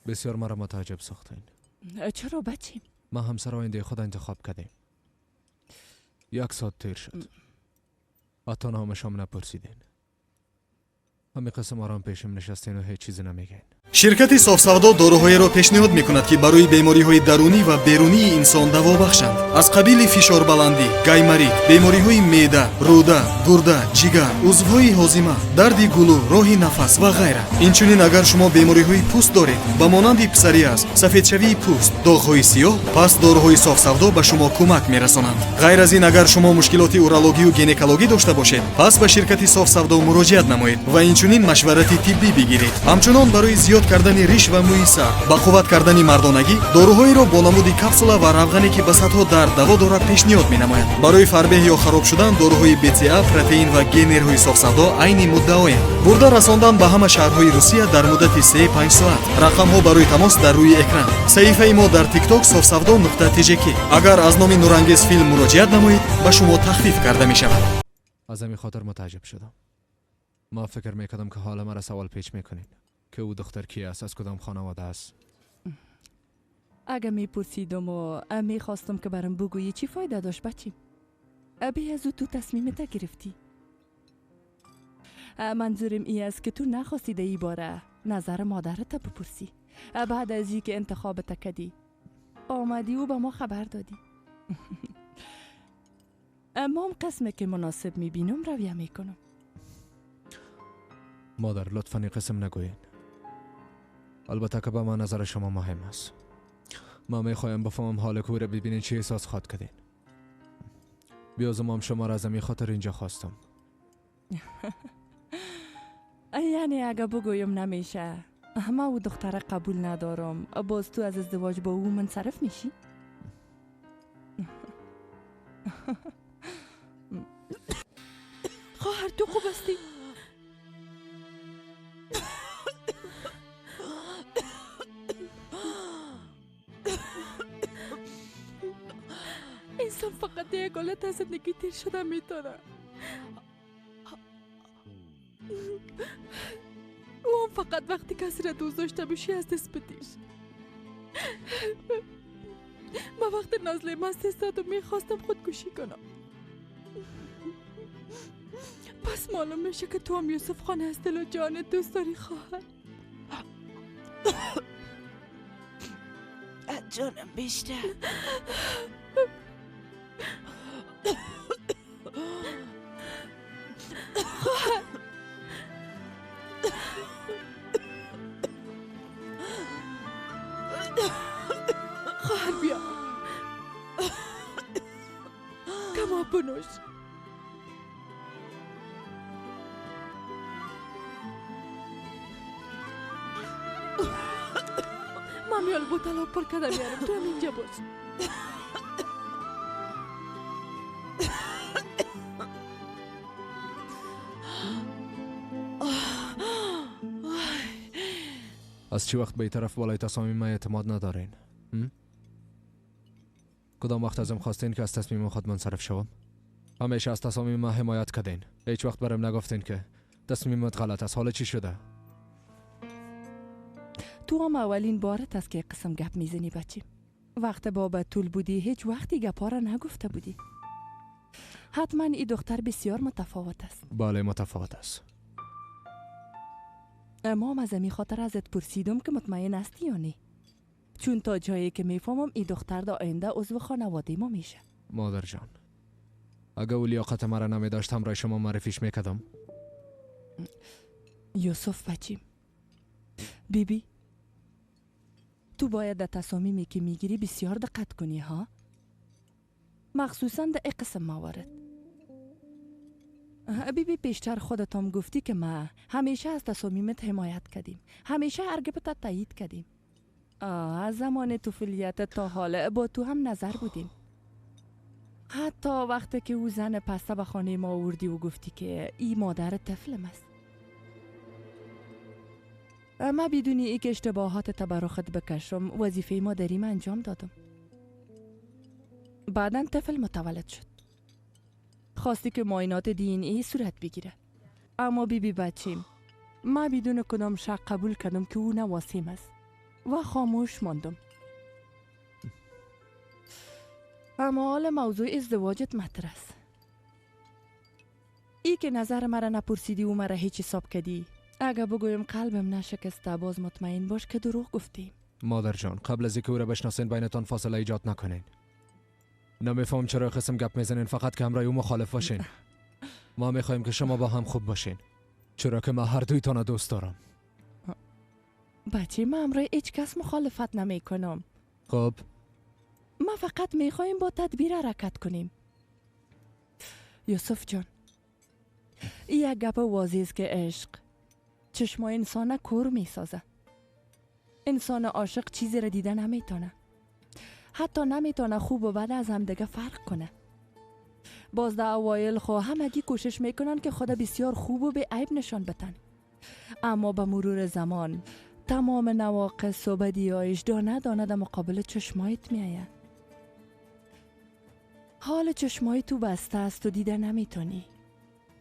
بسیار مرا متعجب ساختین. چرا بچیم؟ ما همسر آینده خود انتخاب کردیم. 1 ساعت تیر شد. حتی نامشام نپرسیدین. همین قسم آرام پیشم نشستین و هیچ چیزی نمیگین. شرکت صاف‌سودا داروهای را پیشنهاد می‌کند که برای بیماری‌های درونی و بیرونی انسان دوا بخشند. از قبیل فشار بلندی، گایمرید، بیماری‌های معده، روده، گرده، جگر، عضوهای هاضمه، درد گلو، راه نفس و غیره. اینچنین اگر شما بیماری‌های پوست دارید، به مانند پسریاز، سفیدشوی پوست، داغ‌های سیاه، پس داروهای صاف‌سودا به شما کمک می‌رسانند. غیر از این اگر شما مشکلات اورولوژی و گینکولوژی داشته باشید، پس به شرکت صاف‌سودا مراجعه نمایید و اینچنین مشورت طبی بگیرید. همچنین برای زیاد کردن ریش و موی سر، با قوت کردن مردانگی، داروهایی را با نمود کپسولا و روغنی که به سطح درد دوا دارد پیشنهاد می‌نماید. برای فربه یا خراب شدن داروهای BCA، پروتئین و گنرهای صاف‌سودا عین مدعایند. برده رساندن به همه شهرهای روسیه در مدت 3-5 ساعت. رقم‌ها برای تماس در روی اکران. صفحه ما در تیک تاک sofsavdo.tjk. اگر از نام نورانگیز فیلم مراجعه نمایید، به شما تخفیف کرده می‌شود. از همین خاطر متعجب شدم. ما فکر میکردم که حالا مرا سوال پیچ میکنین که او دختر کی است، از کدام خانواده است. اگه میپرسیدم و میخواستم که برام بگویی چی فایده داشت بچیم؟ ابی از تو تصمیمت گرفتی. منظورم ای است که تو نخواستیده ای باره نظر مادرت بپرسی. بعد از این که انتخابت کردی آمدی و به ما خبر دادی. ما قسمه که مناسب میبینم رویه میکنم. مادر لطفاً این قسم نگوین. البته که به من نظر شما مهم است. ما میخوایم بفهمم حال کوره ببینین چی احساس خواد کردین. بیازم هم شما را از همین خاطر اینجا خواستم. یعنی اگه بگویم نمیشه ما او دختر قبول ندارم، باز تو از ازدواج با او منصرف میشی؟ خواهر تو خوب هستی؟ انسان فقط یک حالت از زندگی تیر شده میتونه. او هم فقط وقتی کسی را دوست داشته باشی از دست بدیش. من وقت نازله مست استاد و میخواستم خودکشی کنم. پس معلوم میشه که تو هم یوسف خان از دل و جان دوست داری خواهر. جانم بیشتر. خواهر بیا کما بنوش. مامیال بوتلا پر کده بیارم تو هم اینجا باش. از چی وقت به این طرف بالای تصامیم ما اعتماد ندارین؟ کدام وقت ازم خواستین که از تصمیم خود منصرف شوم؟ همیشه از تصامیم ما حمایت کردین. هیچ وقت برام نگفتین که تصمیمت غلط است. حالا چی شده؟ تو هم اولین بارت است که قسم گپ میزنی بچی. وقت بابا طول بودی هیچ وقتی گپا را نگفته بودی. حتما این دختر بسیار متفاوت است. بله متفاوت است. اما از می خاطر ازت پرسیدم که مطمئن هستی یا نه؟ چون تا جایی که میفهمم این دختر دا آینده عضو خانواده ما میشه. مادر جان، اگه او لیاقت مرا نمی داشتم رای شما معرفیش میکردم. یوسف بچیم، بیبی تو باید در تصامیمی که میگیری بسیار دقت کنی ها، مخصوصا در این قسم موارد. بیبی پیشتر خودت هم گفتی که ما همیشه از تصامیمت حمایت کردیم، همیشه ارگبت تایید کردیم. از زمان طفولیت تا حالا با تو هم نظر بودیم. حتی وقتی که او زن پسته به خانه ما آوردی و گفتی که این مادر طفلم است. ما بدونی ای که اشتباهات تبرخت بکشم وظیفه مادریم انجام دادم. بعداً طفل متولد شد. خواستی که معاینات DNA صورت بگیره. اما بیبی بچیم، ما بدون کدام شک قبول کردم که او نواسیم است و خاموش ماندم. اما حال موضوع ازدواجت مطرح است. ای که نظر مرا نپرسیدی و مرا هیچ حساب کردی. اگه بگویم قلبم نشکسته باز مطمئن باش که دروغ گفتیم. مادر جان، قبل از اینکه او را بشناسین بینتان فاصله ایجاد نکنین. نمیفهم چرا قسم گپ میزنین فقط که همراه او مخالف باشین. ما میخوایم که شما با هم خوب باشین، چرا که من هر دویتان دوست دارم. بچه، من همراه هیچ کس مخالفت نمی کنم. خب ما فقط میخوایم با تدبیر حرکت کنیم. یوسف جان، این یک گپ واضح است که عشق چشمای انسان کور میسازه. انسان عاشق چیزی را دیده نمیتونه، حتی نمیتونه خوب و بد از هم دیگه فرق کنه. باز در اوایل خو همگی کوشش میکنن که خود بسیار خوب و به عیب نشان بدن، اما به مرور زمان تمام نواقص و بدیهایش دانه دانه در مقابل چشمایت میآید. حال چشمای تو بسته است و دیده نمیتونی.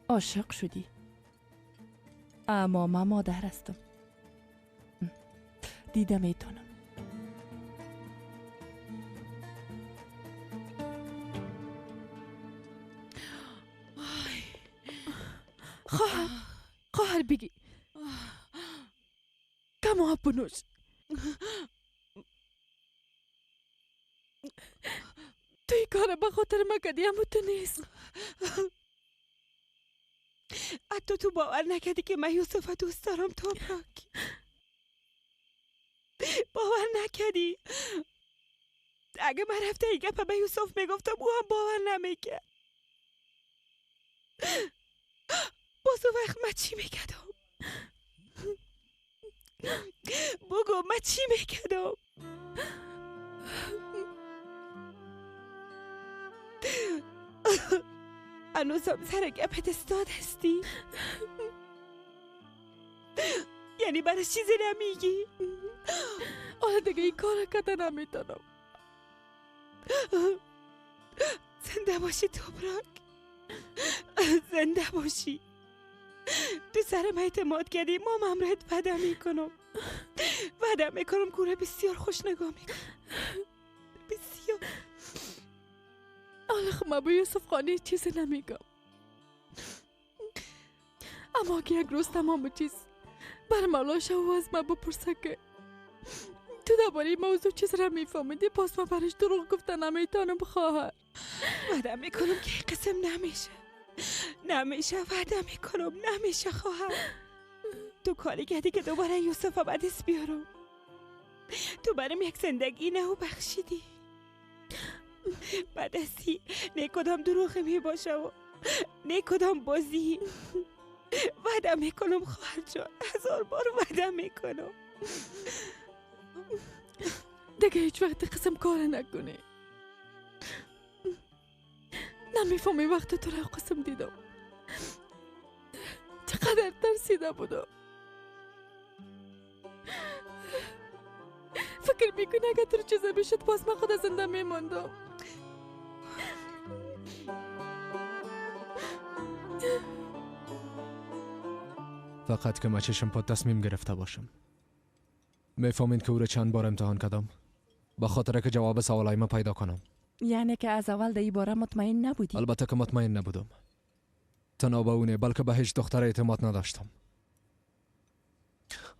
عاشق شدی. اما من مادر هستم، دیده میتونم. خواهر بگی کم آب بنوش. تو این کار به خاطر من کردی، اما تو نیست. حتی تو باور نکردی که من یوسف دوست دارم توبراک. باور نکردی. اگه من رفته این گپه به یوسف میگفتم او هم باور نمیکرد. باز اون وقت من چی میکردم؟ بگو من چی میکردم؟ هنوزم سر گپت استاد هستی؟ یعنی برای چیزی نمیگی؟ حالا دیگه این کار کده نمیتونم. زنده باشی توبراک، زنده باشی. تو سرم اعتماد کردی، ما همراهت وعده میکنم. وعده میکنم کوره بسیار خوش نگاه میکنم، بسیار. حالا خب من با یوسف خانی چیزی نمیگم، اما که یک روز تمام چیز بر مولا شو و از من بپرسه که تو درباره موضوع چیز را میفهمیدی، پس من برش دروغ گفته نمیتونم. خواهر وعده میکنم که قسم نمیشه وعده میکنم نمیشه. خواهر تو کاری کردی که دوباره یوسف به دست بیارم. تو برام یک زندگی نو بخشیدی. بعد ازی نه کدام دروغ می باشه و نه کدام بازی. وعده میکنم خواهر جان، 1000 بار وعده میکنم دیگه هیچ وقت قسم کار نکنی. نمیفهمی وقت تو را قسم دیدم چقدر ترسیده بودم. فکر میکنی اگه تو چیزی بشد باز من خود زنده میماندم. فقط که من چشم پا تصمیم گرفته باشم. میفهمین که او را چند بار امتحان کردم به خاطر که جواب سوالای ما پیدا کنم. یعنی که از اول در این باره مطمئن نبودی؟ البته که مطمئن نبودم. تنها به اونه بلکه به هیچ دختر اعتماد نداشتم.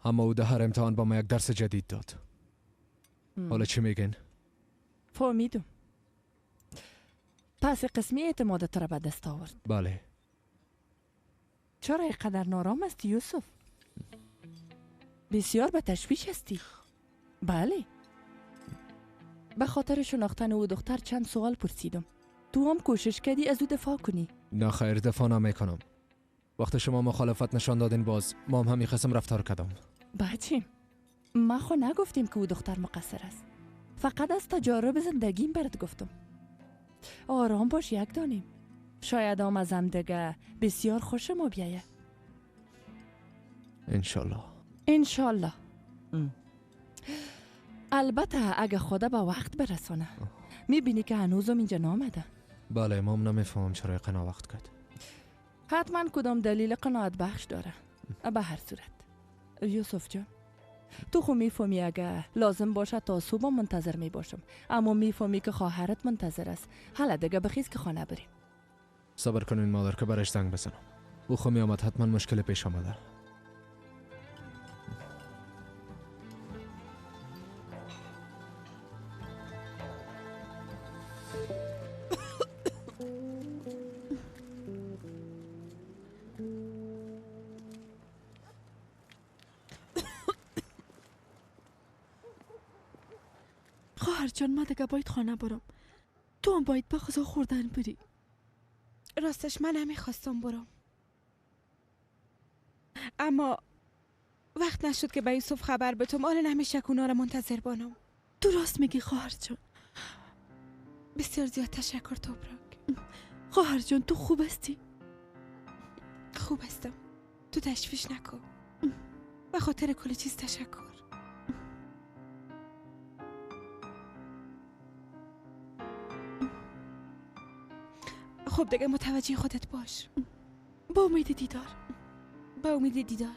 اما او در هر امتحان با ما یک درس جدید داد. حالا چی میگین؟ فهمیدم. پس قسمی اعتمادت را به دست آورد. بله. چرا اینقدر نارام هستی یوسف؟ بسیار به تشویش هستی. بله، به خاطر شناختن او دختر چند سوال پرسیدم. تو هم کوشش کردی از او دفاع کنی. نه خیر، دفاع نمیکنم. وقت شما مخالفت نشان دادین باز ما هم همین قسم رفتار کردم. بچه، ما خو نگفتیم که او دختر مقصر است. فقط از تجارب زندگیم برات گفتم. آرام باش، یک دانیم. شاید هم از هم دیگه بسیار خوش ما بیایه. انشالله. انشالله. البته اگه خدا به وقت برسانه. میبینی که هنوزم اینجا نامده. بله، ما هم نمیفهمم چرا اقنا وقت کرد. حتما کدام دلیل قناعت بخش داره. به هر صورت یوسف جان، تو خو میفهمی اگه لازم باشه تا صبح منتظر میباشم، اما میفهمی که خواهرت منتظر است. حالا دیگه بخیز که خانه بریم. صبر کنین مادر که برش زنگ بزنم. او خو می آمد حتما مشکل پیش آمده. خواهر جان من دیگه باید خانه برم. تو هم باید به غذا خوردن بری. راستش من نمیخواستم برم، اما وقت نشد که به یوسف خبر بتم. آره نمیشه که اونا را منتظر بانم. تو راست میگی خواهر جان. بسیار زیاد تشکر توبرک. خواهر جان تو خوب هستی؟ خوب هستم، تو تشویش نکن. به خاطر کل چیز تشکر. خب دیگه متوجه خودت باش. با امید دیدار. با امید دیدار.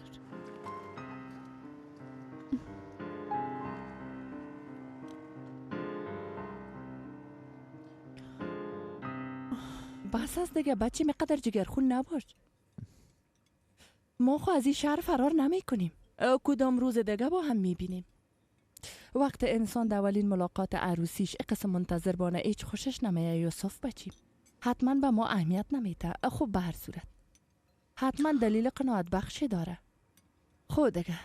بس از دیگه بچه مقدر جگرخون نباش. ما خو از این شهر فرار نمی کنیم. کدام روز دیگه با هم میبینیم. وقت انسان در اولین ملاقات عروسیش قسم منتظر بانه ایچ خوشش نمیه یوسف بچیم. حتما به ما اهمیت نمیده. خب به هر صورت حتما دلیل قناعت بخشی داره. خود دیگه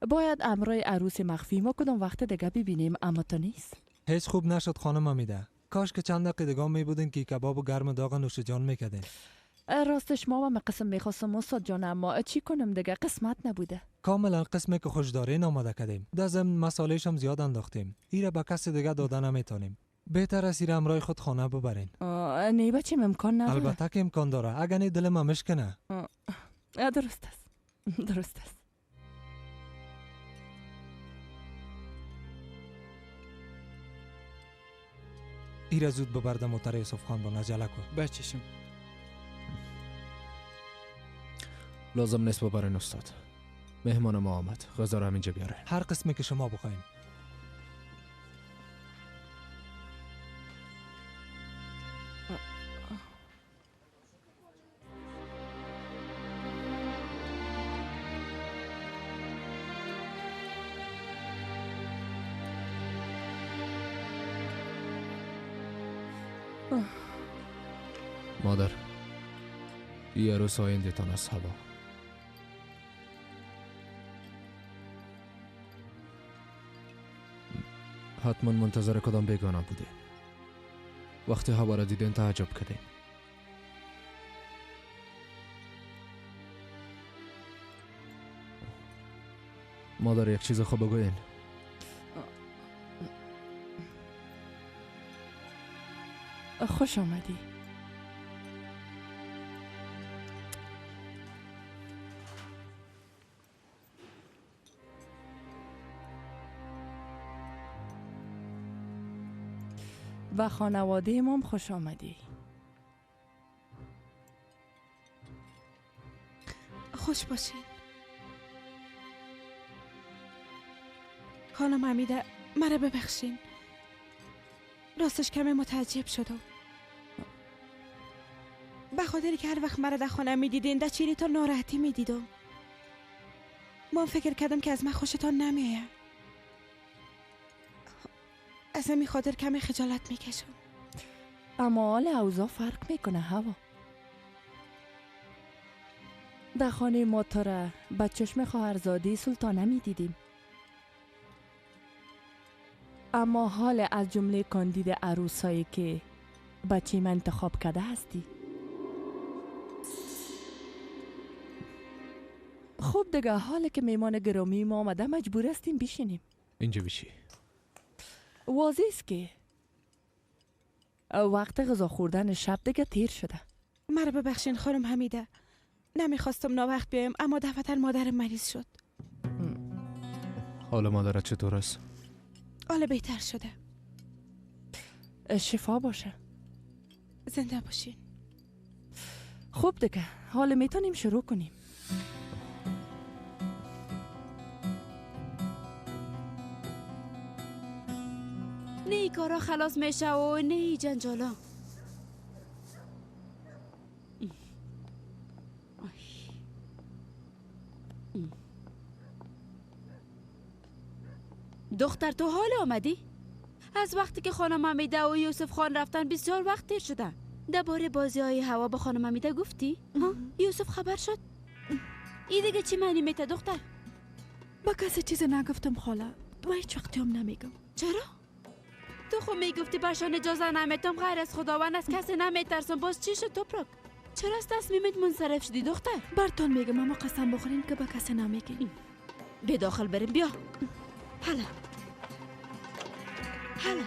باید امرای عروس مخفی ما کدام وقت دیگه ببینیم، اما تو نیست. هیچ خوب نشد خانم امیده. کاش که چند دقیقه دیگه می بودین که کباب و گرم و داغ نوش جان میکردین. راستش ما هم قسم میخواستم استاد جان، اما چی کنم دیگه قسمت نبوده. کاملا قسمی که خوش دارین آماده کردیم. در ضمن مسائلش هم زیاد انداختیم. ایره به کسی دیگه داده نمیتونیم. بهتر است ایره امرای خود خانه ببرین. نه بچه امکان نداره. البته که امکان داره. اگر نه دل ما مشکنه. درست است. درست است. ایره زود ببرده موتر یوسف خان رو نجله کن. بچشم. لازم نیست ببرین استاد. مهمان ما آمد. غذا رو همینجا بیاره. هر قسمی که شما بخواین. مادر، این عروس آینده تان است هوا. حتما منتظر کدام بیگانه بوده. وقتی هوا را دیدین تعجب کردین. مادر یک چیز خوب بگوین. خوش آمدی. و خانواده ما خوش آمدی. خوش باشین. خانم حمیده مرا ببخشین. راستش کمی متعجب شدم. به خاطری که هر وقت مرا در خانه میدیدین در چیری تا ناراحتی میدیدم. من فکر کردم که از من خوشتان نمیآید. از همین خاطر کمی خجالت میکشم. اما حال اوضاع فرق میکنه هوا. در خانه ما تو را به چشم خواهرزاده سلطانه میدیدیم، اما حال از جمله کاندید عروسایی که بچه من انتخاب کرده هستی. خب دیگه حالا که میمان گرامی ما آمده مجبور هستیم بشینیم. اینجا بشی. واضح است که وقت غذا خوردن شب دیگه تیر شده. مرا ببخشین خانم حمیده. نمیخواستم ناوقت بیایم، اما دفعتا مادرم مریض شد. حال مادرت چطور است؟ حالا بهتر شده. شفا باشه. زنده باشین. خب دیگه حالا میتونیم شروع کنیم. نه ای کارا خلاص میشه و نه ای جنجالا. دختر تو حال آمدی؟ از وقتی که خانم حمیده و یوسف خان رفتن بسیار وقت تیر شده. درباره بازی های هوا به خانم حمیده گفتی؟ ها؟ یوسف خبر شد؟ این دیگه چی معنی میته دختر؟ با کسی چیز نگفتم خاله و هیچ وقتی هم نمیگم. چرا؟ تو خود میگفتی برشان اجازه نمیتم، غیر از خداوند از کسی نمیترسم. باز چی شد توپرک؟ چرا از تصمیمت منصرف شدی دختر؟ برتون میگم اما قسم بخورین که با کسی نمیگین. بیا داخل بریم، بیا. حالا حالا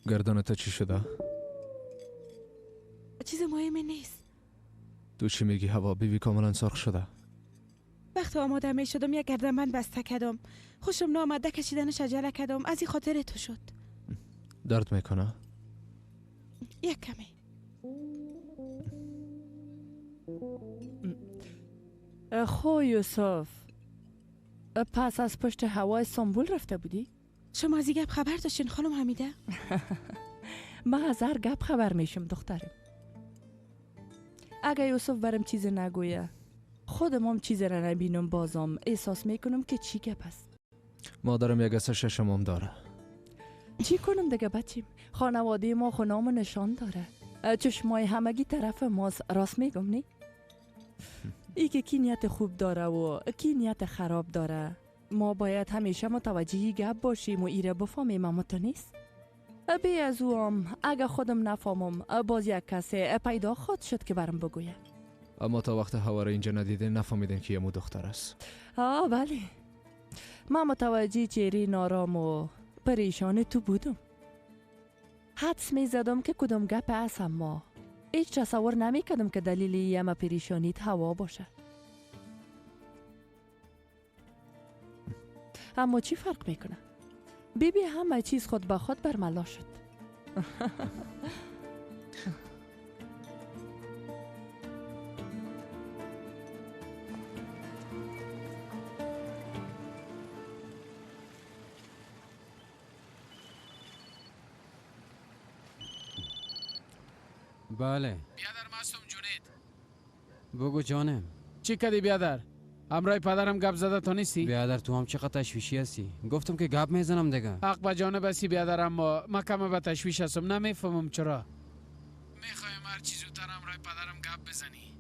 گردنت چی شده؟ چیز مهمی نیست. تو چی میگی هوا؟ بیبی کاملا سرخ شده. وقتی آماده می شدم یک گردنبند بسته کردم. خوشم نامده کشیدنش عجله کردم. از این خاطر تو شد. درد میکنه؟ یک کمی. خو یوسف، پس از پشت هوا استانبول رفته بودی؟ شما از این گپ خبر داشتین خانم حمیده؟ من از هر گپ خبر میشم دخترم. اگه یوسف برم چیز نگویه، خودم هم چیز را نبینم، بازم احساس میکنم که چی گپ است. مادرم یک از ششم هم داره. چی کنم دیگه بچیم؟ خانواده ما خونامو نشان داره. چشمای همگی طرف ماست، راست میگم نی؟ ای که کی نیت خوب داره و کی نیت خراب داره، ما باید همیشه متوجهی گپ باشیم و ایره بفهمیم، اما تو نیست. بی از او هم اگه خودم نفهمم، باز یک کسی پیدا خود شد که برم بگویم. اما تا وقت هوا را اینجا ندیدین نفهمیدین که یمو دختر است. بله، من متوجه چهره نارام و پریشان تو بودم. حدس می زدم که کدام گپ است، اما هیچ تصور نمی کردم که دلیل یما پریشانیت هوا باشه. اما چی فرق میکنه؟ بیبی همه چیز خود به خود برملا شد. بله بیادر مستم جونید. بگو جانم. چی کردی بیادر؟ امرای پدرم گپ زده تا نیستی؟ بیادر تو هم چقدر تشویشی هستی. گفتم که گپ میزنم دیگه. حق به جانب هستی بیادر، اما من کم به تشویش هستم، نمیفهمم چرا. میخوایم هر چی زودتر امرای پدرم گپ بزنی.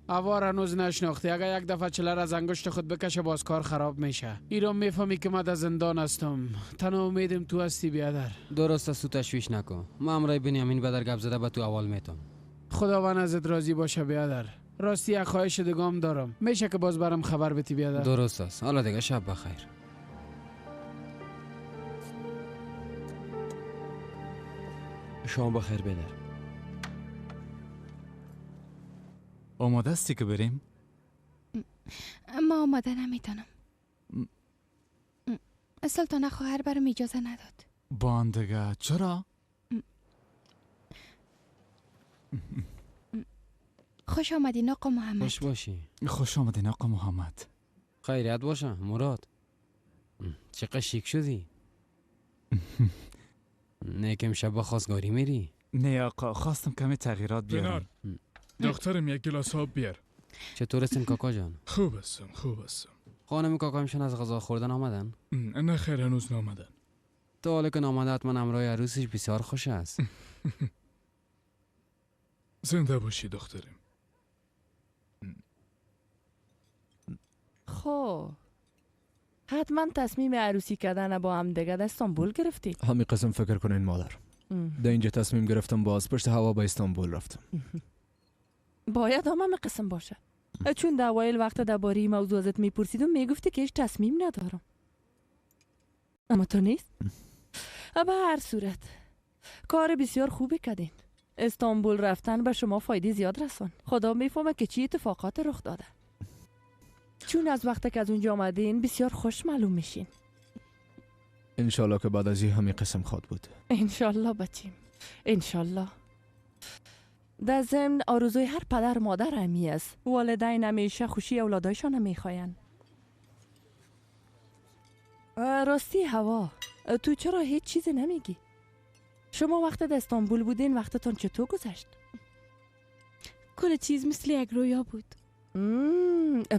اوار هنوز نشناختی، اگه یک دفعه چلر از انگشت خود بکشه باز کار خراب میشه. ایران میفهمی که من در زندان هستم. تنها امیدم تو هستی بیادر. درست است، تو تشویش نکن. من امرای بنیامین بدر گپ زده به تو اول میتم. خداوند ازت راضی باشه بیادر. راستی یک خواهش دگام دارم، میشه که باز برام خبر بتی بیادر؟ درست است. حالا دیگه شب بخیر. شام بخیر بیادر. آماده هستی که بریم؟ ما آماده نمیتونم. سلطانه خواهر برام اجازه نداد. باندگه چرا؟ خوش آمدین آقا محمد. خوش باشی. خوش آمدین آقا محمد. خیریت باشه مراد. چقدر شیک شدی. نه که امشب با خواستگاری میری؟ نه آقا، خواستم کمی تغییرات بیارم. دخترم یک گلاس آب بیار. چطور هستین کاکا جان؟ خوب هستم خوب هستم. خانم کاکا میشن از غذا خوردن آمدن؟ نه خیر، هنوز نامدن. تا حالا که نامده حتما امرای عروسش بسیار خوش است. زنده باشی دخترم. خب حتما تصمیم عروسی کردن با هم دیگه در استانبول گرفتی؟ همین قسم فکر کنین مادر. در اینجا تصمیم گرفتم باز پشت هوا به استانبول رفتم. باید همه قسم باشه، چون در اوایل وقت درباره این موضوع ازت میپرسیدم میگفتی که هیچ تصمیم ندارم. اما تو نیست؟ به هر صورت کار بسیار خوبی کردین. استانبول رفتن به شما فایده زیاد رسون. خدا میفهمه که چی اتفاقات رخ داده. چون از وقتی که از اونجا آمدین بسیار خوش معلوم میشین. انشالله که بعد از این همین قسم خواد بود. انشالله بچیم، انشالله. در ضمن آرزوی هر پدر مادر همی است. والدین همیشه خوشی اولادایشان میخواین. راستی هوا، تو چرا هیچ چیزی نمیگی؟ شما وقت در استانبول بودین وقتتون چطور گذشت؟ کل چیز مثل یک رویا بود.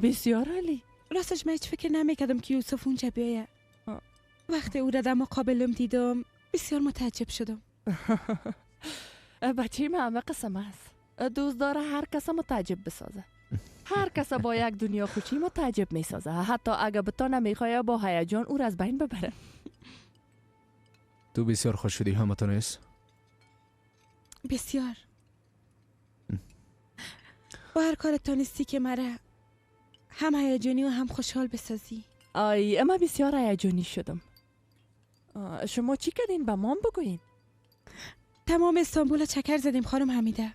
بسیار عالی. راستش من هیچ فکر نمیکردم که یوسف اونجا بیایه. وقتی او را در مقابلم دیدم بسیار متعجب شدم. بچه من همه قسم است. دوست داره هر کس متعجب بسازه. هر کس با یک دنیا خوشی متعجب میسازه. حتی اگه به تو نمیخواه با هیجان او را از بین ببره. تو بسیار خوش شدی همه تو نیست؟ بسیار. با هر کار تانستی که مرا هم هیجانی و هم خوشحال بسازی. اما بسیار هیجانی شدم. شما چی کردین به مام بگوین؟ تمام استانبول چکر زدیم خانم حمیده.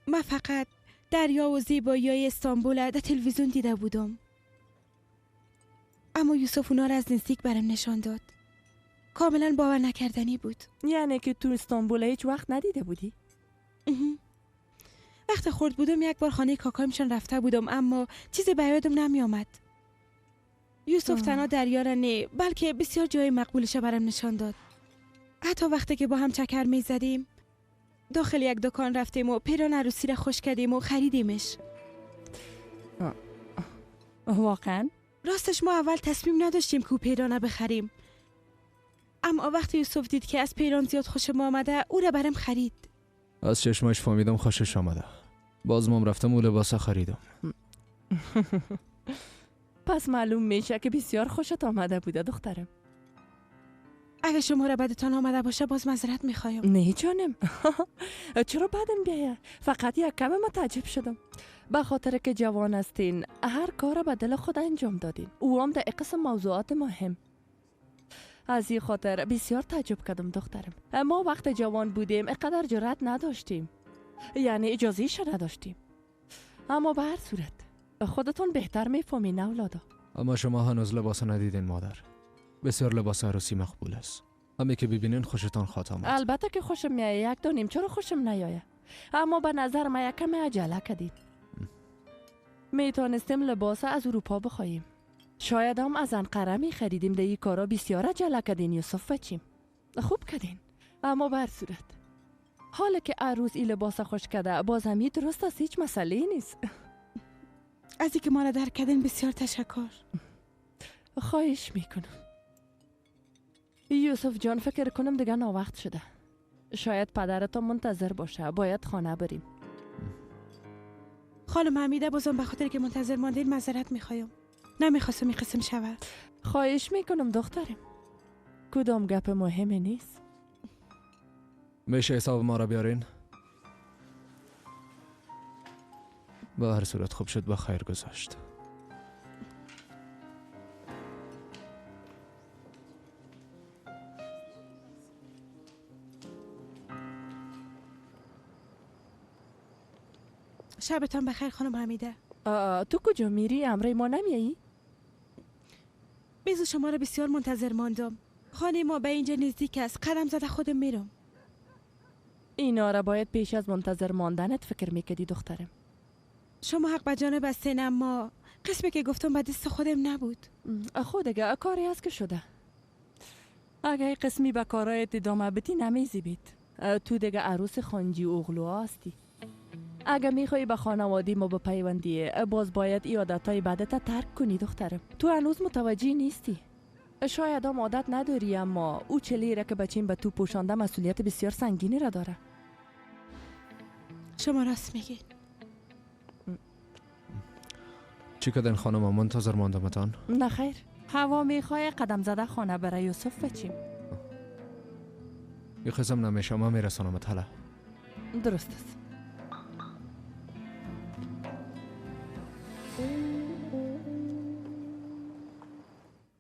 من فقط دریا و زیبایی استانبول در تلویزیون دیده بودم. اما یوسف اونا را از نزدیک برام نشان داد. کاملا باور نکردنی بود. یعنی که تو استانبول هیچ وقت ندیده بودی؟ وقت خورد بودم یک بار خانه کاکایمشان رفته بودم اما چیزی به یادم نمی آمد. یوسف تنها دریا را نه بلکه بسیار جای مقبولش برام نشان داد. حتی وقتی که با هم چکر می زدیم داخل یک دکان رفتیم و پیران عروسی را خوش کردیم و خریدیمش. واقعا؟ راستش ما اول تصمیم نداشتیم که پیران بخریم. اما وقتی یوسف دید که از پیران زیاد خوشم آمده او را برام خرید. از چشماش فهمیدم خوشش آمده. باز مام رفتم و لباس خریدم. پس معلوم میشه که بسیار خوشت آمده بوده دخترم. اگه شما را بدتان آمده باشه باز معذرت میخوایم. نه جانم. چرا بدم بیایه؟ فقط یک کم متعجب شدم. به خاطر که جوان هستین هر کار به دل خود انجام دادین. او هم در قسم موضوعات مهم. از این خاطر بسیار تعجب کردم دخترم. ما وقت جوان بودیم اقدر جرأت نداشتیم. یعنی اجازهش نداشتیم. اما به هر صورت خودتون بهتر میفهمین اولادا. اما شما هنوز لباس ندیدین مادر. بسیار لباس عروسی مقبول است. همه که ببینین خوشتان خواهد آمد. البته که خوشم میایه یک دونیم. چرا خوشم نیایه؟ اما به نظر من یک کم عجله کردین. میتونستیم لباس از اروپا بخواهیم. شاید هم از انقره می خریدیم. در این کارا بسیار عجله کردین یوسف بچیم. خوب کردین. اما به هر صورت حالا که عروس این لباس خوش کرده باز همی درست است، هیچ مسئله نیست. از اینکه ما را درک کردین بسیار تشکر. خواهش میکنم. یوسف جان فکر کنم دیگه ناوقت شده. شاید پدرتان منتظر باشه. باید خانه بریم. خانم حمیده بازم به خاطر که منتظر ماندین معذرت میخوایم. نمیخواستم این قسم شود. خواهش میکنم دخترم. کدام گپ مهمی نیست. میشه حساب ما را بیارین؟ به هر صورت خوب شد با خیر گذاشت. شبتان بخیر خانم حمیده. تو کجا میری؟ امری ما نمیایی؟ بیزو شما را بسیار منتظر ماندم. خانه ما به اینجا نزدیک است. قدم زده خودم میرم. اینا را باید پیش از منتظر ماندنت فکر میکردی دخترم. شما حق به جانب هستین اما قسمی که گفتم به دست خودم نبود. خود اگه کاری هست که شده. اگه قسمی به کارایت ادامه بدی نمیزیبید. تو دیگه عروس خانجی اوغلو هستی. اگه میخوایی به خانوادی ما بپیوندی باز باید ای عادتهای بدت ترک کنی دخترم. تو هنوز متوجه نیستی. شاید هم عادت نداری اما او چلیره که بچین به تو پوشانده مسئولیت بسیار سنگینی را داره. شما راست میگین. چی کردن خانم؟ منتظر ماندمتان؟ نه خیر. هوا میخواه قدم زده خانه برای یوسف بچیم. یه خزم نمیشه ما میرسانمت حالا. درست است.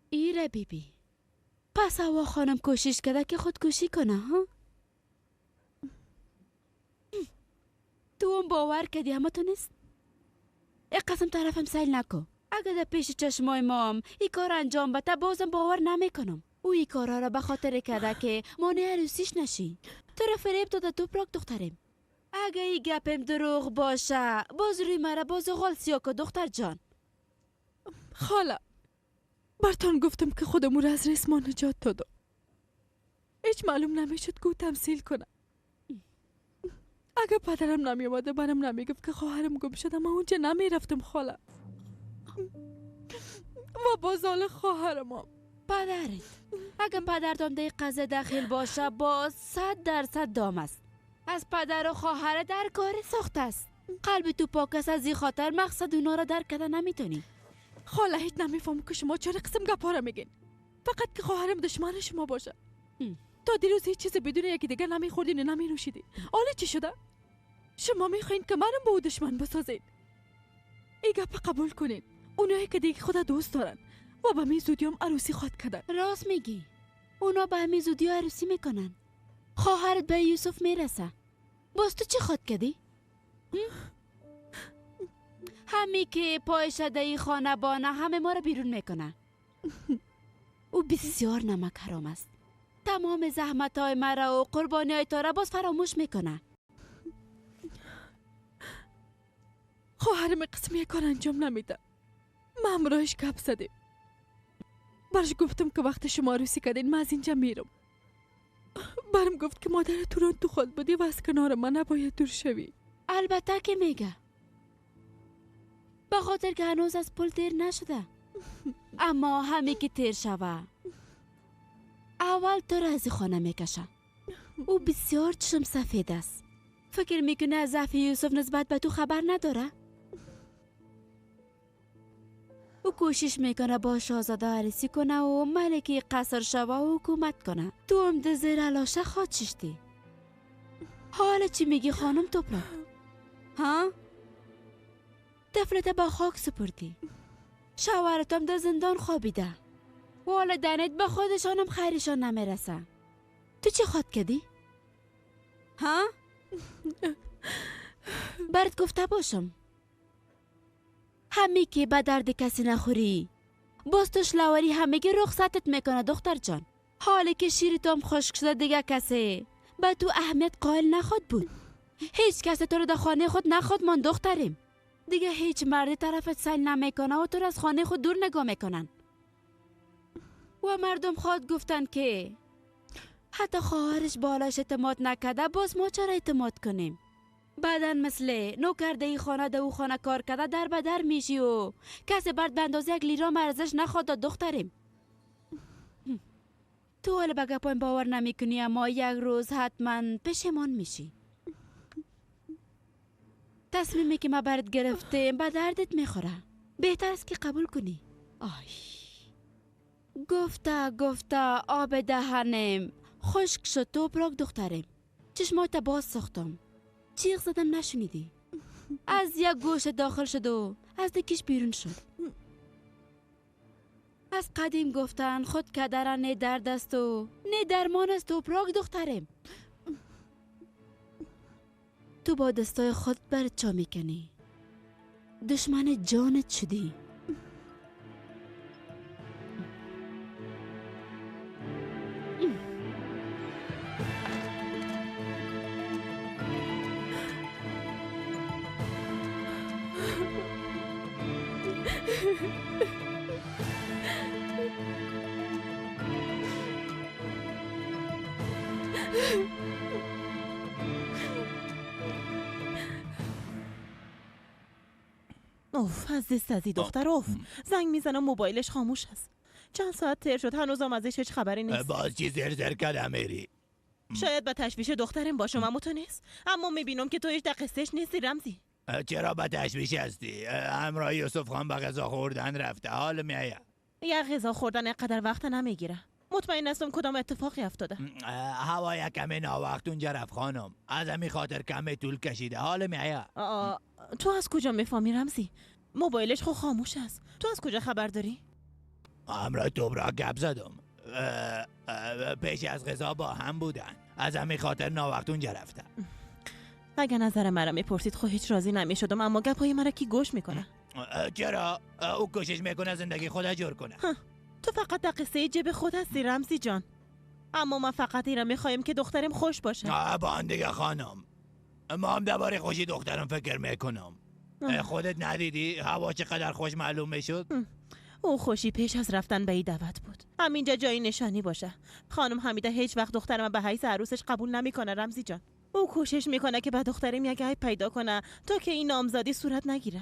ایره بیبی پس هوا خانم کوشش کرده که خودکشی کنه ها؟ تو هم باور کردی همه تو نیست؟ ای قسم طرفم سیل نکو. اگر در پیش چشمای ما هم ای کار انجام بده بازم باور نمیکنم. او ای کارها را به خاطر کرده که مانع عروسیش نشی. تو را فریب داده توپراک دخترم. اگه ای گپم دروغ باشه باز روی مرا باز غال سیا که دختر جان. خاله برتان گفتم که خودمو را از ریسمان نجات دادم. هیچ معلوم نمیشد که او تمثیل کنه. اگه پدرم نمی اومده برام نمیگفت که خواهرم گم شد اما اونجا نمیرفتم خاله. و باز حال خواهرم هم پدرت اگه پدرتان در قضیه داخل باشه باز 100% دام است. از پدر و خواهر در کار ساخته است. قلب تو پاک است از این خاطر مقصد اونا را درک کرده نمیتونی. خاله هیچ نمیفهم که شما چرا قسم گپا را میگین. فقط که خواهرم دشمن شما باشه. تا دیروز هیچ چیز بدون یکی دیگر نمیخوردین و نمینوشیدین. حالا چی شده؟ شما میخواین که منم با او دشمن بسازین. ای گپ قبول کنین. اونایی که دیگه خدا دوست دارن و به می زودی هم عروسی خواد کردن. راست میگی. اونا به می زودی عروسی میکنن. خواهرت به یوسف میرسه. باز تو چی خواد کردی؟ همی که پایش دهی خانه بانه همه ما را بیرون میکنه. او بسیار نمک حرام است. تمام زحمت های مرا و قربانی های تا را باز فراموش میکنه. خواهرم قسم یک کار انجام نمیده. ما همراهش گپ زدیم. برش گفتم که وقت شما عروسی کردین من از اینجا میرم. برم گفت که مادر تو تو خود بودی و از کنار من نباید دور شوی. البته که میگه. به خاطر که هنوز از پل تیر نشده. اما همی که تیر شوه اول تو را از خانه میکشه. او بسیار چشم سفید است. فکر میکنه از ضعف یوسف نسبت به تو خبر نداره؟ او کوشش میکنه با شاهزاده عروسی کنه و ملکه قصر شوه و حکومت کنه. تو هم ده زیر علاشه خواد ششتی. حالا چی میگی خانم توپراک؟ ها؟ طفلت با خاک سپردی. شوهرتم در زندان خوابیده. والدینت به خودشانم خیرشان نمیرسه. تو چی خواد کردی؟ ها؟ برات گفته باشم همی که به درد کسی نخوری باز تو شلواری همگی رخصتت میکنه دختر جان. حالی که شیر تو هم خشک شده دیگه کسی به تو اهمیت قائل نخواد بود. هیچ کسی تو رو در خانه خود نخواد من دختریم. دیگه هیچ مردی طرفت سیل نمیکنه و تو رو از خانه خود دور نگاه میکنن. و مردم خود گفتن که حتی خواهرش بالاش اعتماد نکرده باز ما چرا اعتماد کنیم؟ بعدن مثل نوکرده ای خانه ده او خانه کار کرده در بدر میشی و کسی برد به اندازه یک لیرام ارزش نخواد دختریم. تو حالا به گپایم باور نمی کنی اما یک روز حتما پشیمان میشی. تصمیمی که ما برات گرفتیم به دردت میخوره. بهتر است که قبول کنی. گفته آب دهنم خشک شد توپراک دخترم. چشمات باز ساختم. جیغ زدم نشنیدی. از یک گوش داخل شد و از دیگیش بیرون شد. از قدیم گفتن خود کدرن نه درد است و نه درمان است توپراک دخترم. تو با دستای خود برات چا میکنی. دشمن جانت شدی. اوف از دست از دختر اوف. زنگ میزنم موبایلش خاموش هست. چند ساعت تیر شد هنوزم ازش هیچ خبری نیست. باز چی زر کردم میری؟ شاید به تشویش دخترم باشم اما تو نیست. اما میبینم که تو هیچ در قصهش نیستی رمزی. چرا به تشویش هستی؟ همراه یوسف خان به غذا خوردن رفته. حال میایه یا غذا خوردن اینقدر وقت نمیگیره. مطمئن هستم کدام اتفاقی افتاده. هوا کمی ناوقت اونجا رفت خانم. از همین خاطر کمی طول کشیده. حال میایه تو از کجا میفهمی رمزی؟ موبایلش خو خاموش است. تو از کجا خبر داری؟ همراه توپراک گپ زدم. پیش از غذا با هم بودن. از همین خاطر ناوقت اونجا رفتم. اگه نظر مرا میپرسید خب هیچ راضی نمیشدم، اما گپای مرا کی گوش میکنه؟ چرا؟ او کوشش میکنه زندگی خود جور کنه. تو فقط در قصه جیب خود هستی رمزی جان. اما ما فقط ایرا میخوایم که دخترم خوش باشه. با آن دیگه خانم، ما هم درباره خوشی دخترم فکر میکنم. خودت ندیدی هوا چقدر خوش معلوم میشد؟ او خوشی پیش از رفتن به این دعوت بود. همینجا جایی نشانی باشه. خانم حمیده هیچ وقت دخترم به حیث عروسش قبول نمیکنه رمزی جان. او کوشش میکنه که به دخترم یک عیب پیدا کنه تا که این نامزدی صورت نگیره.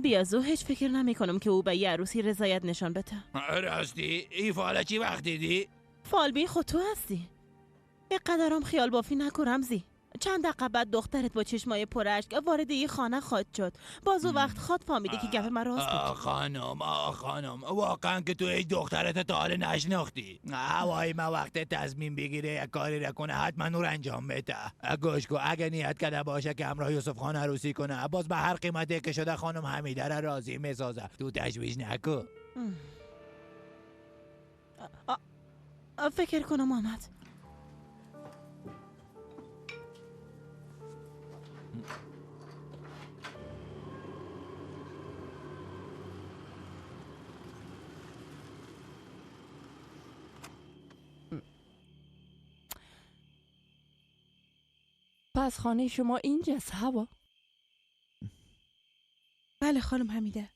بیازو هیچ فکر نمیکنم که او به یه عروسی رضایت نشان بده. راستی این فاله چی وقت دیدی؟ فال بی خود تو هستی. اینقدرم خیال بافی نکن رمزی. چند دقیقه بعد دخترت با چشمای پراشک وارد این خانه خواهد شد. باز او وقت خود فهمیدی که گپ من راست بود. خانم واقعا که تو هیچ دخترت تا حال نشناختی. هوای ما وقت تصمیم بگیره یک کاری را کنه حتما نور انجام بده. گوش کن، اگه نیت کرده باشه که همراه یوسف خان عروسی کنه باز به هر قیمتی که شده خانم حمیده را راضی میسازه. تو تشویش نکن. فکر کنم آمد. پس خانه شما اینجاست هوا؟ بله خانم حمیده.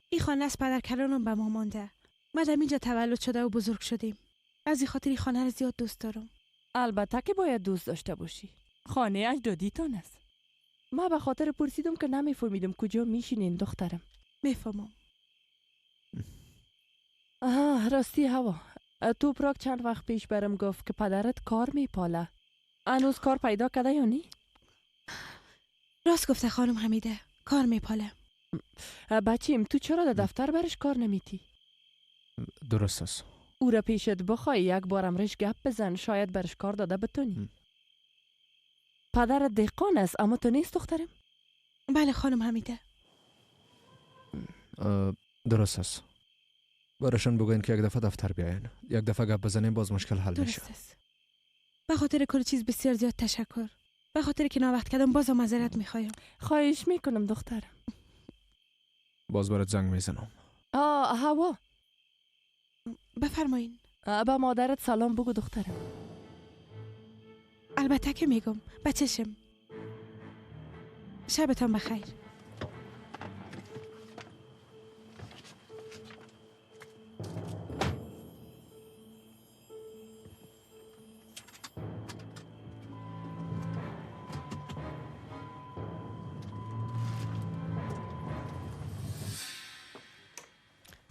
این خانه از پدر کلانم به ما مانده. ما در اینجا تولد شده و بزرگ شدیم. از این خاطر این خانه رو زیاد دوست دارم. البته که باید دوست داشته باشی. خانه اجدادیتان است. ما به خاطر پرسیدم که نمیفهمیدم کجا میشینین دخترم. میفهمم. راستی هوا، توپراک چند وقت پیش برم گفت که پدرت کار میپاله. هنوز کار پیدا کرده یا نی؟ راست گفته خانم حمیده، کار میپاله. بچیم تو چرا در دفتر برش کار نمیتی؟ درست است. او را پیشت بخوای یک بارم رش گپ بزن، شاید برش کار داده بتونی. پدر دهقان است اما تو نیست دخترم؟ بله خانم حمیده. درست است. براشون بگوین که یک دفعه دفتر بیاین. یک دفعه گپ بزنیم باز مشکل حل میشه. درست است. به خاطر کل چیز بسیار زیاد تشکر. به خاطر که ناوقت کردم باز معذرت میخوایم. خواهش میکنم دخترم. باز برات زنگ میزنم. هوا بفرمایین. با مادرت سلام بگو دخترم. البته که میگم بچشم. شبتان بخیر.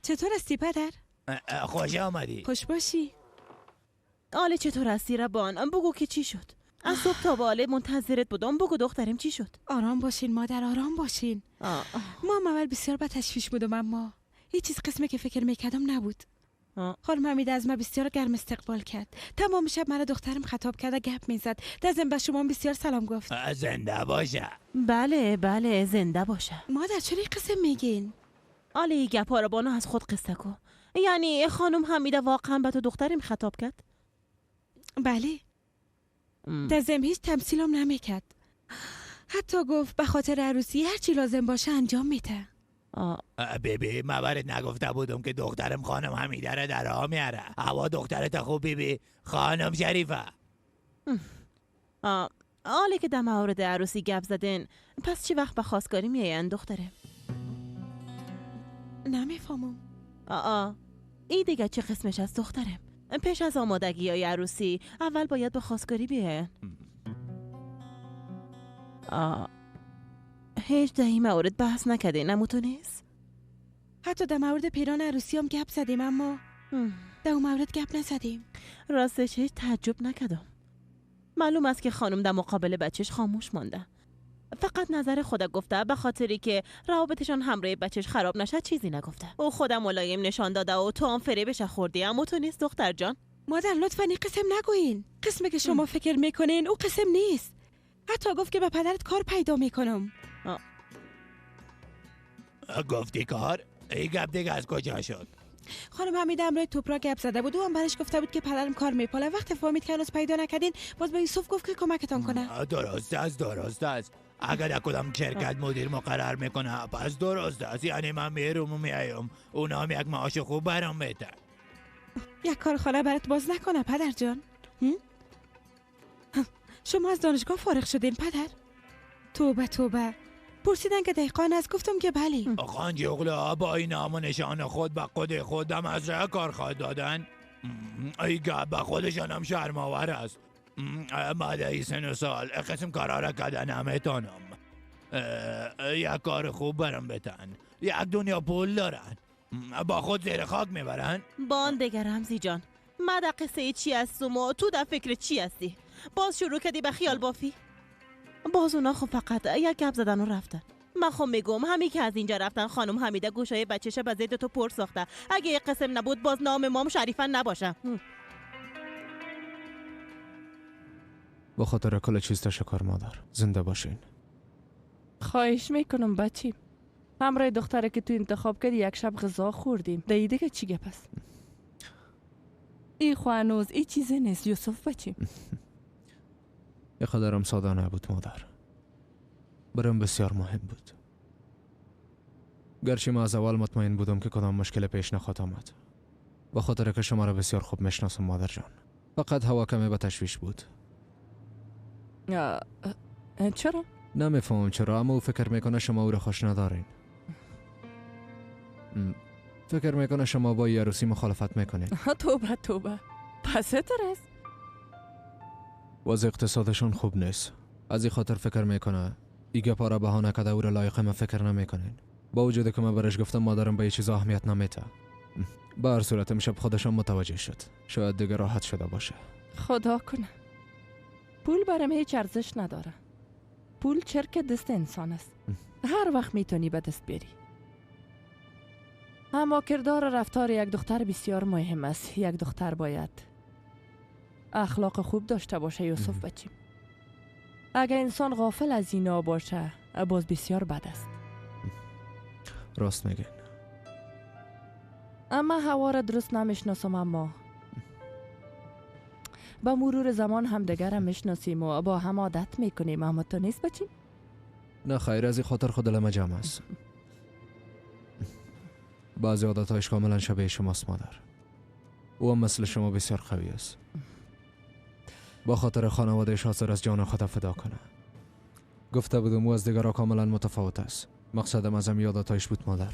چطور هستی پدر؟ خوش آمدی. خوش باشی. آله چطور هستی ربان؟ بگو که چی شد؟ از صبح تا به حالا منتظرت بودم. بگو دخترم چی شد؟ آرام باشین مادر، آرام باشین. ما اول بسیار به تشویش بودم اما هیچ چیز قسمی که فکر میکردم نبود. خانم حمیده از من بسیار گرم استقبال کرد. تمام شب مرا دخترم خطاب کرد و گپ میزد. در ضمن به شما بسیار سلام گفت. زنده باشه. بله زنده باشه. مادر چرا این قسم میگین؟ آله این گپا رو بانو از خود قصه کو. یعنی خانم حمیده واقعا به تو دخترم خطاب کرد؟ بله. در ضمن هیچ تمثیلم نمیکرد. حتی گفت به خاطر عروسی هر چی لازم باشه انجام میده. بیبی من برات نگفته بودم که دخترم خانم حمیده را در راه میاره. هوا دخترت خوب بیبی خانم شریفه. حالی که در مورد عروسی گپ زدن پس چی وقت به خواستگاری میاین دختره؟ نمیفهمم. این دیگه چه قسمش از دخترم؟ پیش از آمادگی های عروسی اول باید به خواستگاری بیاین. هیچ در این مورد بحث نکرده نموتو نیست؟ حتی در مورد پیران عروسی هم گپ زدیم اما در اون مورد گپ نزدیم. راستش هیچ تعجب نکردم. معلوم است که خانم در مقابل بچهش خاموش مانده. فقط نظر خودت گفته به خاطری که روابطشان همراه بچهش خراب نشه چیزی نگفته. او خودم ملایم نشان داده و تو هم فریبش خوردی اما تو نیست دختر جان. مادر لطفاً این قسم نگوین. قسمی که شما فکر میکنین او قسم نیست. حتی گفت که به پدرت کار پیدا میکنم. گفتی کار؟ این گپ دیگه از کجا شد؟ خانم حمیده امروز توپرا گپ زده بود و هم برش گفته بود که پدرم کار میپاله. وقتی فهمید که هنوز پیدا نکردین باز به یوسف گفت که کمکتان کنه. درست است. اگر در کدام شرکت مدیر مقرر میکنه پس درست است. یعنی من میرم و میایم، اونا هم یک معاش خوب برام میده. یک کار خانه برات باز نکنه پدر جان. شما از دانشگاه فارغ شدین پدر؟ توبه توبه. پرسیدن که دهقان است، گفتم که بله. خانجی اغلا با این نام و نشان خود به خود خودم از راه کار خواهد دادن. ای گپ به خودشان هم شرم‌آور است. ماده سن و سال قسم کارا را کردن نمیتونم. یک کار خوب برام بتن. یک دنیا پول دارن، با خود زیر خاک میبرن. بان دیگر رمزی جان، ما در قصه چی هستم و تو در فکر چی هستی؟ باز شروع کردی به خیال بافی؟ باز اونا خب فقط یک گپ زدن و رفتن. من خب میگم همین که از اینجا رفتن خانم حمیده گوشای بچه‌ش به ضد تو پر ساخته. اگه یک قسم نبود باز نام مام شریفا نباشه. با خاطر کل چیز تشکر مادر. زنده باشین. خواهش میکنم بچیم. همراه دختره که تو انتخاب کردی یک شب غذا خوردیم. دیگه که چی گپ است؟ ای خوانوز ای چیزی نیست یوسف بچیم. یه قدرم ساده نبود مادر. برام بسیار مهم بود. گرچه ما از اول مطمئن بودم که کدام مشکل پیش نخواهد آمد. با خاطر که شما را بسیار خوب میشناسم مادر جان. فقط هوا کمی به تشویش بود. چرا؟ نمیفهمم چرا، اما او فکر میکنه شما او را خوش ندارین. فکر میکنه شما با عروسی مخالفت میکنین. توبه توبه. پس تر است. وضع اقتصادشون خوب نیست. از این خاطر فکر میکنه ایگه پارا بهانه کده او را لایق ما فکر نمیکنین. با وجود که من برش گفتم مادرم به یه چیز اهمیت نمیده. به هر صورت امشب خودشم متوجه شد. شاید دیگه راحت شده باشه. خدا کنه. پول برام هیچ ارزش نداره. پول چرک دست انسان است. هر وقت میتونی به دست بیاری. اما کردار و رفتار یک دختر بسیار مهم است. یک دختر باید اخلاق خوب داشته باشه یوسف بچیم. اگر انسان غافل از اینا باشه باز بسیار بد است. راست میگین. اما هوا را درست نمیشناسم، اما با مرور زمان هم دیگر میشناسیم و با هم عادت میکنیم. اما تو نیست بچیم؟ نه خیر، از این خاطر خود دلم جمع است. بعضی عادتهایش کاملا شبیه شماست مادر. او هم مثل شما بسیار قوی است. با خاطر خانوادهش حاضر از جان خود فدا کنه. گفته بودم او از دیگرها کاملا متفاوت است. مقصدم از هم عادتهایش بود مادر.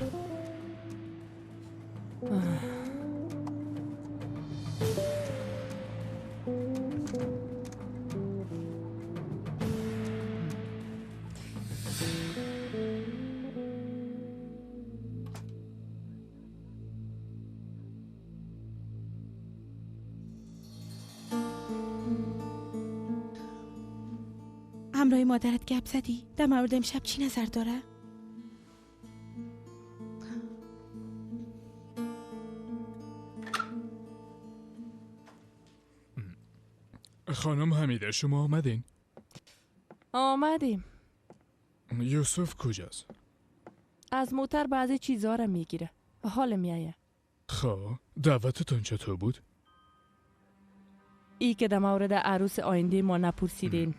همراه مادرت گپ زدی؟ در مورد امشب چی نظر داره؟ خانم حمیده شما آمدین؟ آمدیم. یوسف کجاست؟ از موتر بعضی چیزها را میگیره. حال میایه. خب دعوتتون چطور بود؟ ای که در مورد عروس آینده ما نپرسیدین.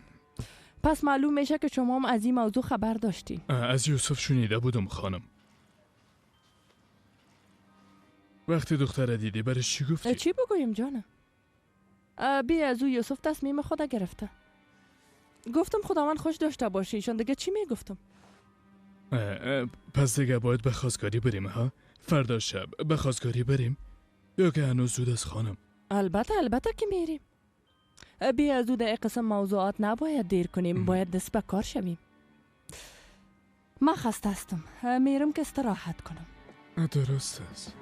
پس معلوم میشه که شما هم از این موضوع خبر داشتین. از یوسف شنیده بودم خانم. وقتی دختر دیدی برش چی گفتی؟ چی بگویم جانم؟ بی از او یوسف تصمیم خود گرفته. گفتم خداوند خوش داشته باشه. ایشان دیگه چی میگفتم؟ پس دیگه باید به خواستگاری بریم ها؟ فردا شب به خواستگاری بریم؟ یا که هنوز زود است خانم؟ البته که میریم. بی از او در قسم موضوعات نباید دیر کنیم. باید دست به کار شویم. من خسته هستم. میرم که استراحت کنم. درست است.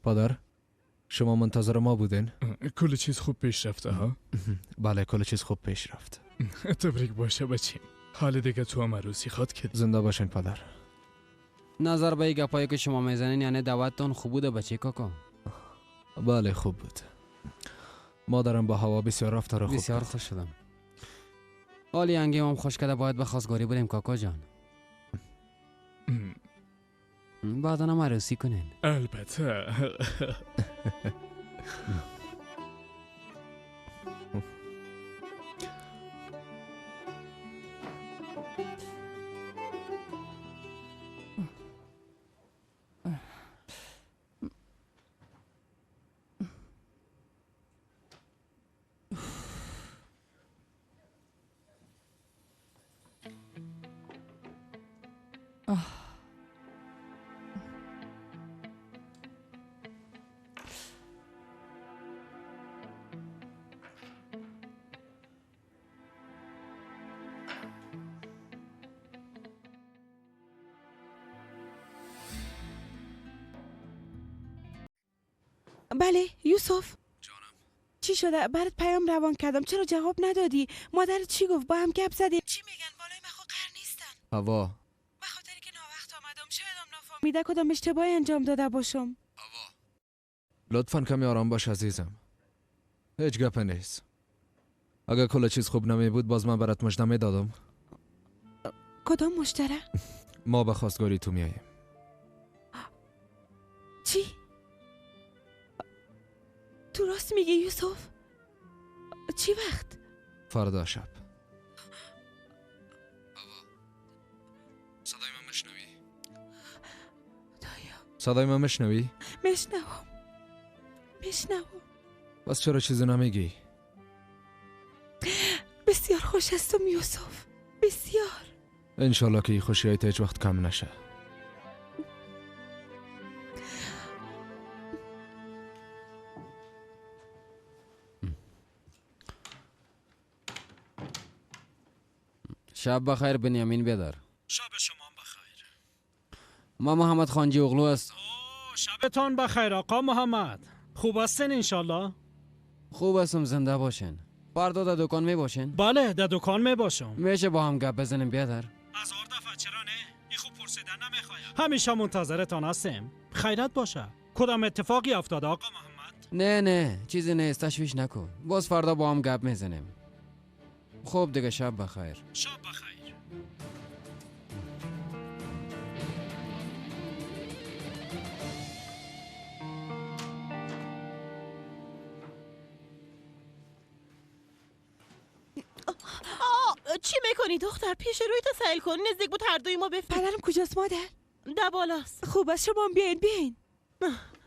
پدر شما منتظر ما بودین؟ کل چیز خوب پیش رفته ها؟ بله کل چیز خوب پیش رفت. تبریک باشه بچیم. حال دیگه تو هم عروسی خواد کرد. زنده باشین پدر. نظر به گپایی که شما میزنین یعنی دعوتتون خوب بوده بچه کاکا؟ بله خوب بود. مادرم با هوا بسیار رفتار خوب. بسیار خوش شدم. حالی انگیمم خوش کده باید به خواستگاری بریم کاکا جان. بعدا هم عروسی کنین. البته. بله یوسف. جانم. چی شده؟ برات پیام روان کردم، چرا جواب ندادی؟ مادرت چی گفت؟ با هم گپ زدیم. چی میگن؟ بالای من خود قرار نیستن. هوا. به خاطر که ناوقت آمدم، شایدم نفهمیده کدام اشتباهی انجام داده باشم. هوا. لطفاً کمی آرام باش عزیزم. هیچ گپ نیست. اگر کل چیز خوب نمی بود باز من برات مژده میدادم. کدام مشتره؟ ما به خواستگاری تو میاییم. چی؟ تو راست میگی یوسف؟ چی وقت؟ فردا شب. صدای من مشنوی؟ صدای من مشنوی؟ میشنوم. بس چرا چیزی نمیگی؟ بسیار خوش هستم یوسف، بسیار. انشالله که این خوشی هایت هیچ وقت کم نشه. شب بخیر بنیامین بیادر. شب شما بخیر. ما محمد خانجی اغلو است. شبتان بخیر آقا محمد. خوب هستین انشالله؟ خوب هستم، زنده باشین. فردا در دکان می باشین؟ بله در دکان می باشم. میشه با هم گپ بزنیم بیادر؟ 1000 دفعه چرا نه؟ این خوب پرسیدن نمیخوایم. همیشه منتظرتان هستیم. خیرت باشه. کدام اتفاقی افتاد آقا محمد؟ نه چیزی نیست، تشویش نکن. باز فردا با هم گپ میزنیم. خب دیگه شب بخیر. شب بخیر. چی میکنی دختر؟ پیش روی تو سیل کن، نزدیک بود هر دوی ما بفهمیم. پدرم کجاست مادر؟ در بالاست. خوب است شما بیاین.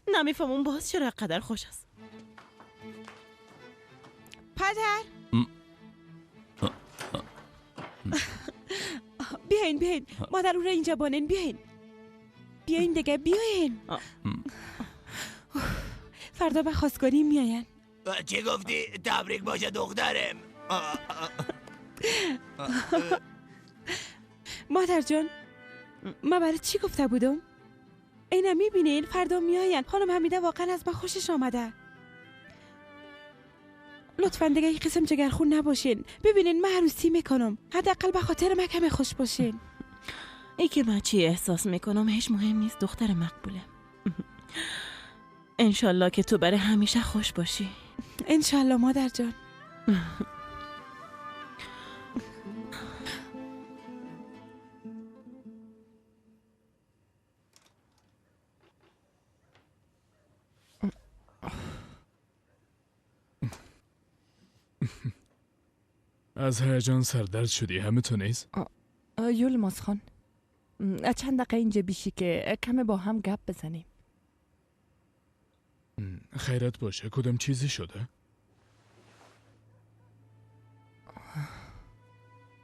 نمیفهمم باز چرا قدر خوش است. پدر بیاین مادر او را اینجا بانین. بیاین دیگه بیاین. فردا به خواستگاری میاین. چی گفتی؟ تبریک باشه دخترم. مادر جان من برای چی گفته بودم؟ اینا میبینین فردا میاین. خانم حمیده واقعا از من خوشش آمده. لطفا دیگه این قسم جگرخون نباشین. ببینین من عروسی میکنم، حداقل به خاطر من کمی خوش باشین. ای که من چی احساس میکنم هیچ مهم نیست دختر مقبوله. انشالله که تو برای همیشه خوش باشی. انشالله مادر جان. از هیجان سردرد شدی همه تو نیست؟ یولماس خان چند دقیقه اینجا بیشی که کمی با هم گپ بزنیم. خیرت باشه، کدام چیزی شده؟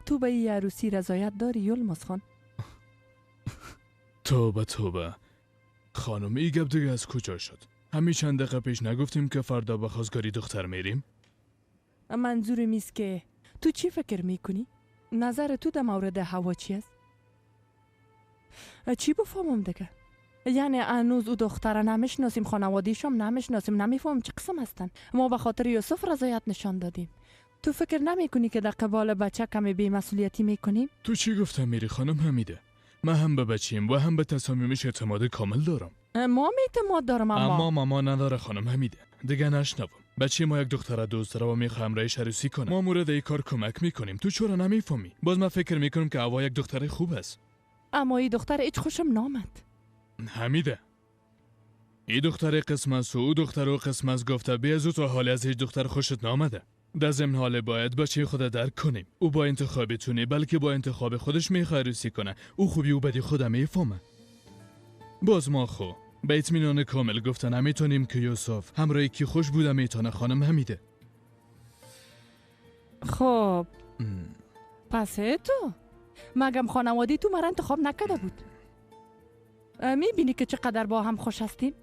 تو به این عروسی رضایت داری یولماس خان؟ توبه خانم ای گپ دیگه از کجا شد؟ همین چند دقیقه پیش نگفتیم که فردا به خواستگاری دختر میریم؟ منظورم است که تو چی فکر میکنی؟ نظر تو در مورد هوا چی است؟ چی بفهمم دیگه؟ یعنی هنوز او دختره نمیشناسیم، خانوادیشم نمیشناسیم، نمیفهم چه قسم هستن. ما به خاطر یوسف رضایت نشان دادیم. تو فکر نمیکنی که در قبال بچه کمی بی‌مسئولیتی میکنیم؟ تو چی گفتم میری خانم حمیده؟ من هم به بچیم و هم به تصامیمش اعتماد کامل دارم. ما اعتماد دارم اما ماما نداره خانم حمیده. دیگه نشنوم. بچه ما یک دختر دوست داره و میخواه همراهش عروسی کنه. ما مورد این کار کمک میکنیم. تو چرا نمیفهمی؟ باز من فکر میکنم که هوا یک دختر خوب است. اما این دختر هیچ خوشم نامد. حمیده، این دختر قسم است و او دختر و قسم است. گفته بی از او تا حالی از هیچ دختر خوشت نامده. در ضمن حال باید بچه خود درک کنیم. او با انتخابتونه، بلکه با انتخاب خودش میخواه عروسی کنه. او خوبی و بدی خودم میفهمه. باز ما به اطمینان کامل گفتن نمیتونیم که یوسف همراهی که خوش بوده میتونه خانم حمیده. خب پس تو مگم خانوادی تو مرا انتخاب نکرده بود؟ میبینی که چقدر با هم خوش هستیم؟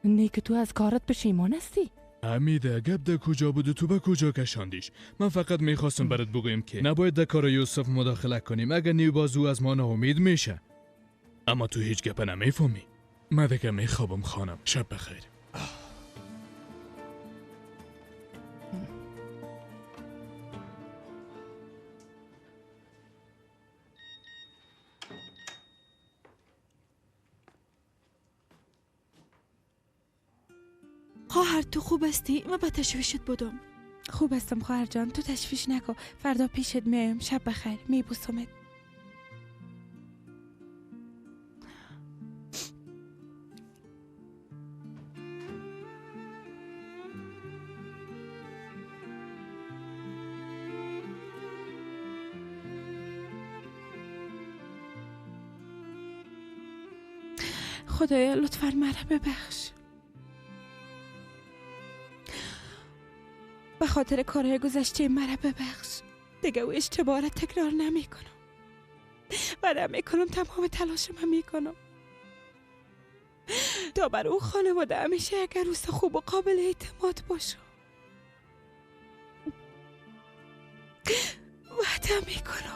نه که تو از کارت پشیمان هستی؟ حمیده، گپ در کجا بود و تو به کجا کشاندیش؟ من فقط میخواستم برات بگویم که نباید در کار یوسف مداخله کنیم. اگر نیو بازو از ما ناامید میشه. اما تو هیچ گپ نمیفهمی. من دیگه میخوابم خانم. شب بخیر. خواهر تو خوب هستی؟ من به تشویشت بودم. خوب هستم خواهر جان، تو تشویش نکن. فردا پیشت میایم. شب بخیر. میبوسمت. خدایا لطفاً مرا ببخش. به خاطر کارهای گذشته مرا ببخش. دیگه او اشتباه را تکرار نمی کنم و نمی کنم. تمام تلاشم می کنم تا بر او خانواده همیشه یک عروس خوب و قابل اعتماد باشه. وعده می کنم.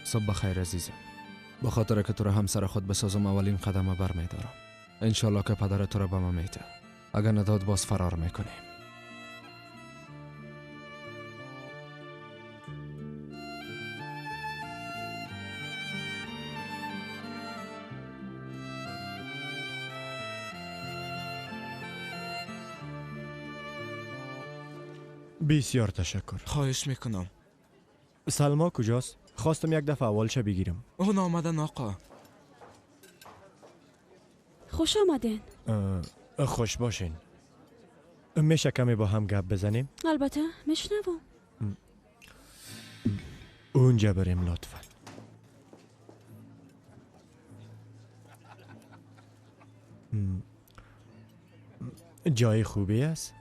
صبح بخیر عزیزم. به خاطر که تو را همسر خود بسازم اولین قدم بر میدارم. انشالله که پدر تو را به من میده. اگر نداد باز فرار میکنیم. بسیار تشکر. خواهش میکنم. سلما کجاست؟ خواستم یک دفعه اولش بگیرم. اون آمدن آقا. خوش آمدین. خوش باشین. میشه کمی با هم گپ بزنیم؟ البته میشنوم. اونجا بریم لطفا. جای خوبی است؟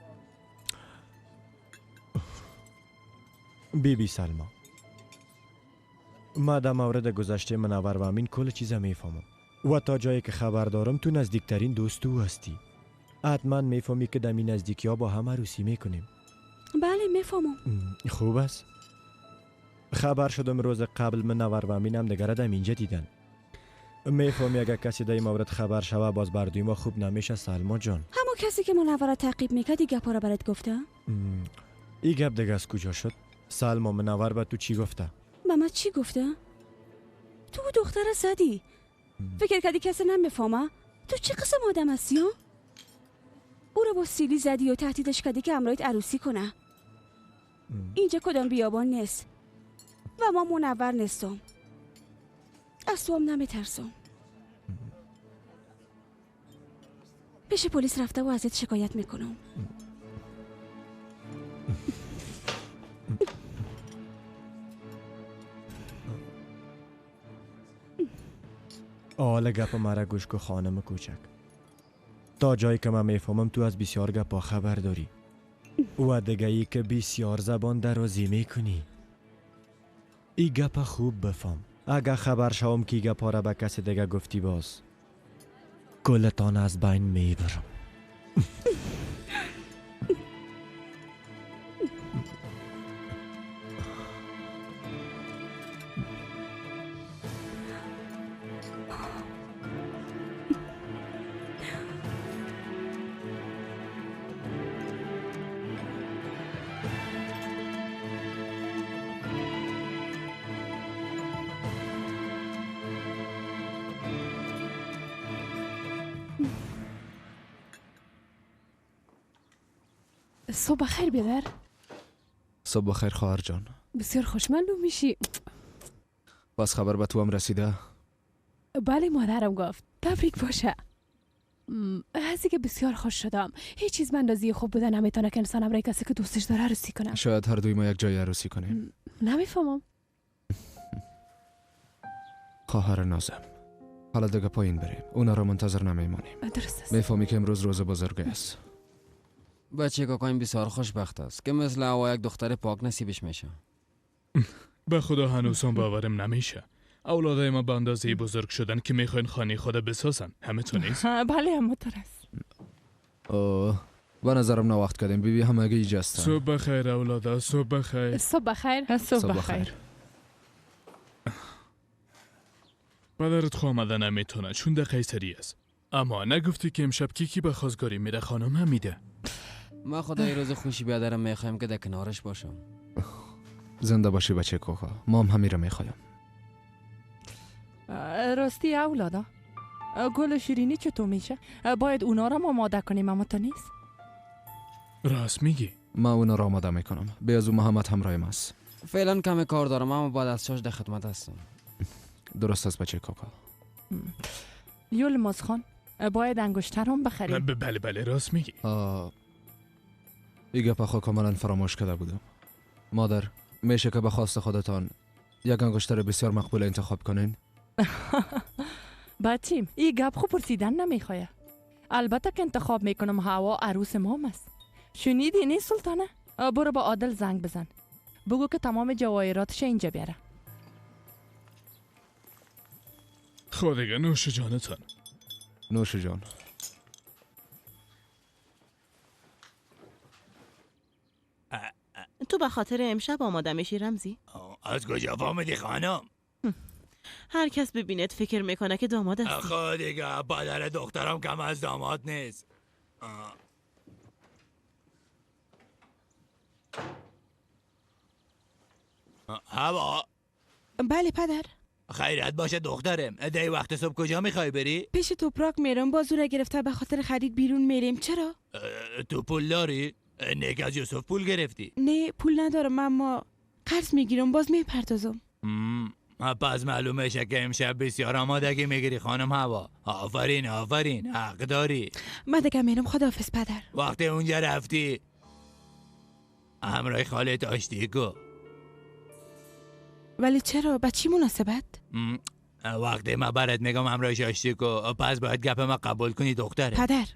بی سلما، ما در مورد گذشته منور و امین کل چیزا میفهمم و تا جایی که خبر دارم تو نزدیکترین دوست تو هستی. حتما میفهمی که در این نزدیکی ها با هم عروسی میکنیم. بله میفهمم. خوب است. خبر شدم روز قبل منور و امینم دیگر در اینجا دیدن. میفهمی اگر کسی در این مورد خبر شوه باز بردوی ما خوب نمیشه سلما جان. همون کسی که منور تعقیب میکرد این گپا را برات گفته؟ این گپ دیگه از کجا شد؟ سلما منور به تو چی گفته؟ به من چی گفته؟ تو دختر زدی. فکر کردی کسی نمیفهمه؟ تو چه قسم آدم هستی ها؟ او را با سیلی زدی و تهدیدش کردی که همراهت عروسی کنه. اینجا کدام بیابان نیست و ما منور نیستم. از تو هم نمیترسم. پیش پلیس رفته و ازت شکایت میکنم. حالا گپ مرا گوش کو خانم کوچک. تا جایی که من میفهمم تو از بسیار گپا خبر داری و دیگه ای که بسیار زبان درازی میکنی. ای گپ خوب بفهم. اگه خبر شوم که گپا را به کسی دیگه گفتی باز کلتان از بین میبرم. صبح بخیر بیادر. صبح بخیر خواهر جان. بسیار خوشمندم میشی. پس خبر به تو هم رسیده؟ بله مادرم گفت. تبریک باشه. هزی که بسیار خوش شدم. هیچ چیز به اندازه خوب بوده نمیتونه که انسان برای کسی که دوستش داره عروسی کنه. شاید هر دوی ما یک جای عروسی کنیم. نمیفهمم. خواهر نازم، حالا دیگه پایین بریم. اونا را منتظر نمیمونیم. درست است. میفهمی که امروز روز بزرگ است. بچه کاکایم بسیار خوشبخت است که مثل هوا یک دختر پاک نصیبش میشه. به خدا هنوزم باورم نمیشه. اولادای ما به اندازه بزرگ شدن که میخواین خانه خود بسازن. همه تو نیست؟ بله همونطور است. به نظرم نه وقت کردیم. بیبی همگی ایجا هستن. صبح بخیر اولادا. صبح بخیر. صبح بخیر. صبح بخیر. پدرت خو آمده نمیتونه چون ده قیصری است. اما نگفتی که امشب کی به خواستگاری میره؟ خانم هم میده. ما خدای روز خوشی بیادرم میخوایم که در کنارش باشم. زنده باشی بچه کوکا. ما هم همین را میخوایم. راستی اولادا، گل شیرینی چطور میشه؟ باید اونا را آماده کنیم اما تو نیست؟ راست میگی؟ ما اونا را آماده میکنم. بیازو محمد همراهیم است. فعلا کم کار دارم اما بعد از شاش در خدمت هستم. درست است بچه کوکا. یولماز خان، باید انگشتر هم بخریم. بله راست میگی. این گپ خود کاملا فراموش کرده بودم. مادر، میشه که به خواست خودتان یک انگشتر بسیار مقبول انتخاب کنین؟ بچیم، این گپ خوب پرسیدن نمیخواه. البته که انتخاب میکنم هوا عروس مام است. شنیدی نی سلطانه؟ برو با عادل زنگ بزن. بگو که تمام جواهراتش اینجا بیاره. خود دیگه نوش جانتان. نوش جان. تو به خاطر امشب آماده میشی رمزی؟ از کجا فهمیدی خانم؟ هر کس ببیند فکر میکنه که داماد هستی. خود دیگه پدر دخترم کم از داماد نیست. هوا. بله پدر. خیرت باشه دخترم. دی وقت صبح کجا میخوای بری؟ پیش توپراک میرم. بازو را گرفته به خاطر خرید بیرون میریم. چرا؟ تو پول داری؟ نیک از یوسف پول گرفتی؟ نه پول ندارم اما قرض میگیرم باز میپردازم. پس معلومه شه که امشب بسیار آمادگی میگیری خانم هوا. آفرین حق داری. من دیگه میرم. خداحافظ پدر. وقتی اونجا رفتی همراه خالت آشتی کو. ولی چرا؟ با چی مناسبت؟ وقتی من برات میگم همراهش آشتی کو پس باید گپ ما قبول کنی دختره. پدر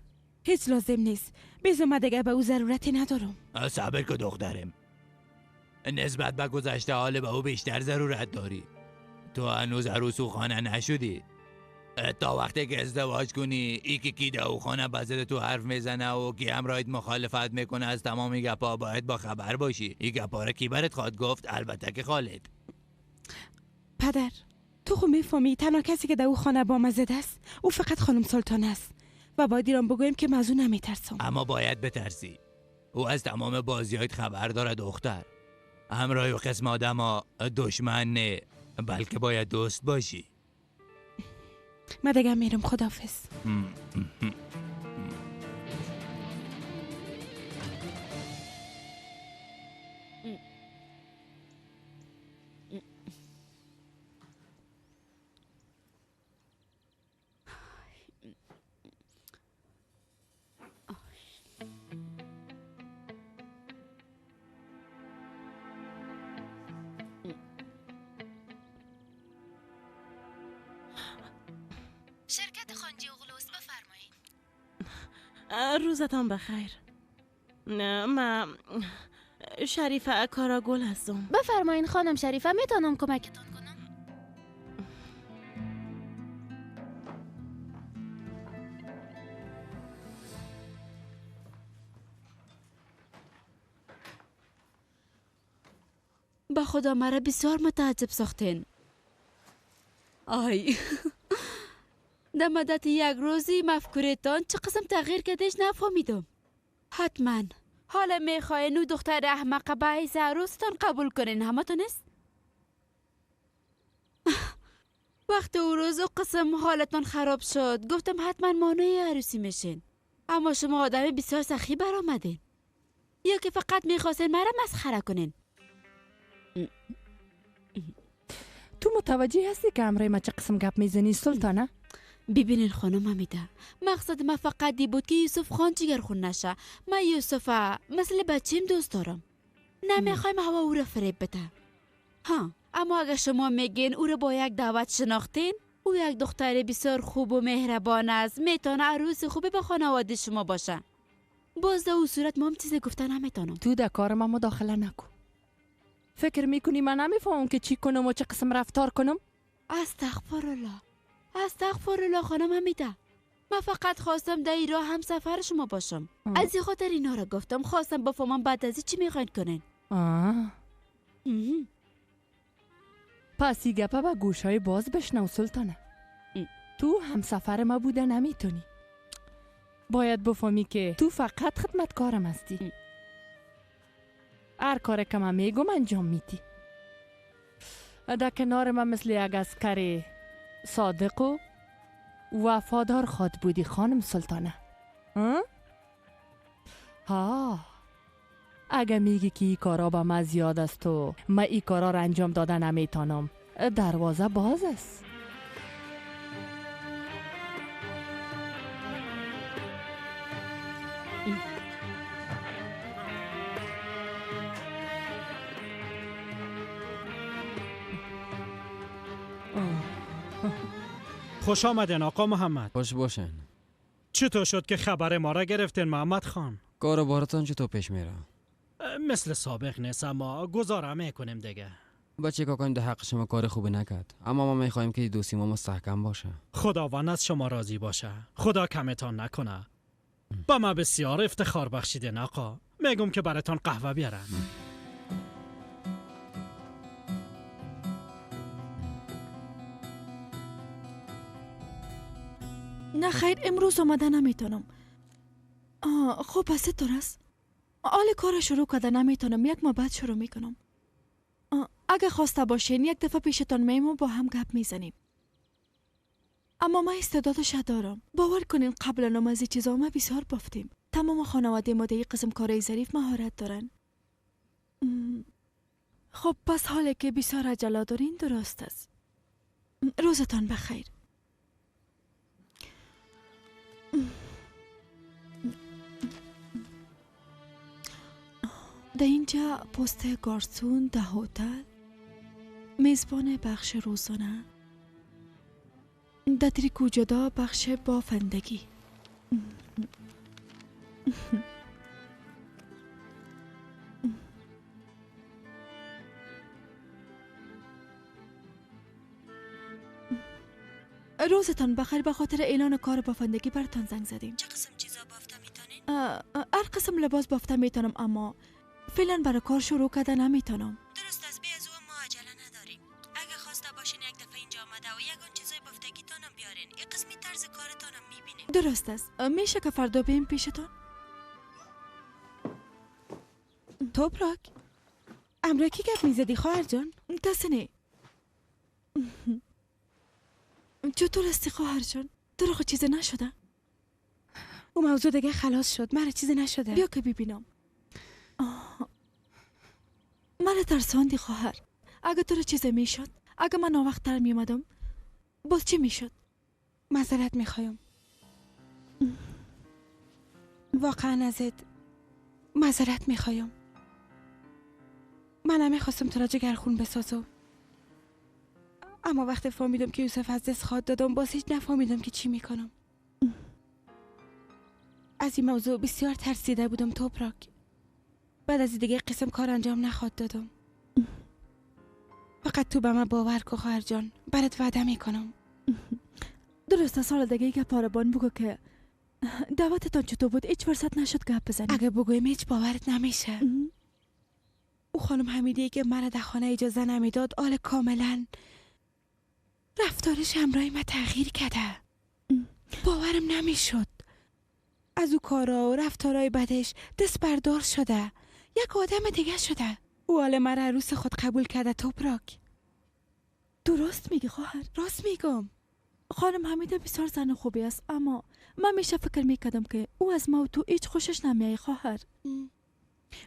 هیچ لازم نیست. بیزو من دیگه به او ضرورتی ندارم. صبر کن دخترم. نسبت به گذشته حال به او بیشتر ضرورت داری. تو هنوز عروس و خانه نشدی. تا وقتی که ازدواج کنی ای که کی او خانه بزده تو حرف میزنه و کی همراهت مخالفت میکنه از تمام گپا باید با خبر باشی. این گپا را کی برات خواد گفت؟ البته که خالد. پدر تو خو میفهمی تنها کسی که در او خانه با مزد است او فقط خانم سلطان است و باید ایران بگویم که مزو نمیترسم. اما باید بترسی. او از تمام بازیایت خبر داره دختر. همراه و قسم آدم ها دشمن نه بلکه باید دوست باشی. من دیگه میرم. خداحافظ. شرکت خانجی اغلوس بفرمایید. روزتان بخیر. نه من شریفه کاراگل هستم. بفرمایین خانم شریفه، میتونم کمکتون کنم؟ به خدا مرا بسیار متعجب ساختین. آی در مدت یک روزی مفکورتان چه قسم تغییر کردش نفهمیدم. حتما حالا میخواین او دختر احمق به حیث عروستان قبول کنین، همه تا نیست؟ وقتی او روز و قسم حالتان خراب شد گفتم حتما مانوی عروسی میشین، اما شما آدم بسیار سخی برآمدین. یا که فقط میخواستین مرا مسخره کنین؟ تو متوجه هستی که امرای ما چه قسم گپ میزنی سلطانه؟ ببینین خانم حمیده، مقصد ما فقط دی بود که یوسف خان جگرخون نشه. من یوسف مثل بچیم دوست دارم، نمیخوایم هوا او را فریب بده. ها، اما اگر شما میگین او را با یک دعوت شناختین، او یک دختر بسیار خوب و مهربان است، میتونه عروس خوبی به خانواده شما باشه. باز در او صورت ما هم چیزی گفته نمیتونم. تو در کار ما مداخله نکن. فکر میکنی من نمیفهمم که چی کنم و چه قسم رفتار کنم؟ استغفرالله، استغفرالله خانم حمیده. من فقط خواستم در این راه هم سفر شما باشم. از این خاطر اینا را گفتم، خواستم بفهمم بعد از این چی میخواین کنین. پس این گپه با گوشهای باز بشنو سلطانه. تو همسفر ما بوده نمیتونی. باید بفهمی که تو فقط خدمتکارم هستی. هر کار که من میگم انجام میدی. در کنار من مثل یک عسکر صادق و وفادار خود بودی خانم سلطانه. ها اگه میگی که ای کارا با من زیاد است و من ای کارا را انجام داده نمیتونم، دروازه باز است. خوش آمدین آقا محمد. خوش باشین. چطور شد که خبر ما را گرفتین محمد خان؟ کار و بارتان چطور پیش میره؟ مثل سابق نیست اما گذاره میکنیم دیگه. بچه کاکایم در حق شما کار خوبی نکرد، اما ما میخوایم که دوستی ما مستحکم باشه. خداوند از شما راضی باشه، خدا کمتان نکنه. با ما بسیار افتخار بخشیدین آقا. میگم که براتون قهوه بیارم. نه خیر، امروز آمده نمیتونم. خب پس طور است. حال کار شروع کرده نمیتونم، یک ماه بعد شروع میکنم. اگه خواسته باشین یک دفعه پیشتان میمون با هم گپ میزنیم. اما من استعدادش دارم. باور کنین قبل از این چیزا ما بسیار بافتیم. تمام خانواده ما در قسم کارهای ظریف مهارت دارن. خب پس حالی که بسیار عجله دارین درست است. روزتان بخیر. در اینجا پست گارسون در هتل، میزبان بخش روزانه، در تریکو جدا بخش بافندگی. روزتان بخیر. به خاطر اعلان کار بافندگی برتان زنگ زدیم. چه قسم چیزا بافته میتونین؟ هر قسم لباس بافته میتونم، اما فعلا برای کار شروع کرده نمیتونم. درست است، بی از او ما عجله نداریم. اگه خواسته باشین یک دفعه اینجا آمده و یگان چیزای بافتگیتانم بیارین، این قسمی طرز کارتانم میبینیم. درست است. میشه که فردا بیم پیشتان؟ توبراک امرا کی گپ میزدی خواهر جان؟ تسنی چطور هستی خواهر جان؟ تو خود چیزی نشده؟ او موضوع دیگه خلاص شد، مرا چیزی نشده. بیا که ببینم. من ترساندی خواهر. اگه تو رو چیزی میشد، اگه من وقت تر میامدم باز چی میشد؟ معذرت میخوایم. واقعا ازت معذرت میخوایم. من نمیخواستم تو را جگرخون بسازم، اما وقتی فهمیدم که یوسف از دست خواد دادم باز هیچ نفهمیدم که چی میکنم. از این موضوع بسیار ترسیده بودم توبراک. بعد از این دیگه قسم کار انجام نخواد دادم. فقط تو به من باور کن خواهر جان، برات وعده میکنم. درسته. سال دیگه یک پاربان بگو که دعوتتان چطور بود؟ هیچ فرصت نشد گپ بزنیم. اگه بگویم هیچ باورت نمیشه. او خانم حمیدی که مرا در خانه اجازه نمیداد، آل کاملا رفتارش همراه من تغییر کرده. باورم نمیشد. از او کارا و رفتارهای بدش دست بردار شده، یک آدم دیگه شده. او حال مرا عروس خود قبول کرده توبراک. درست میگی خواهر. راست میگم. خانم حمیده بسیار زن خوبی است، اما من میشه فکر میکردم که او از ما و تو هیچ خوشش نمیای خواهر.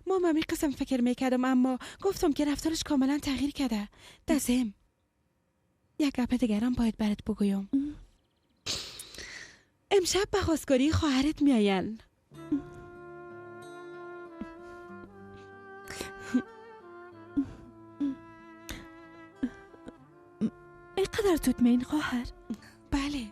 ما مامی قسم فکر میکردم اما گفتم که رفتارش کاملا تغییر کرده. دزم یک گپ دیگرم باید برات بگویم. امشب به خواستگاری خواهرت میاین. اینقدر مطمئن خواهر؟ بله.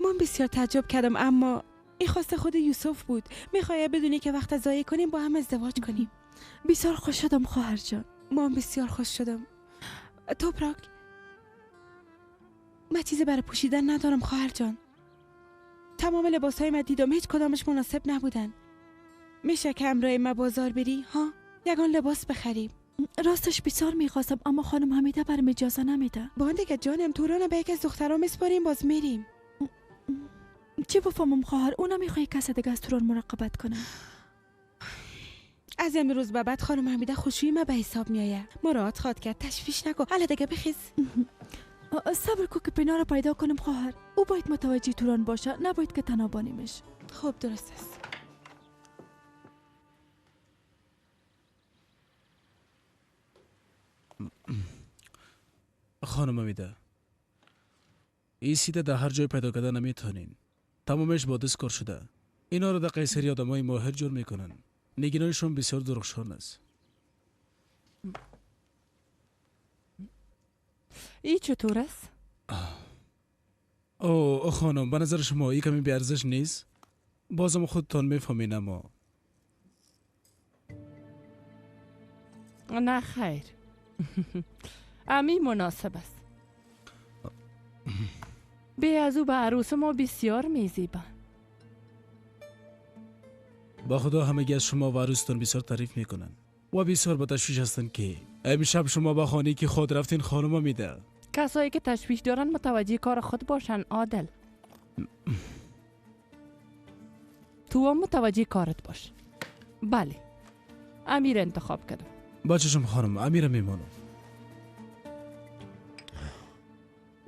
من بسیار تعجب کردم اما این خواست خود یوسف بود. میخوای بدونی که وقت ضایع کنیم با هم ازدواج کنیم. بسیار خوش شدم خواهر جان. من بسیار خوش شدم. توپراک، من چیزی برای پوشیدن ندارم خواهر جان. تمام لباسهای من دیدم هیچ کدامش مناسب نبودن. میشه که همراه ما بازار بری ها؟ یگان لباس بخریم. راستش بسیار میخواستم اما خانم حمیده برام اجازه نمیده. با دیگه جانم توران به یک از دخترها میسپاریم باز میریم. چی بفهمم خواهر؟ اونا میخوای کسی دیگه از توران مراقبت کنه. از امروز به بعد خانم حمیده خوشویی ما به حساب میایه. مراعات خواد کرد. تشویش نکن. حالا دیگه بخیز. صبر کو که پینا رو پیدا کنم خواهر. او باید متوجه توران باشه، نباید که تنها بانیمش. خب درست است. خانم حمیده، این سیده در هر جای پیدا کرده نمیتونین. تمامش با دست کار شده. اینا رو در قیصری آدمای ماهر جور میکنن. نگینایشون بسیار درخشان است. ای چطور است؟ اوه خانم، به نظر شما این کمی بیارزش نیست؟ بازم خودتان میفهمین. اما نه خیر. امی مناسب است. به از او به عروس ما بسیار میزیبن. با خدا همگی از شما و عروستان بسیار تعریف میکنن و بسیار با تشویش هستن که امشب شما به خانه که خود رفتین خانم حمیده. کسایی که تشویش دارن متوجه کار خود باشن عادل. تو هم متوجه کارت باش. بله، امیر انتخاب کردم. باچشم خانم، امیر میمانم.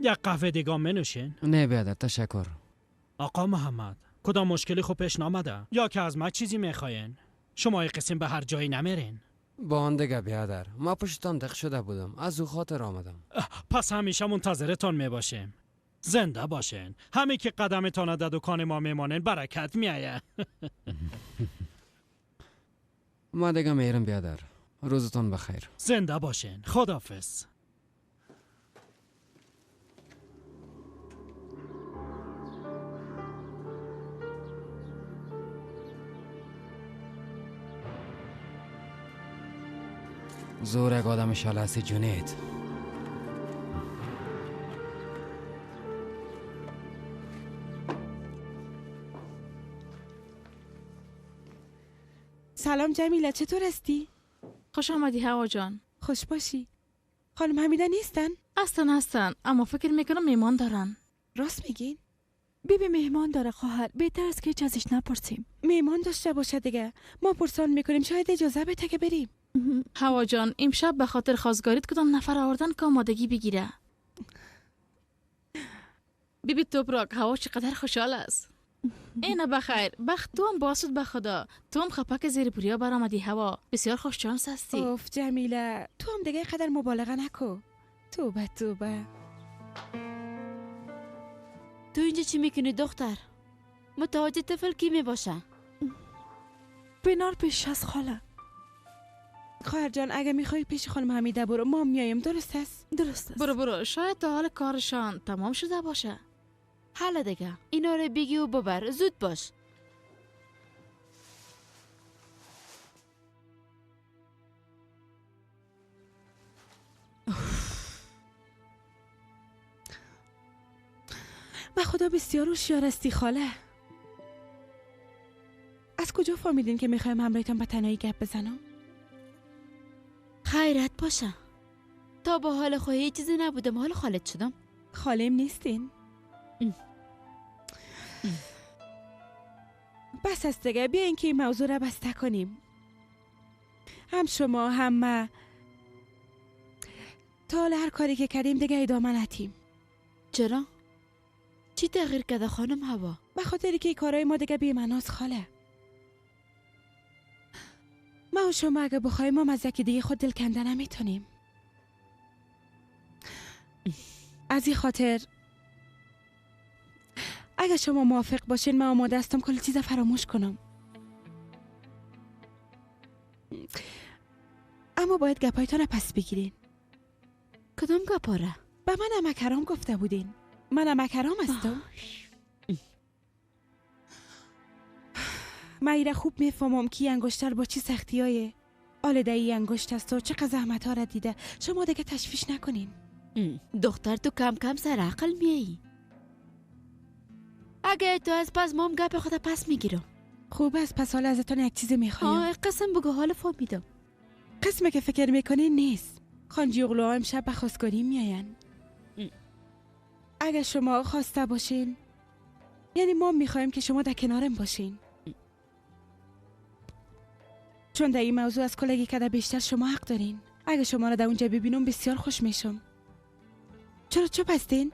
یک قهوه دیگه منوشین؟ نه بیادر، تشکر. آقا محمد، کدام مشکلی خوب پیش نامده؟ یا که از ما چیزی میخواین؟ شما این قسم به هر جایی نمیرین؟ با آن دیگه بیادر، ما پشتان دق شده بودم، از او خاطر آمدم. پس همیشه منتظرتان میباشیم. زنده باشین. همه که قدمتان در دکان ما میمانین برکت میایه. ما دیگه میرم بیادر. روزتان بخیر. زنده باشین. خداحافظ. زور یک آدم شاله هستی جونید. سلام جمیله، چطور هستی؟ خوش آمدی هوا جان. خوش باشی. خانم حمیده نیستن؟ هستن اما فکر میکنم میمان دارن. راست میگین؟ بیبی مهمان داره خواهر. بهتر است که هیچ ازش نپرسیم. مهمان داشته باشه دیگه. ما پرسان میکنیم شاید اجازه بده که بریم. هوا جان، امشب به خاطر خواستگاریت کدام نفر آوردن که آمادگی بگیره. بیبی توپراک، هوا چقدر خوشحال است. اینه بخیر. بخت تو هم باسود به خدا. تو هم خپک زیر پوریا برآمدی هوا. بسیار خوش شانس هستی. اوف جمیله، تو هم دیگه قدر مبالغه نکن. توبه. تو اینجا چی میکنی دختر؟ متوجه طفل کی میباشه؟ بنار پیش از خاله. خواهر جان، اگه میخوای پیش خانم حمیده برو، ما میایم. درست است؟ درست است. برو شاید تا حال کارشان تمام شده باشه. حالا دیگه اینا رو بگی و ببر. زود باش. به خدا بسیار هوشیار هستی خاله. از کجا فهمیدین که میخوایم همراهتان به تنهایی گپ بزنم؟ خیرت باشه. تا با حال خواهی هیچ چیزی نبودم، حال خالت شدم. خالم نیستین؟ بس است دیگه، بیاین که این موضوع را بسته کنیم. هم شما هم ما تا حالا هر کاری که کردیم دیگه ادامه ندیم. چرا؟ چی تغییر کرده خانم هوا؟ به خاطر که کارهای ما دیگه بی‌معناست خاله. ما و شما اگه بخوایم ما از یکی دیگه خود دل کنده نمیتونیم. از این خاطر اگه شما موافق باشین من آماده هستم کل چیز فراموش کنم. اما باید گپایتان پس بگیرین. کدام گپاره؟ به من نمکرام گفته بودین. من نمکرام هستم. من ایره خوب میفهمم که انگشتر با چی سختی های آلده ای انگشت است و چقدر زحمت ها را دیده. شما دیگه تشویش نکنین. دختر تو کم کم سر عقل میایی. اگه تو از پس مام گپ خود پس میگیرم. خوب است، پس حالا ازتون یک چیز میخوایم. قسم بگو، حال فهمیدم. قسمه که فکر میکنین نیست. خانجی اغلوها امشب به خواستگاری میاین. اگه شما خواسته باشین یعنی ما میخوایم که شما در کنارم باشین، چون در این موضوع از کلگی که بیشتر شما حق دارین. اگه شما را در اونجا ببینم بسیار خوش میشم. چرا چوب هستین؟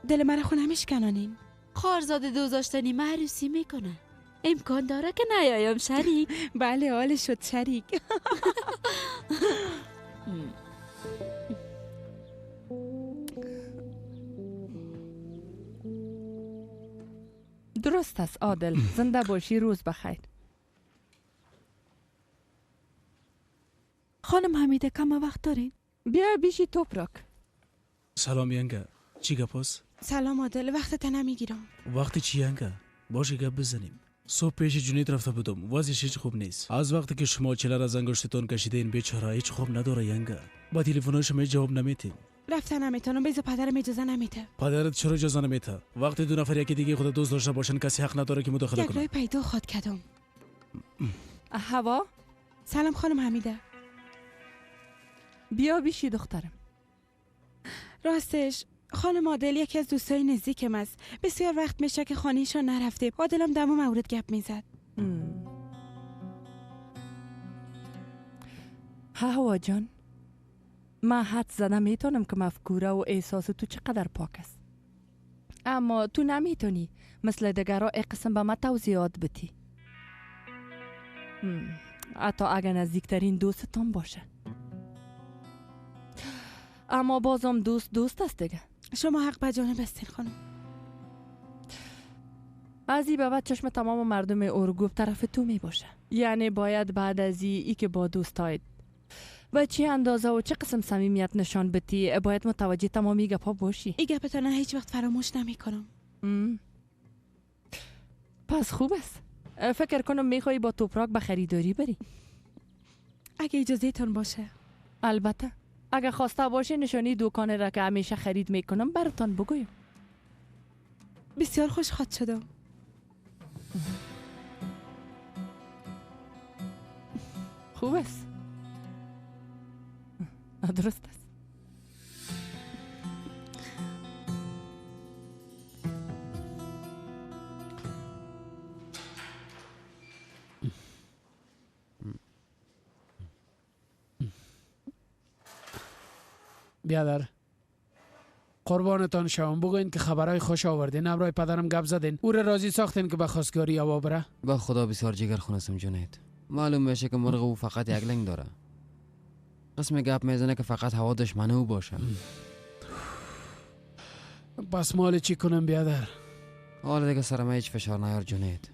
دل من خو نمیشکنانین. خارزاده دوزاشتنی معروسی میکنه. امکان داره که نیایم شریک؟ بله حال شد شریک. درست است عادل. زنده باشی، روز بخیر. خانم حمیده کم وقت دارین؟ بیا بیشی توپراک. سلام ینگه، چی گپ است؟ سلام عادل، وقتت نمیگیرم. وقتی چی ینگه؟ باشه گپ بزنیم. صبح پیش جنید رفته بودم، وضعش هیچ خوب نیست. از وقتی که شما چلر از انگشتتون کشیده این بیچاره هیچ خوب نداره ینگه. با تلفنش شما جواب نمیتین. رفتن نمیتونم، بیزو پدرم اجازه نمیده. پدرت چرا اجازه نمیده؟ وقتی دو نفر یکی دیگه خود دوست داشته باشن کسی حق نداره که مداخله کنه. یک راه پیدا خود کردم. هوا؟ سلام خانم حمیده. بیا بیشی دخترم. راستش خانم عادل یکی از دوستای نزدیکم است. بسیار وقت میشه که خانه‌شان نرفته. عادلم دمو مورد گپ میزد. هوا جان، من حد زدم میتونم که مفکوره و احساس تو چقدر پاک است، اما تو نمیتونی مثل دگرها ای قسم به من توضیحات بدی، حتی اگه نزدیکترین دوستتان باشه. اما بازم دوست است دیگه. شما حق به جانب هستین خانم. از این به بعد چشم تمام مردم اورگوب طرف تو می باشه. یعنی باید بعد از ای که با دوستایت و چه اندازه و چه قسم صمیمیت نشان بدی باید متوجه تمامی گپا باشی. این گپتان هیچ وقت فراموش نمی کنم. پس خوب است. فکر کنم میخوایی با توپراک به خریداری بری. اگه اجازه تان باشه. البته اگه خواسته باشه نشانی دکان را که همیشه خرید میکنم براتان بگویم. بسیار خوشخواد شدم. خوب است. درست است. بیادر قربانتان شوم، بگوین که خبرهای خوش آوردین. امرای پدرم گپ زدین، او را راضی ساختین که به خواستگاری هوا بره. با خدا بسیار جگر خونستم جنید. معلوم بشه که مرغ او فقط یک لنگ داره. قسم گپ میزنه که فقط هوا دشمن او باشه. پس مال چی کنم بیادر؟ حالا دیگه سرم هیچ فشار نیار جنید.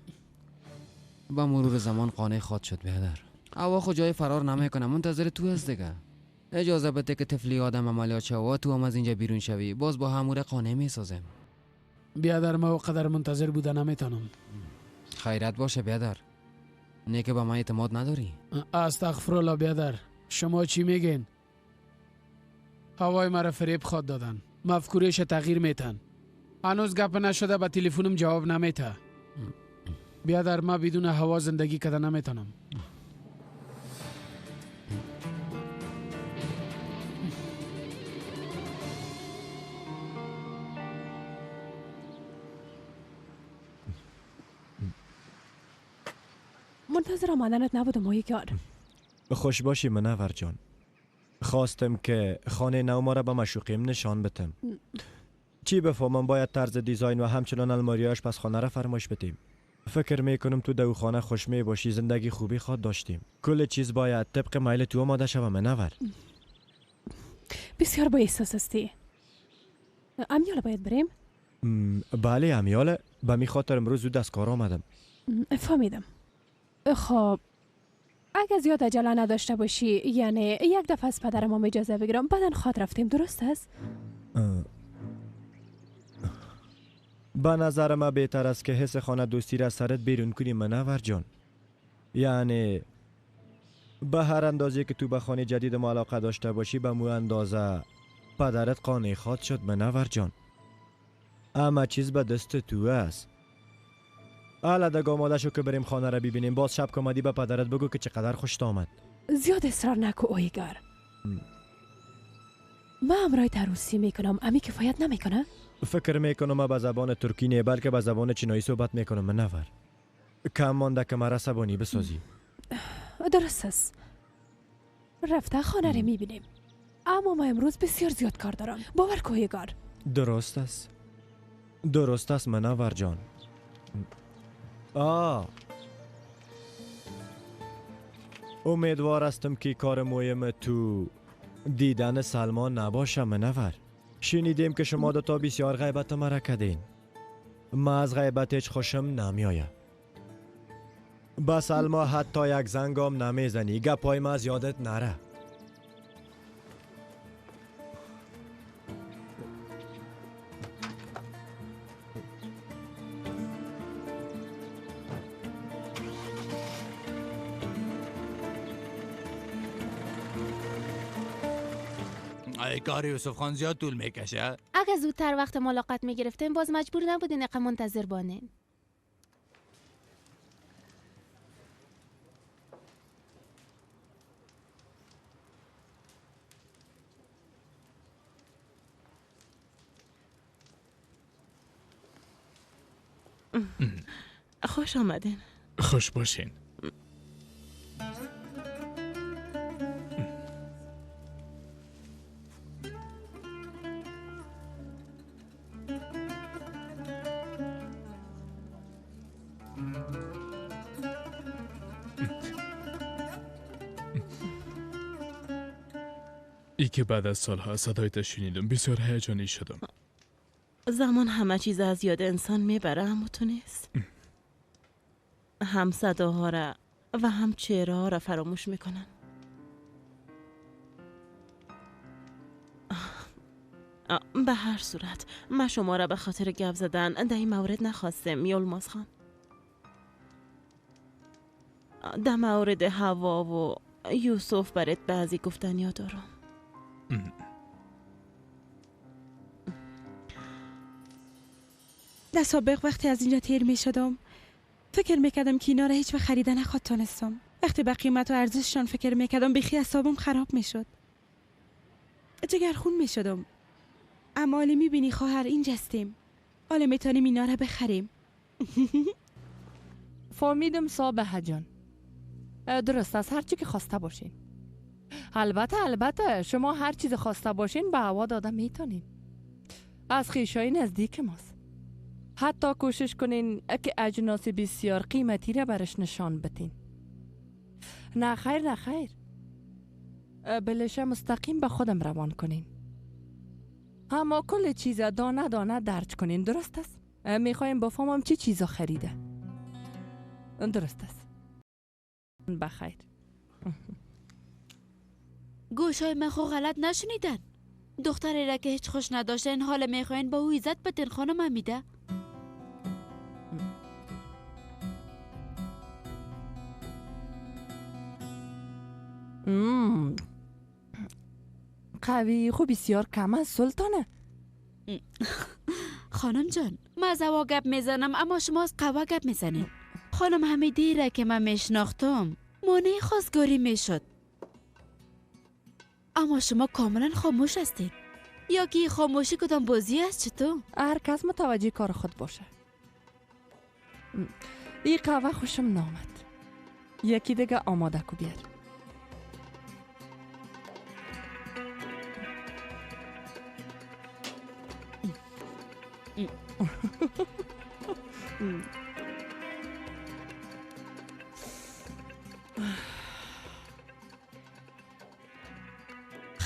با مرور زمان قانع خود شد بیادر. هوا خود جای فرار نمیکنه، منتظر تو است دیگه. اجازه بده که طفلی آدم عملیات شو و تو هم از اینجا بیرون شوی، باز با هموره قانع میسازم. بیادر ما قدر منتظر بودن نمیتونم. خیرت باشه بیادر. نه که با من اعتماد نداری. استغفرالله بیادر، شما چی میگین؟ هوای مرا فریب خود دادن، مفکورش تغییر میتن. هنوز گپ نشده به تلفنم جواب نمیته. بیادر ما بدون هوا زندگی کردن نمیتونم. منتظر آمدنت نبودم و یکار. خوش باشی منور جان. خواستم که خانه نو ما را به مشوقیم نشان بتم. چی بفهمم باید طرز دیزاین و همچنان الماریاش پس خانه را فرمایش بدیم. فکر میکنم تو دو خانه خوش می باشی، زندگی خوبی خواد داشتیم. کل چیز باید طبق میل تو آماده شوه منور. بسیار با احساس هستی. امیال باید بریم؟ بله امیال، به می خاطر امروز زود از کار آمدم. فهمیدم. خب اگه زیاد عجله نداشته باشی، یعنی یک دفعه از پدرم اجازه بگیرم بعدن خواد رفتیم، درست است؟ به نظر ما بهتر است که حس خانه دوستی را سرت بیرون کنی منور جان. یعنی به هر اندازه که تو به خانه جدید ما علاقه داشته باشی، به مو اندازه پدرت قانع خواد شد منور جان. اما چیز به دست تو است. حالا دیگه آماده شو که بریم خانه را ببینیم. باز شب که اومدی به پدرت بگو که چقدر خوشت آمد. زیاد اصرار نکو اویگار. من امرای عروسی میکنم، امی کفایت نمیکنه؟ فکر میکنم به زبان ترکی نه بلکه به زبان چینایی صحبت میکنم منور. کم مانده که مرا عصبانی بسازی. درست است. رفته خانه را میبینیم. اما ما امروز بسیار زیاد کار دارم. باور کو اویگار. درست است. درست است منور جان. امیدوار هستم که کار مهم تو دیدن سلمان نباشه منور. شنیدیم که شما دوتا بسیار غیبت مرا کردین. ما از غیبت هیچ خوشم نمیآید. با سلما حتی یک زنگام نمیزنی. گپای ما از یادت نره. کار یوسف خان زیاد طول میکشه. اگه زودتر وقت ملاقات میگرفتیم باز مجبور نبودین اقا منتظر بانین. خوش آمدین. خوش باشین. ای که بعد از سالها صدایت شنیدم بسیار هیجانی شدم. زمان همه چیز از یاد انسان میبره، اما تو نیست. هم صداها را و هم چهره ها را فراموش میکنن. به هر صورت من شما را به خاطر گپ زدن در این مورد نخواستم یولماز خان. در مورد هوا و یوسف برات بعضی گفتنیا دارم. در سابق وقتی از اینجا تیر می شدم فکر میکردم که اینا را هیچ وقت خریده نخواد تانستم. وقتی به قیمت و ارزششان فکر میکردم بیخی اعصابم خراب میشد. جگرخون میشدم. اما حالی میبینی خواهر اینجاستیم. حالا میتونیم اینا را بخریم. فهمیدم صابه جان. درست است، هر چی که خواسته باشین. البته شما هر چیز خواسته باشین به هوا داده میتونین. از خویشای نزدیک ماست. حتی کوشش کنین که اجناس بسیار قیمتی را برش نشان بتین. نه خیر. بلشه مستقیم به خودم روان کنین. اما کل چیز دانه دانه درج کنین، درست است؟ میخوایم بفهمم چی چیزا خریده. درست است. بخیر. گوشای من خو غلط نشنیدن. دختری را که هیچ خوش نداشتن حالا میخواین با او عزت بتین خانم امیده. قوی خو بسیار کم است سلطانه. خانم جان من از هوا گپ میزنم اما شما از قوا گپ میزنین. خانم حمیدی را که من میشناختم مانع خواستگاری میشد، اما شما کاملا خاموش هستید. یا که خاموشی کدام بازی است؟ چطور؟ هر کس متوجه کار خود باشه. این قهوه خوشم نامد. یکی دیگه آماده کو بیار.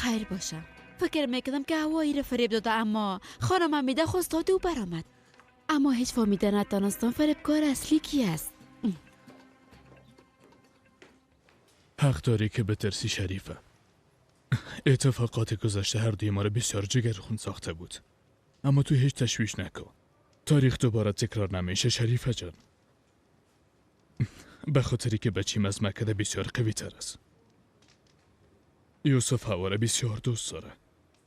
خیر باشه. فکر میکردم که هوایی را فریب داده، اما خانم حمیده خواست داد او برآمد. اما هیچ فهمیده نتانستم فریبکار اصلی کی است. حق داری که بترسی شریفه. اتفاقات گذشته هر دوی ما را بسیار جگرخون ساخته بود. اما تو هیچ تشویش نکن. تاریخ دوباره تکرار نمیشه شریفه جان. به خاطری که بچیم از مکه بسیار قوی تر است. یوسف هوا را بسیار دوست داره.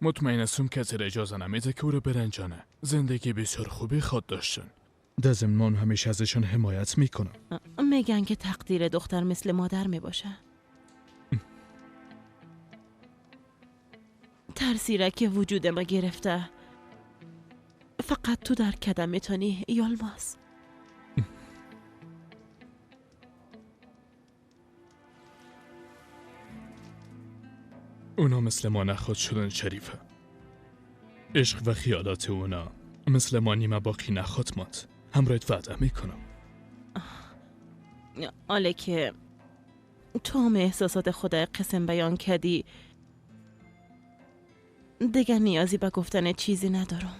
مطمئن هستم که زیر اجازه نمیده که او را برنجانه. زندگی بسیار خوبی خود داشتن. در ضمن من همیشه ازشان حمایت میکنم. میگن که تقدیر دختر مثل مادر میباشه. ترسی را که وجود ما گرفته، فقط تو در کدم میتونی یالماس. اونا مثل ما نخواد شدن شریفه. عشق و خیالات اونا مثل ما نیمه باقی نخواد ماند. همراهت وعده میکنم. حالا که تو هم احساسات خود قسم بیان کردی، دیگر نیازی به گفتن چیزی ندارم.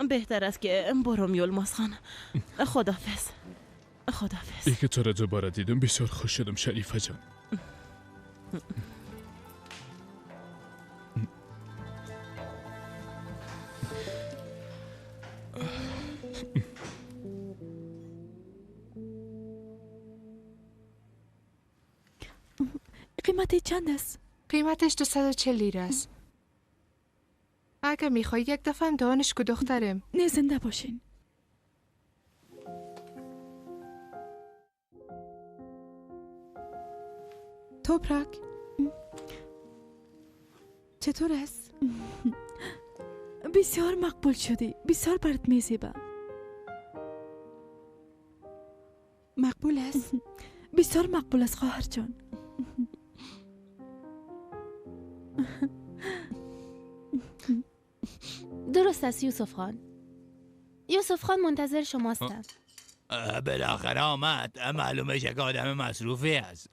بهتر است که برم یلماس خان. خداحافظ. خداحافظ. ای که تو را دوباره دیدم بسیار خوش شدم شریفه جان. قیمتی چند است؟ قیمتش 240 لیره است. اگه میخوای یک دفعه امتحانش کو دخترم. نه زنده باشین. توپراک چطور است؟ بسیار مقبول شدی. بسیار برات میزیبه. مقبول است؟ بسیار مقبول است خواهر جان. درست است یوسف خان. یوسف خان منتظر شماستم. بالاخره آمد. معلومه که آدم مصروفی است.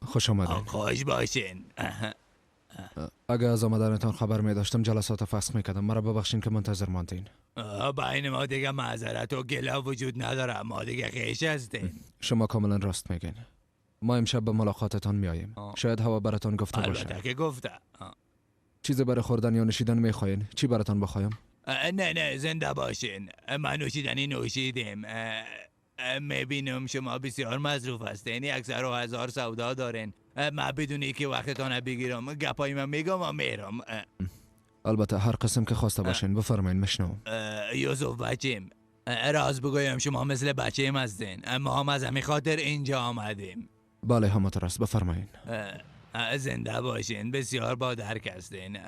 خوش آمدین. خوش باشین. اگه از آمدنتان خبر می داشتم جلسات فسخ می کردم. مرا ببخشین که منتظر ماندین. بین ما دیگه معذرت و گله وجود نداره. ما دیگه خیش هستیم. شما کاملا راست میگین. ما امشب به ملاقاتتان میاییم. شاید هوا براتان گفته باشه. البته که گفته. چیزی برای خوردن یا نوشیدن میخواین؟ چی براتان بخوایم؟ نه زنده باشین. ما نوشیدنی نوشیدیم. میبینم شما بسیار مصروف هستین. 100,000 سودا دارین. ما بدونی که وقتتان بگیرم گپای من میگم و میرم. البته هر قسم که خواسته باشین بفرمایین مشنوم. یوسف بچیم، راز بگویم شما مثل بچیم هستین. ما هم از همین خاطر اینجا آمدیم. بله همانطور است بفرمایین. زنده باشین. بسیار با درک هستین.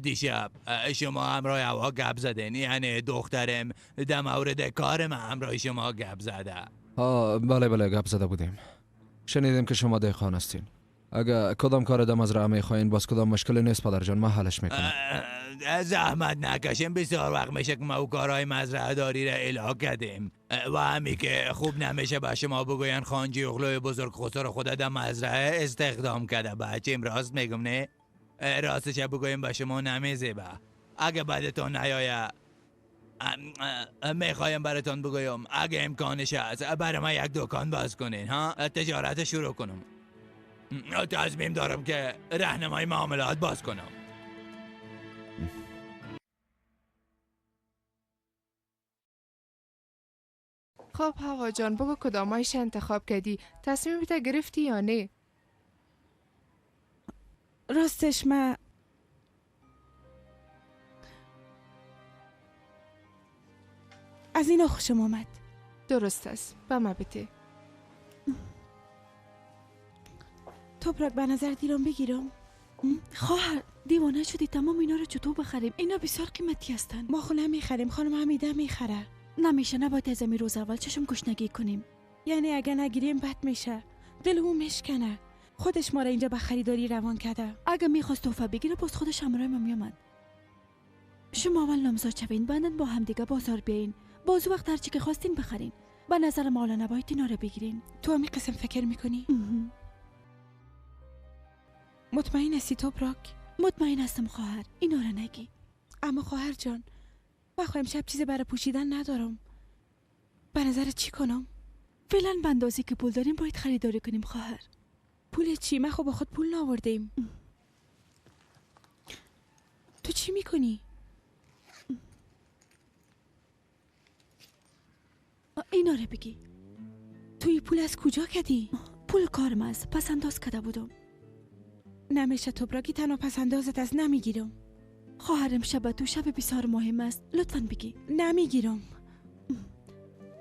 دیشب شما همراه هوا گپ زدین. یعنی دخترم در مورد کارم همراه شما گپ زده. بله گپ زده بودیم. شنیدیم که شما دهقان هستین. اگه کدام کار دم از راه میخواین باز کدام مشکل نیست پدر جان، من حلش میکنم. زحمت نکشیم. بسیار وقت میشه که ما او کارهای مزرعه داری را اله کردیم و همی که خوب نمیشه به شما بگوین خانجی اغلوی بزرگ خسر خود در مزرعه استخدام کرده. بچیم راست میگم نه؟ راستش بگویم به شما نمیزیبه. اگه بدتون نیایه میخوایم براتون بگویم اگه امکانش هست برای ما یک دکان باز کنین ها، تجارت شروع کنم. تصمیم دارم که راهنمای معاملات باز کنم. خب هوا جان بگو کدامایش انتخاب کردی؟ تصمیمت گرفتی یا نه؟ راستش من از اینا خوشم آمد. درست است. به ما بده. توپراک به نظر دیرم بگیرم؟ خواهر دیوانه شدی تمام اینا رو چطور بخریم؟ اینا بسیار قیمتی هستن. ما خو نمیخریم. خانم حمیده میخره. نمیشه. نباید از امی روز اول چشم گشنگی کنیم. یعنی اگه نگیریم بد میشه. دل او مشکنه. خودش ما را اینجا به خریداری روان کرده. اگه میخواست تحفه بگیره باز خودش همراه ما میامد. شما اول نامزاد شوین، بعدن با هم دیگه بازار بیاین. باز وقت هر چی که خواستین بخرین. به نظر حالا نباید اینا رو بگیرین. تو همین قسم فکر میکنی؟ مطمئن هستی توبراک؟ مطمئن هستم خواهر. اینا رو نگی. اما خواهر جان، من خواهم شب چیز برای پوشیدن ندارم. به نظرت چی کنم؟ فعلا به اندازی که پول داریم باید خریداری کنیم خواهر. پول چی؟ من خب با خود پول ناوردیم. تو چی میکنی؟ اینا رو بگی. توی پول از کجا کدی؟ پول کارم است. پس انداز کده بودم. نمیشه توبراکی، تنها پس اندازت از نمیگیرم. خواهرم شب تو شب بسیار مهم است. لطفاً بگی. نمیگیرم.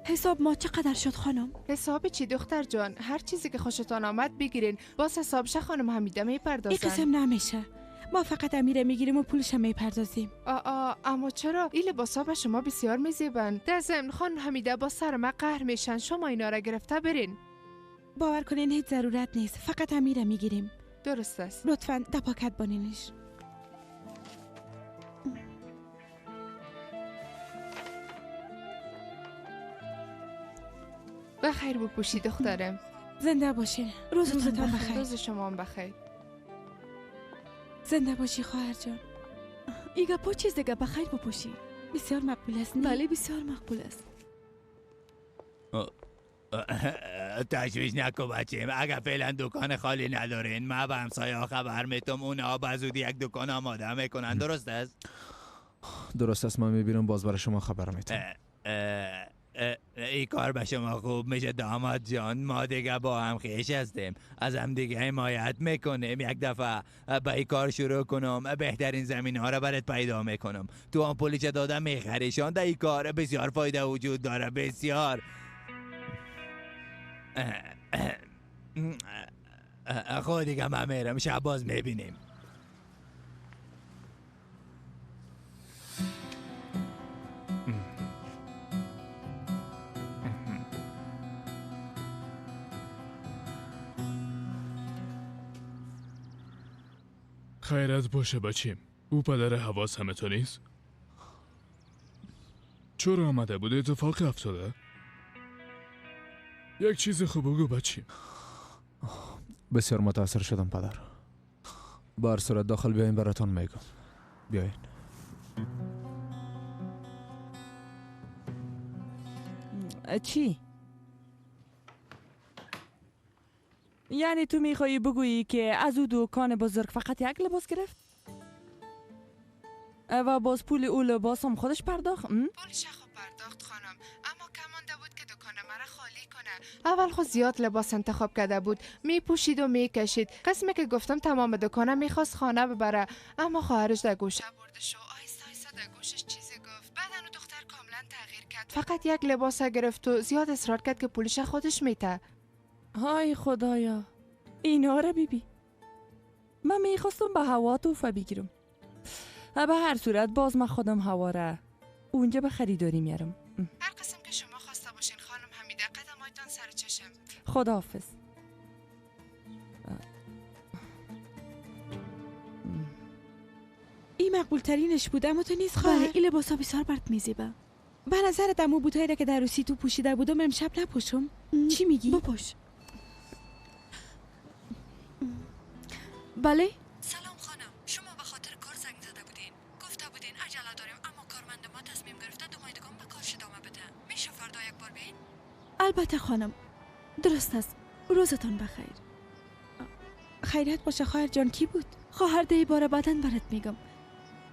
حساب ما چقدر شد خانم؟ حساب چی دختر جان؟ هر چیزی که خوشتان آمد بگیرین. باز حسابش خانم حمیده میپردازن. این قسم نمیشه. ما فقط امیره میگیریم و پولش میپردازیم. اما چرا؟ این لباسا به شما بسیار میزیبند. در ضمن خانم حمیده با سر ما قهر میشن. شما اینا را گرفته برین. باور کنین هیچ ضرورت نیست. فقط امیره میگیریم. درست است. لطفاً دپاکت بانینش. بخیر بپوشی دخترم. زنده باشین. روزتون بخیر. روز شما هم بخیر. زنده باشی خواهر جان. ایگه پا چیز دیگه بخیر بپوشی. بسیار مقبول است. بله بسیار مقبول است. تشویش نکن بچیم. اگه فعلا دکان خالی ندارین من به همسایه خبر میتم اونا به زودی یک دکان آماده میکنن. درست است؟ درست است. من میبینم باز برای شما خبر میتم. ای کار به شما خوب میشه داماد جان. ما دیگه با هم خویش هستیم. از هم دیگه حمایت میکنیم. یک دفعه به ای کار شروع کنم بهترین زمین ها رو برات پیدا میکنم. تو هم پولی چه دادم میخریشان. در ای کار بسیار فایده وجود داره. بسیار. خود دیگه من میرم. شب باز میبینیم. خیرت باشه بچیم. او پدر حواس همه تو نیست؟ چرا آمده بود؟ اتفاقی افتاده؟ یک چیز خوب بگو بچیم. بسیار متاثر شدم پدر. بر صورت داخل بیاین براتون میگم. بیاین. چی؟ یعنی تو میخوایی بگویی که از او دکان بزرگ فقط یک لباس گرفت؟ و باز پول او لباس هم خودش پرداخت؟ پولش خب پرداخت خانم، اما کمانده بود که دکان مرا خالی کنه. اول خود زیاد لباس انتخاب کرده بود، میپوشید و میکشید. قسمی که گفتم تمام دکانه میخواست خانه ببره، اما خواهرش در گوشه بردش و آیسته آیسته در گوشش چیزی گفت. بعدن او دختر کاملا تغییر کرد. فقط یک لباس گرفت و زیاد اصرار کرد که پولش خودش میته. های خدایا، اینا رو بیبی. من میخواستم به هوا توفه بگیرم. به هر صورت باز من خودم هوا را اونجا به خریداری میارم. هر قسم که شما خواسته باشین خانم حمیده، قدمایتان سر چشم. خداحافظ. این مقبول ترینش بود، اما تو نیست خواهر. بله این لباسا بسیار برات میزیبه. به نظرت امو بوتایی را که در روسی تو پوشیده بودم امشب نپوشم؟ چی میگی؟ بپوش. بله؟ سلام خانم، شما به خاطر کار زنگ زده بودین. گفته بودین عجله داریم، اما کارمند ما تصمیم گرفته دومایدگان به کارش ادامه بده. میشه فردا یک بار بیاین؟ البته خانم، درست است. روزتان بخیر. خیرت باشه خواهر جان. کی بود؟ خواهر دی باره بعدن برات میگم.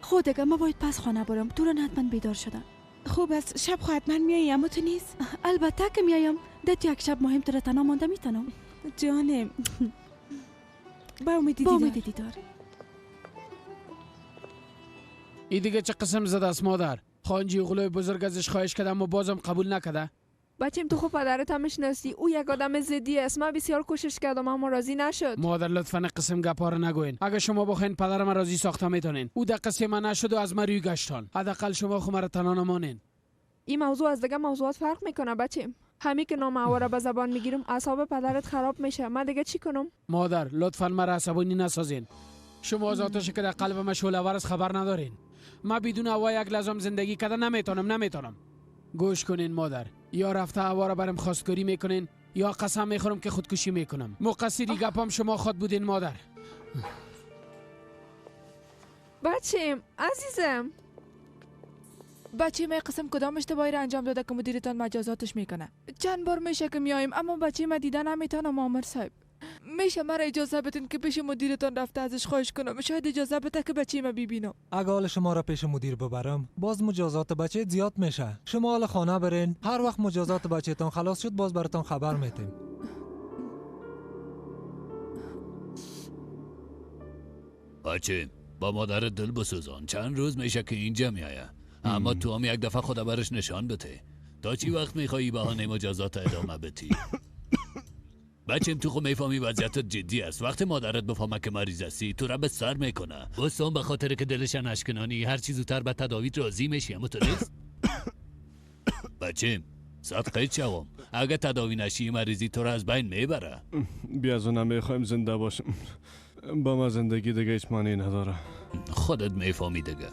خودگه ما باید پس خانه برم. تو را حتما بیدار شدم. خوب است. شب خواهد من میایی اما تو نیست؟ البته که میایم. ده یک شب مهم تو را تنها مانده میتونم. جانم. با امیدی دیدار. ای دیگه چه قسم زده است مادر؟ خانجی غلوی بزرگ ازش خواهش کردم اما بازم قبول نکرده. بچیم تو خوب پدرت هم میشناسی، او یک آدم ضدی است. من بسیار کوشش کردم اما راضی نشد. مادر لطفا قسم گپا رو نگوین. اگه شما بخواین پدرم راضی ساخته میتونین. او در قصه من نشد و از من روی گشتان. حداقل شما خو مرا تنها نمانین. این موضوع از دیگه موضوعات فرق میکنه بچیم. همین که نام او را به زبان میگیرم اعصاب پدرت خراب میشه. من دیگه چی کنم؟ مادر لطفا مرا عصبانی نسازین. شما از آتشی که در قلبم شعله‌ور است خبر ندارین. من بدون هوا یک لحظه زندگی کردن نمیتونم. گوش کنین مادر، یا رفته هوا را برام خواستگاری میکنین یا قسم میخورم که خودکشی میکنم. مقصری گپام شما خود بودین مادر. بچیم عزیزم، بچه ما قسم کدام اشتباهی را انجام داده که مدیرتان مجازاتش میکنه؟ چند بار میشه که میاییم اما بچه ما دیدن نمیتونم. آمر صاحب میشه مرا اجازه بدین که پیش مدیرتان رفته ازش خواهش کنم؟ شاید اجازه بده که بچه ما ببینم. اگه حال شما را پیش مدیر ببرم باز مجازات بچه زیاد میشه. شما حال خانه برین، هر وقت مجازات بچه‌تان خلاص شد باز براتون خبر میدیم. بچه با مادرت دل بسوزان. چند روز میشه که اینجا میایه، اما تو هم یک دفعه خدا برش نشان بده. تا چی وقت میخوایی بهانه مجازات ادامه بدی؟ بچم تو خو میفهمی وضعیتت جدی است. وقتی مادرت بفهمه که مریض هستی تو را به سر میکنه. بستان به خاطر که دلش نشکنانی هر چی زودتر به تداویت راضی میشی. اما تو نیست بچم صدقه چوام، اگه تداوی نشی مریضی تو را از بین میبره. بیا از اونم میخوایم زنده باشم. با ما زندگی دیگه هیچ معنی نداره. خودت میفهمی دیگه.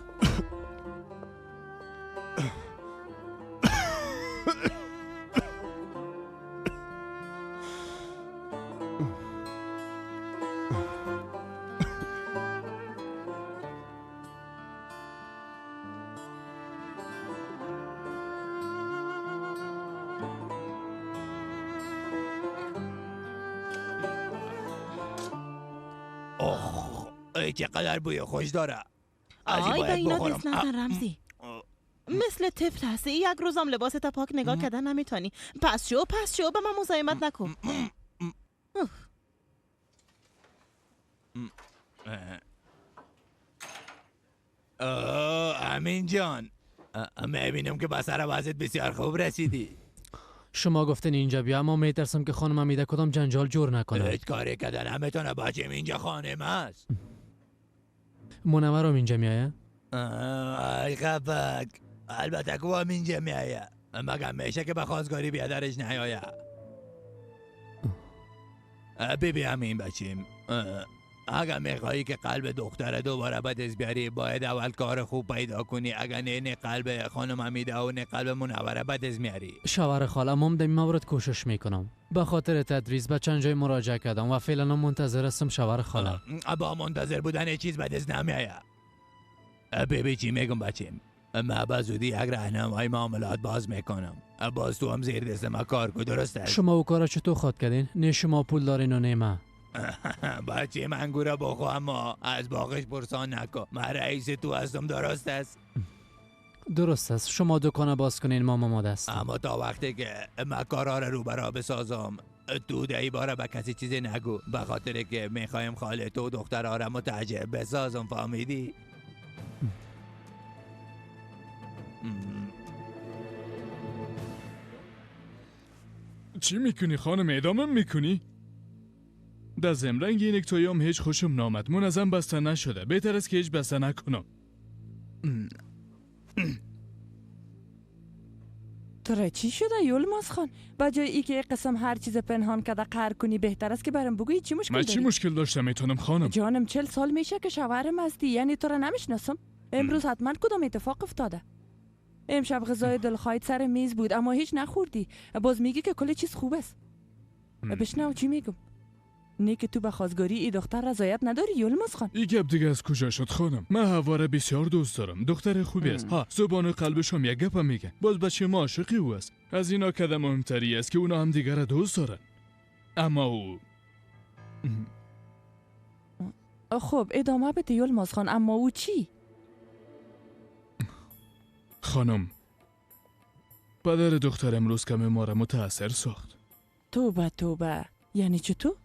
ای چقدر بوی خوش داره. آی به اینا دست نزن رمزی. مثل طفل هستی، یک روزم لباست پاک نگاه کردن نمیتونی. پس شو به من مزاحمت نکن. امین جان، میبینم که به سر وضعیت بسیار خوب رسیدی. شما گفتین اینجا بیا، اما میترسم که خانم امیده کدام جنجال جور نکنه. هیچ کاری کردن نمیتونه بچم، اینجا خانم است. منورم اینجا میایه؟ ای خفک، البته که هم اینجا میایه، مگه میشه که به خواستگاری بیادرش نیایه. بیبی امین بچیم، اگر میخوایی که قلب دختر دوباره به دست بیاری باید اول کار خوب پیدا کنی. اگر نه قلب خانم امیده و نه قلب منوره به دست میاری. شوهر خالم هم در این مورد کوشش میکنم. به خاطر تدریس به چند جای مراجعه کردم و فعلا منتظر هستم شوهر خالم. با منتظر بودن چیز به دست نمیایه. بیبی چی میگم بچیم، من به زودی یک راهنمای معاملات باز میکنم. باز تو هم زیر دست ما کار کو، درست است؟ شما او کارا چطور خود کردین؟ نه شما پول دارین و نه من. بچه منگوره بخو اما از باقش پرسان نکن. من رئیس تو هستم، درست است؟ درست است. شما دکان باز کنین ما ماده است. اما تا وقتی که من کارا رو برا بسازم تو دهی باره به کسی چیزی نگو، به خاطر که میخوایم خاله تو دخترها را متعجب بسازم. فهمیدی؟ چی میکنی خانم؟ ادامه میکنی؟ در زمرنگ این اکتویام هیچ خوشم نامد. منظم بسته نشده. بهتر است که هیچ بسته نکنم. تو را چی شده یولماز خان؟ بجای ای که قسم هر چیز پنهان کرده قهر کنی بهتر است که برام بگویی چی مشکل داری؟ من چی مشکل داشتم میتونم خانم؟ جانم 40 سال میشه که شوهرم هستی، یعنی تو را نمیشناسم. امروز حتما کدام اتفاق افتاده؟ امشب غذای دلخواهت سر میز بود اما هیچ نخوردی. باز میگی که کل چیز خوب است. بشنو چی میگم. نه که تو به خواستگاری ای دختر رضایت نداری یولماز خان؟ این گپ دیگه از کجا شد خانم؟ من هوا را بسیار دوست دارم. دختر خوبی است. ها زبان و قلبش هم یک گپ میگه. باز بچه ما عاشقی او است. از اینا کدام مهمتری است که اونا هم دیگر را دوست دارن. اما او خب ادامه بده یولماز خان. اما او چی؟ خانم پدر دختر امروز کمی ما را متاثر ساخت. توبه یعنی چطور؟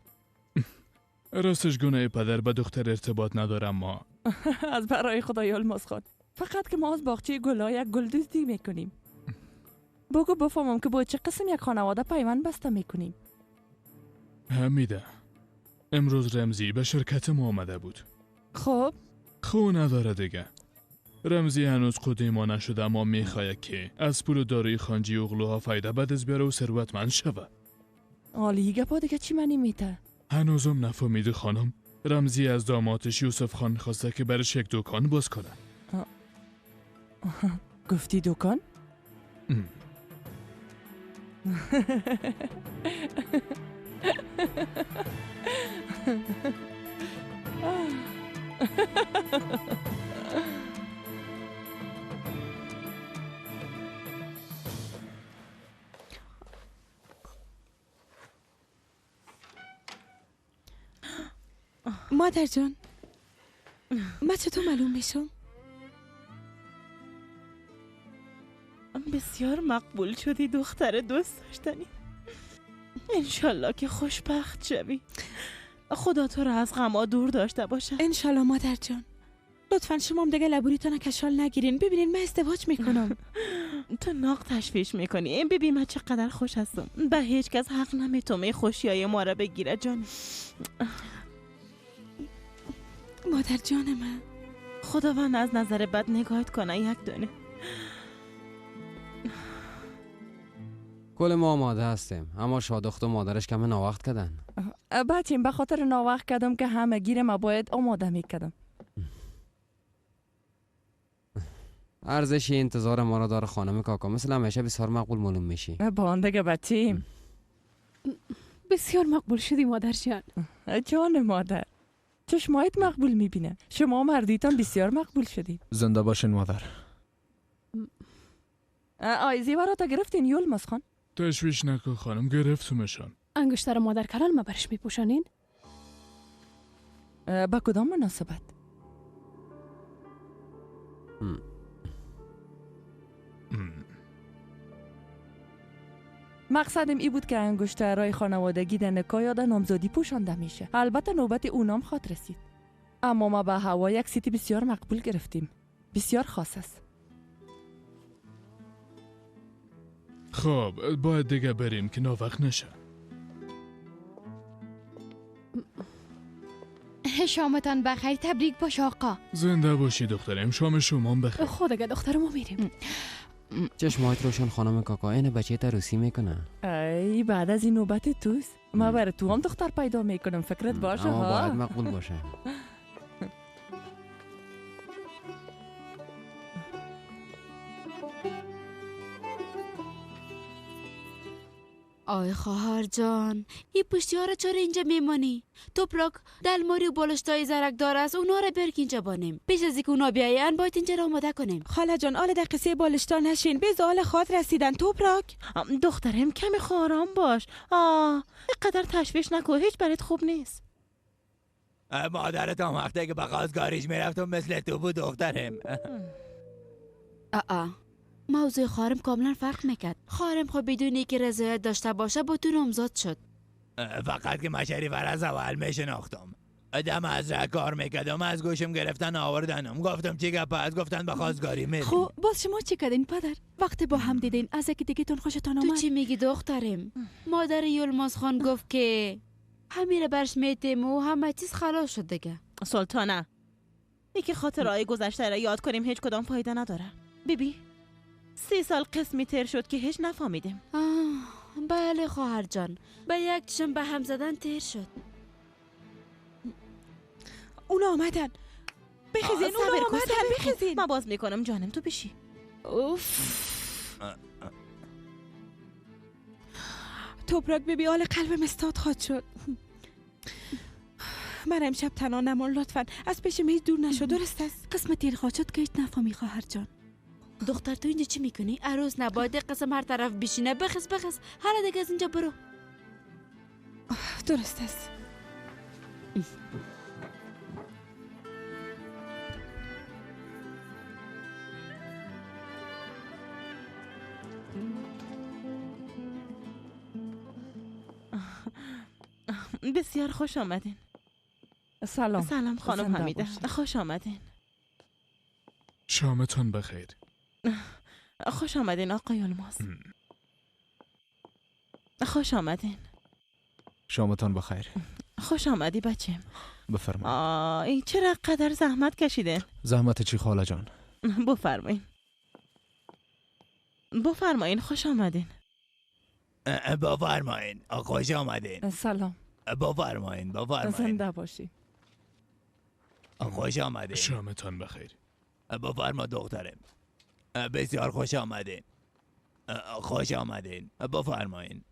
راستش گناه پدر به دختر ارتباط ندارم. ما از برای خدا یولماز خان، فقط که ما از باغچه گلا یک گل دزدی میکنیم. بگو بفهمم که با چه قسم یک خانواده پیوند بسته میکنیم. حمیده امروز رمزی به شرکت ما آمده بود. خب نداره دیگه. رمزی هنوز خودی ما نشده اما میخواید که از پول داروی خانجی اغلوها فایده بعد از بیاره و ثروتمند شوه. آلی گپا دیگه چی معنی میده؟ هنوزم نفهمیده خانم. رمزی از دامادش یوسف خان خواسته که برش یک دکان باز کنه. گفتی دکان؟ مادر جان، من چطور معلوم میشم؟ بسیار مقبول شدی دختر دوست داشتنی. انشالله که خوشبخت شوی. خدا تو رو از غما دور داشته باشه. انشالله مادر جان. لطفا شما هم دیگه لبوریتون کشال نگیرین. ببینین من ازدواج میکنم. تو ناق تشویش میکنی. ببین من چقدر خوش هستم. به هیچ کس حق نمیتونه خوشیای ما را بگیره جان. مادر جان من، خداوند از نظر بد نگاهت کنه یک دونه. کل ما آماده هستیم، اما شادخت و مادرش کم ناوقت کردن. بچیم به خاطر ناوقت کردم که همه گیر ما باید آماده میکردم. ارزش انتظار ما را داره خانم کاکا، مثل همیشه بسیار مقبول معلوم میشی. باندگه بچیم. بسیار مقبول شدی مادر جان. جان مادر، چشمایت مقبول میبینه. شما مردیتان بسیار مقبول شدید. زنده باشین مادر. زیورا تا گرفتین یولماس خان؟ تشویش نکن خانم، گرفتمشان. انگشتر مادر کلال ما برش میپوشانین؟ با کدام مناسبت؟ مقصدم ای بود که انگشترهای خانوادگی در نکاح یا در نامزادی پوشانده میشه. البته نوبت اونام خواد رسید. اما ما به هوا یک سیتی بسیار مقبول گرفتیم. بسیار خاص است. خب باید دیگه بریم که ناوقت نشه. شامتان بخیر. تبریک باش آقا. زنده باشی دخترم. شام شما بخیر. خدا اگه دختر ما میریم. چشمایت روشن خانم کاکا، این بچه تروسی میکنه. ای بعد از این نوبت توست. ما برای تو هم دختر پیدا میکنم. فکرت باشه ها. اما باید مقبول باشه. آی خواهر جان، این پشتی ها را چرا اینجا میمانی؟ توپراک دلماری و بالشتای زرکدار است، اونا را برک اینجا بانیم. پیش از اینکه اونا بیاین باید اینجا را آماده کنیم. خاله جان، آل در قصه بالشتا نشین. به زال خاط رسیدن. توپراک دخترم کمی خارام باش. اینقدر تشویش نکن، هیچ برات خوب نیست. مادرت هم وقتی که به خواستگاریش میرفتم مثل تو بود دخترم. موضوع خواهرم کاملا فرق میکرد. خواهرم خب بدونی که رضایت داشته باشه با تو نامزاد شد. فقط که مشریف از اول میشناختم. دم از کار میکردم، از گوشم گرفتن آوردنم. گفتم چی گپ است؟ گفتن به خواستگاری میریم. خب باز شما چی کردین پدر؟ وقتی با هم دیدین از یکی دیگه تون خوشتان آمد؟ تو چی میگی دخترم؟ مادر یلماز خان گفت که همین برش میتیم و همه چیز خلاص شد دیگه. سلطانه، یکی خاطرهای گذشته را یاد کنیم هیچ کدام فایده نداره. بیبی 30 سال قسمی تر شد که هیچ نفهمیدیم. بله خواهر جان، به یک چشم به هم زدن تیر شد. اونا آمدن. بخیزین. اونا آمدن. بخیزین. من باز میکنم جانم، تو بشی. توپراک بیبی حال قلبم استاد خواد شد. من امشب تنها نمان لطفا. از پیشم هیچ دور نشو. درست است؟ قسمت تیر خواد شد که هیچ نفهمی خواهر جان. دختر تو اینجا چی میکنی؟ عروس نباید قسم هر طرف بشینه. بخیز حالا دیگه از اینجا برو. درست است. بسیار خوش آمدین. سلام خانم حمیده. خوش آمدین. شامتون بخیر. خوش آمدین آقای یلماز. خوش آمدین. شامتان بخیر. خوش آمدی بچم. بفرمایید. این چرا قدر زحمت کشیدین؟ زحمت چی خاله جان؟ بفرمایین. خوش آمدین. بفرمایین. خوش آمدین. سلام. بفرمایین. زنده باشی. خوش آمدین. شامتان بخیر. بفرما دخترم. بسیار خوش آمدین. خوش آمدین. بفرمایین.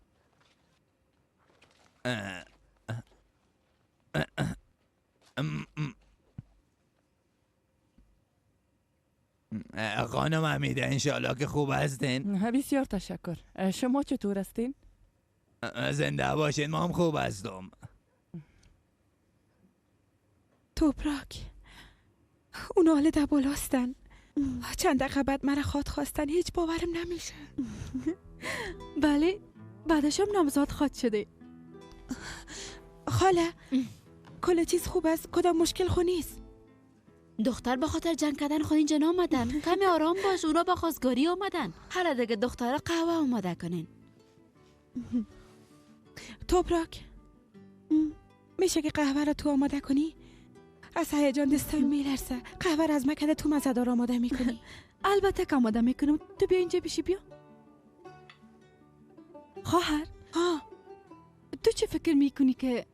خانم حمیده انشالله که خوب هستین. بسیار تشکر. شما چطور هستین؟ زنده باشین. ما هم خوب هستم. توپراک اون حال دبالا هستن. چند دقیقه بعد مرا خواد خواستن. هیچ باورم نمیشه. بله بعدش هم نامزاد خواد شده. خاله کل چیز خوب است. کدام مشکل خو نیست. دختر به خاطر جنگ کردن خود اینجا نامدن. کمی آرام باش. اونا با خواستگاری آمدن. حالا دیگه دختر قهوه آماده کنین. توپراک میشه که قهوه را تو آماده کنی؟ از هیجان دستم میلرزه. قهوه را از مکده تو مزدار آماده میکنی؟ البته که آماده میکنم. تو بیا اینجا بشی. بیا خواهر. تو چه فکر میکنی که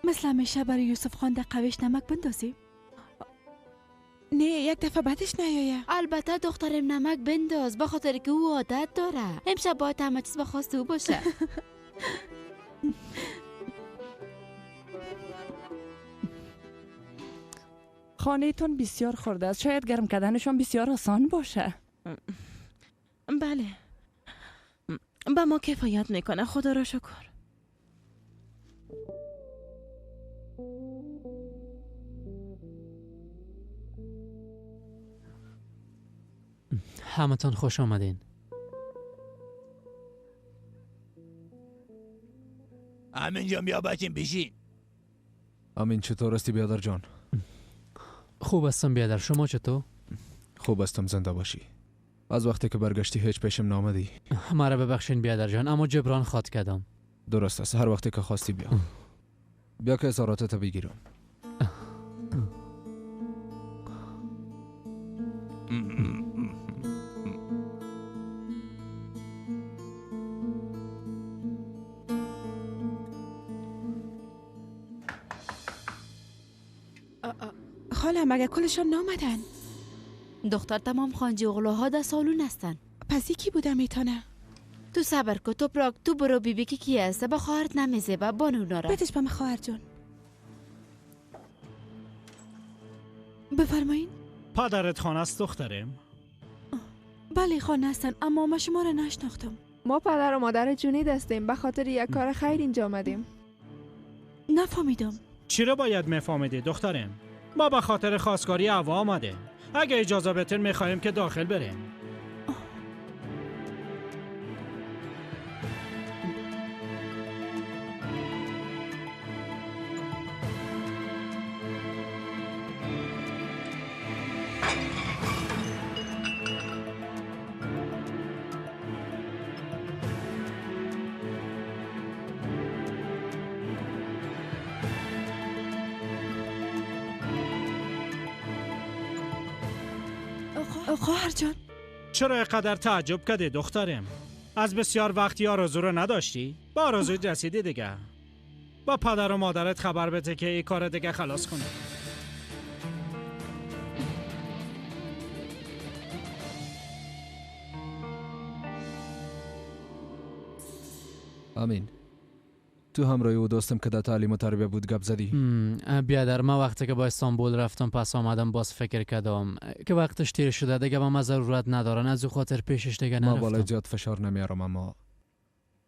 مثل همیشه برای یوسف خان در قویش نمک بندازیم؟ نه یک دفعه بعدش نیایه. البته دخترم نمک بنداز، به خاطر که او عادت داره. امشب باید همه چیز به خواست او باشه. خانه تون بسیار خورده است. شاید گرم کردنشان بسیار آسان باشه. بله با ما کفایت میکنه. خدا را شکر. همتون خوش آمدین. امین جان بیا بچین بشین. امین چطور هستی بیادر جان؟ خوب هستم بیادر. شما چطور؟ خوب هستم. زنده باشی. از وقتی که برگشتی هیچ پیشم نامدی. مرا ببخشین بیادر جان، اما جبران خواد کردم. درست است. هر وقتی که خواستی بیا. بیا که اظهاراتت بگیرم. خاله مگه کلشان نامدن؟ دختر تمام خانجی اغلاها در سالون هستن. پس یکی بوده میتونه. تو صبر کن. توپراک تو برو بیبی که کی هسته به خواهرت نمیزه و بانو ناره. بتش به من خواهر جان. بفرمایین. پدرت خانه است دخترم؟ بله خانه هستن اما ما شما را نشناختم. ما پدر و مادر جونید هستیم. به خاطر یک کار خیر اینجا آمدیم. نفهمیدم. چرا باید میفهمیدی دخترم؟ ما به خاطر خواستگاری هوا آمده. اگه اجازه بتین میخوایم که داخل بریم. خواهر جان چرا اینقدر تعجب کردی دخترم؟ از بسیار وقتی آرزو رو نداشتی؟ با آرزو رسیدی دیگه. با پدر و مادرت خبر بده که این کار دیگه خلاص کنه. امین تو همراه او دوستم که در تعلیم و تربیه بود گپ زدی؟ بیادر ما وقتی که با استانبول رفتم پس آمدم باز فکر کردم که وقتش تیر شده دیگه با ما ضرورت ندارن، از او خاطر پیشش دیگه نرفتم. ما بالای زیاد فشار نمیارم اما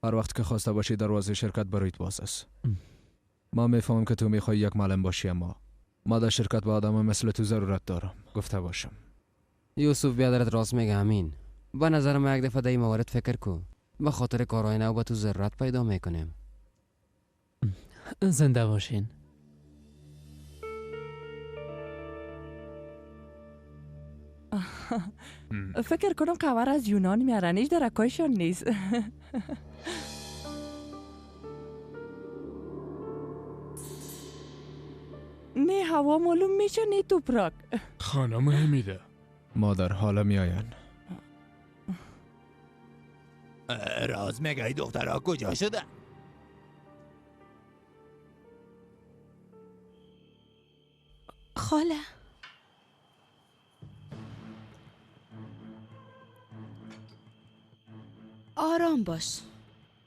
هر وقت که خواسته باشی دروازه شرکت برایت باز است. ما میفهمم که تو میخوای یک معلم باشی اما ما در شرکت با آدم مثل تو ضرورت دارم. گفته باشم. یوسف بیادرت راست میگه امین. با نظر ما یک دفعه در این موارد فکر کو. به خاطر کارهای نو با تو ضرورت پیدا میکنیم. زنده باشین. فکر کنم قهوه از یونان میارن. هیچ درکایشان نیست. نه هوا معلوم میشه. نه توپراک. خانم حمیده مادر حالا میاین. راز میگه ای دخترها کجا شده؟ خاله آرام باش.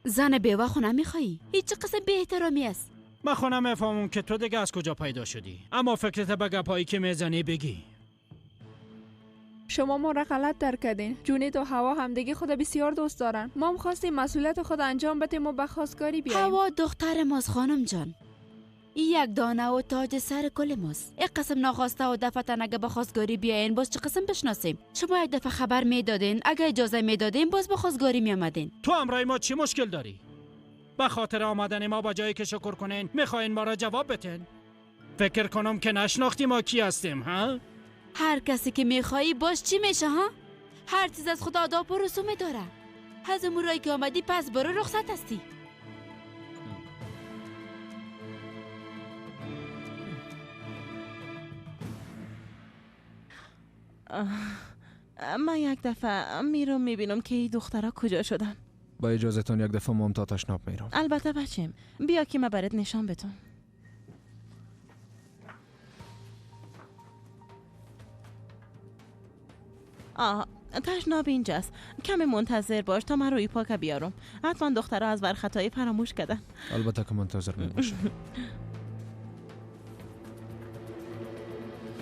زن بیوه خونه میخوایی؟ هیچ قسم به احترامی است. من خونه میفهمم که تو دیگه از کجا پیدا شدی، اما فکرت به گپایی که میزنی بگی. شما ما را غلط درک کردین. جونید و هوا همدیگه خود بسیار دوست دارن. ما هم خواستیم مسئولیت خود انجام بدیم و به خواستگاری بیاییم. هوا دختر ماست خانم جان. این یک دانه و تاج سر کل ماست. یک قسم ناخواسته و دفعتن اگه به خواستگاری بیاین باز چه قسم بشناسیم؟ شما یک دفعه خبر میدادین، اگه اجازه میدادین باز به خواستگاری میامدین. تو امرای ما چی مشکل داری؟ به خاطر آمدن ما با جایی که شکر کنین میخواین ما را جواب بدین؟ فکر کنم که نشناختی ما کی هستیم ها؟ هر کسی که میخوایی باش چی میشه ها؟ هر چیز از خدا آداب و رسوم داره. از امورایی که آمدی پس برو رخصت هستی. من یک دفعه میرم میبینم که این دخترها کجا شدن. با اجازهتون یک دفعه ممتا تشناب میرم. البته بچم، بیا که من برات نشان بدم. تشناب اینجاست. کمی منتظر باش تا من روی پاک بیارم. حتما دخترها از بر خطایی فراموش کردن. البته که منتظر میباشم.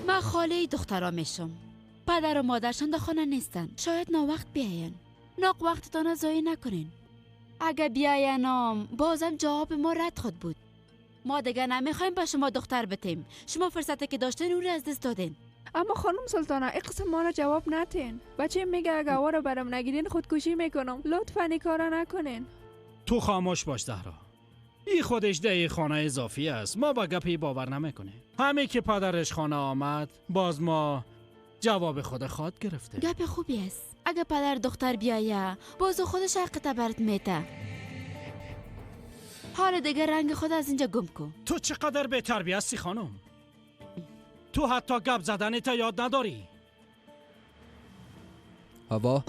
من خاله دخترها میشم. پدر و مادرشان در خانه نیستن. شاید ناوقت بیاین. ناق وقتتان ضایع نکنین. اگه بیاینم بازم جواب ما رد خود بود. ما دیگه نمیخوایم به شما دختر بتیم. شما فرصتی که داشتین اون رو از دست دادین. اما خانم سلطانه این قسم ما را جواب نتین. بچه میگه اگه هوا را برم نگیرین خودکشی میکنم. لطفا این کارا نکنین. تو خاموش باش زهرا. این خودش ده خانه اضافی است. ما با گپی باور نمیکنه. همه که پدرش خانه آمد باز ما جواب خود خواد گرفته. گپ خوبی است. اگه پدر دختر بیایه باز خودش حق برات میته. حال دیگه رنگ خود از اینجا گم کن. تو چقدر به تربیت هستی خانم. تو حتی گپ زدن تا یاد نداری. هوا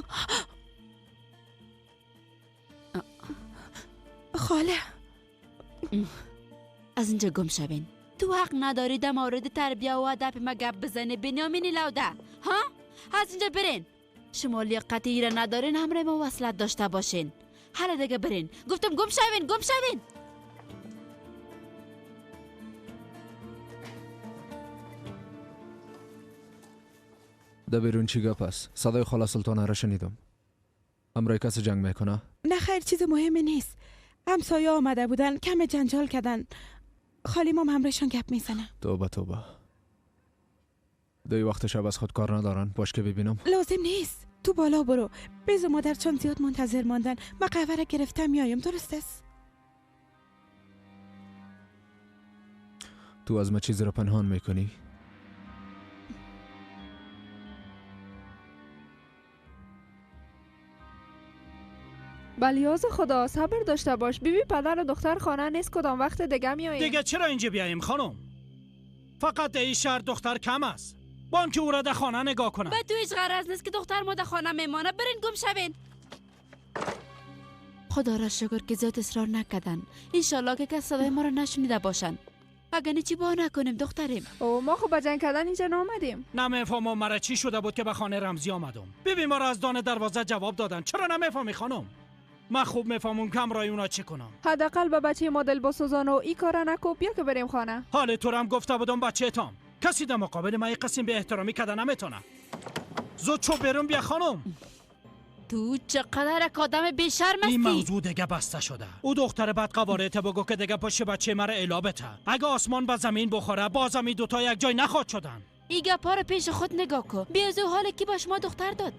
خاله از اینجا گم شوین. تو حق نداری در مورد تربیه و ادب ما گپ بزنی. بنیامین لوده ها؟ از اینجا برین. شما لیاقت ایره ندارین همراه ما وصلت داشته باشین. حالا دیگه برین. گفتم گم شوین. گم شوین. ده بیرون چی گپ است؟ صدای خاله سلطانه را شنیدم. امرای کسی جنگ میکنه؟ نه خیر، چیز مهمی نیست. همسایه آمده بودن کم جنجال کردن. خالی مام همراهشان گپ میزنه. توبه توبه. دوی وقت شب از خود کار ندارن. باش که ببینم. لازم نیست. تو بالا برو. بیز و مادر چون زیاد منتظر ماندن. من قهوه را گرفتم میایم. درست است؟ تو از ما چیزی را پنهان میکنی؟ بلیاز خدا صبر داشته باش. بیبی پدر و دختر خانه نیست. کدام وقت دیگه میاییم. دیگه چرا اینجا بیاییم خانم؟ فقط در این شهر دختر کم است. بان که او را در خانه نگاه کنم. به تو هیچ غرض نیست که دختر ما در خانه میمانه. برین گم شوین. خدا را شکر که زیاد اصرار نکردن. انشالله که کس صدای ما را نشنیده باشن. اگه چی با نکنیم دختریم. او ما خب به جنگ کردن اینجا نامدیم. نمیفهمم مرا چی شده بود که به خانه رمزی آمدم. ببین ما را از دانه دروازه جواب دادن. چرا نمیفهمی خانم؟ من خوب میفهمم کم رای اونا چی کنم. حداقل به بچه ما دل بسوزان و این کارا نکو. بیا که بریم خانه. حال تو هم گفته بودم بچه تام. کسی در مقابل من قسم به احترامی کردن نمیتونه. زود چو برم بیا خانم. تو چقدر آدم بی‌شرم هستی. این موضوع دیگه بسته شده. او دختر بد قوارته بگو که دیگه پشت بچه مرا الابته. اگه آسمان به زمین بخوره بازم این دوتا یک جای نخواد شدن. این گپا رو پیش خود نگاه کن. بیازو حال کی با شما دختر داد.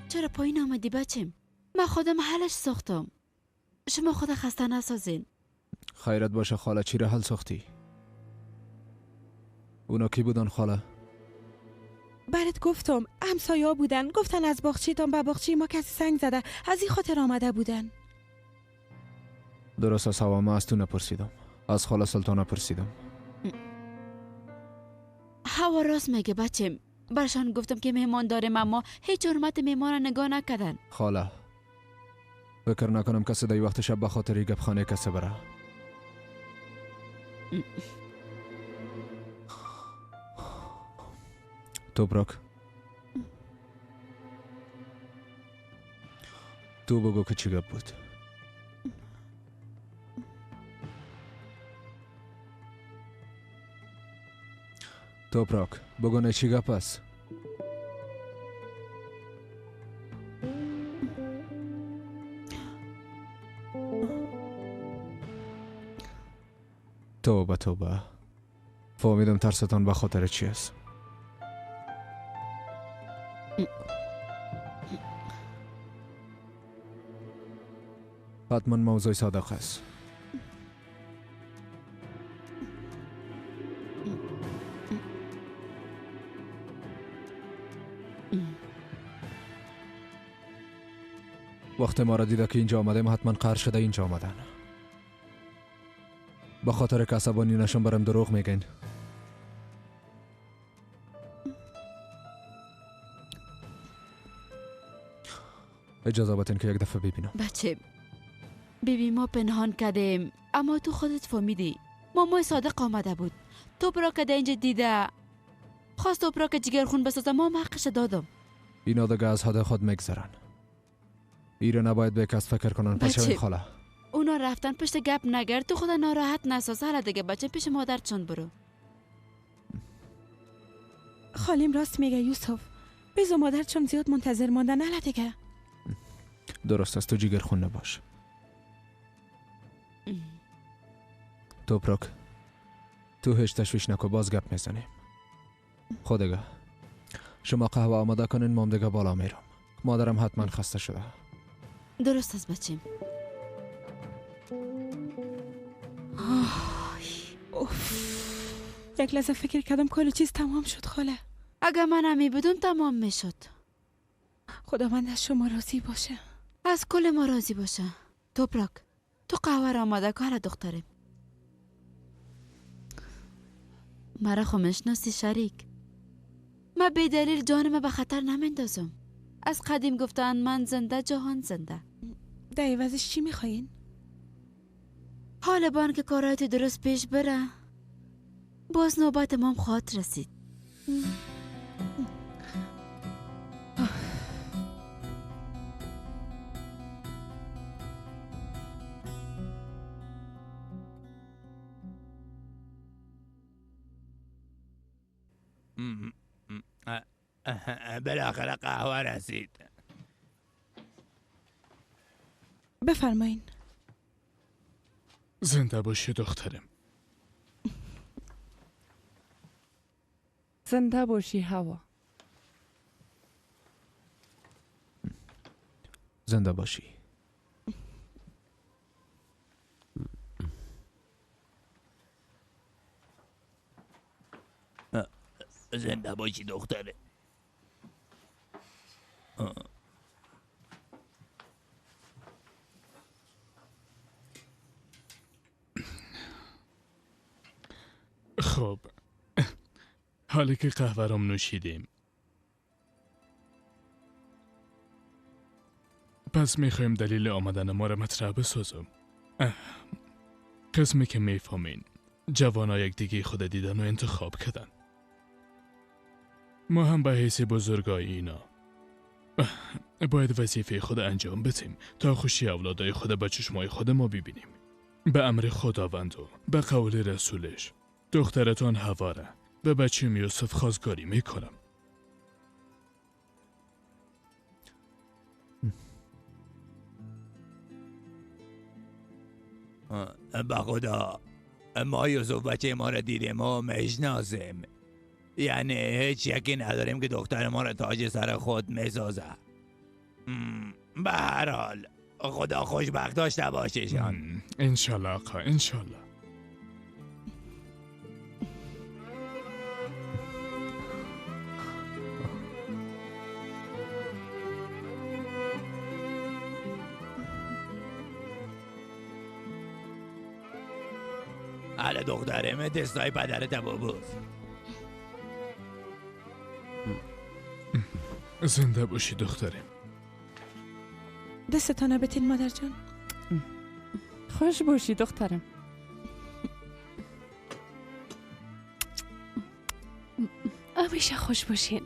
چرا پایین آمدی بچم؟ من خودم حلش ساختم. شما خود خسته نسازین. خیرت باشه خاله. چی را حل ساختی؟ اونا کی بودن خاله؟ برات گفتم همسایه‌ها بودن. گفتن از باغچه‌تان به باغچه ما کسی سنگ زده. از این خاطر آمده بودن. درست است هوا. من از تو نپرسیدم. از خاله سلطانه پرسیدم. هوا راست میگه بچم. برشان گفتم که مهمان داریم اما هیچ حرمت مهمان نگاه نکردن. خاله فکر نکنم کسی در وقت شب به خاطر گپ خانه کسی بره. توبراک، تو بگو که چی گپ بود. توبراک، بگو نه چی گپ است. توبه فهمیدم ترستان به خاطر چی است. حتما موضوع صادق است. وقتی ما را دیده که اینجا آمدیم حتما قهر شده اینجا آمدن. به خاطر که عصبانی نشون برم دروغ میگین. اجازه بتین که یک دفعه ببینم. بچه بیبی ما پنهان کردیم اما تو خودت فهمیدی. مامای صادق آمده بود. توبراک در اینجا دیده خواست توبراک جگرخون بسازه، ما حقش دادم. اینا دیگه از حد خود میگذرن. ایره نباید به کس فکر کنن. پچه خاله اونا رفتن پشت گپ نگرد. تو خدا ناراحت نساز. حالا دیگه بچه پیش مادر چند برو. خالیم راست میگه یوسف. بذار مادر چون زیاد منتظر ماندن. حالا دیگه درست است. تو جگرخون نباش. توبراک، تو هیچ تشویش نکو. باز گپ میزنیم. خودگه شما قهوه آماده کنین. مام دیگه بالا میرم. مادرم حتما خسته شده. درست است بچیم. یک لحظه فکر کردم کل چیز تمام شد خاله. اگه من همی بدون تمام میشد. خداوند از شما راضی باشه. از کل ما راضی باشه. توبراک، تو قهوه را آماده که. حالا دخترم مرا خو میشناسی شریک. من به دلیل جانم به خطر نمیندازم. از قدیم گفتن من زنده جهان زنده. در عوضش چی میخواین؟ حال بان که کارایت درست پیش بره باز نوبت مام خواهد رسید. بالاخره قهوه رسید. بفرمایین. زنده باشی دخترم. زنده باشی هوا. زنده باشی. زنده باشی دختره. خب حالی که قهوه رام نوشیدیم پس میخوایم دلیل آمدن ما را مطرح بسازم. قسمی که میفهمین جوانا یک دیگه خود دیدن و انتخاب کردن. ما هم به حیث بزرگای اینا باید وظیفه خود انجام بدیم تا خوشی اولادای خود به چشمای خود ما ببینیم. به امر خداوند و به قول رسولش دخترتان هواره به بچیم یوسف خواستگاری میکنم. با خدا ما یوسف بچه ما را دیدیم و میشناسیم. یعنی هیچ یکی نداریم که دختر ما را تاج سر خود میسازه. به هر حال خدا خوشبخت داشته باشیشان. انشالله آقا انشالله. حالا دخترم دستای پدرت بابوز. زنده باشی دخترم. دستتان بتین مادر جان. خوش باشی دخترم. همیشه خوش باشین.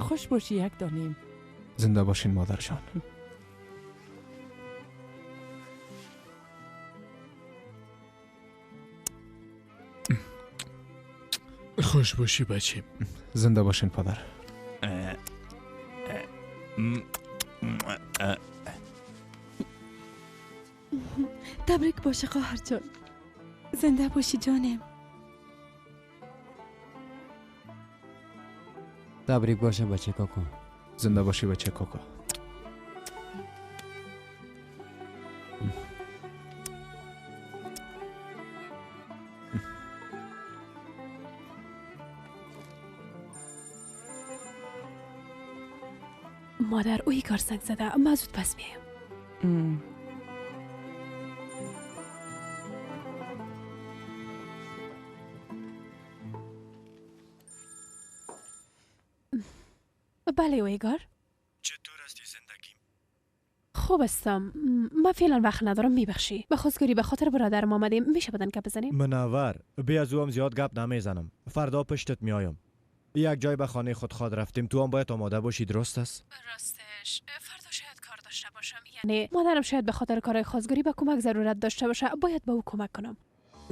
خوش باشی یک دانیم. زنده باشین مادر جان. خوش باشی بچیم. زنده باشین پدر. تبریک باشه خواهر جان. زنده باشی جانم. تبریک باشه بچه کاکا. زنده باشی بچه کاکا. مادر اوی کار زنگ زده. من زود پس میایم. بله اویگار. چطور هستی زندگی؟ خوب هستم. من فعلا وقت ندارم میبخشی. به خواستگاری به خاطر برادرم آمدیم. میشه بدن گپ بزنیم؟ منور. بیا از هم زیاد گپ نمیزنم. فردا پشتت میایم. یک جای به خانه خود خواد رفتیم. تو هم باید آماده باشی. درست است؟ راستش فردا شاید کار داشته باشم. یعنی مادرم شاید به خاطر کارهای خواستگاری به کمک ضرورت داشته باشه. باید به او کمک کنم.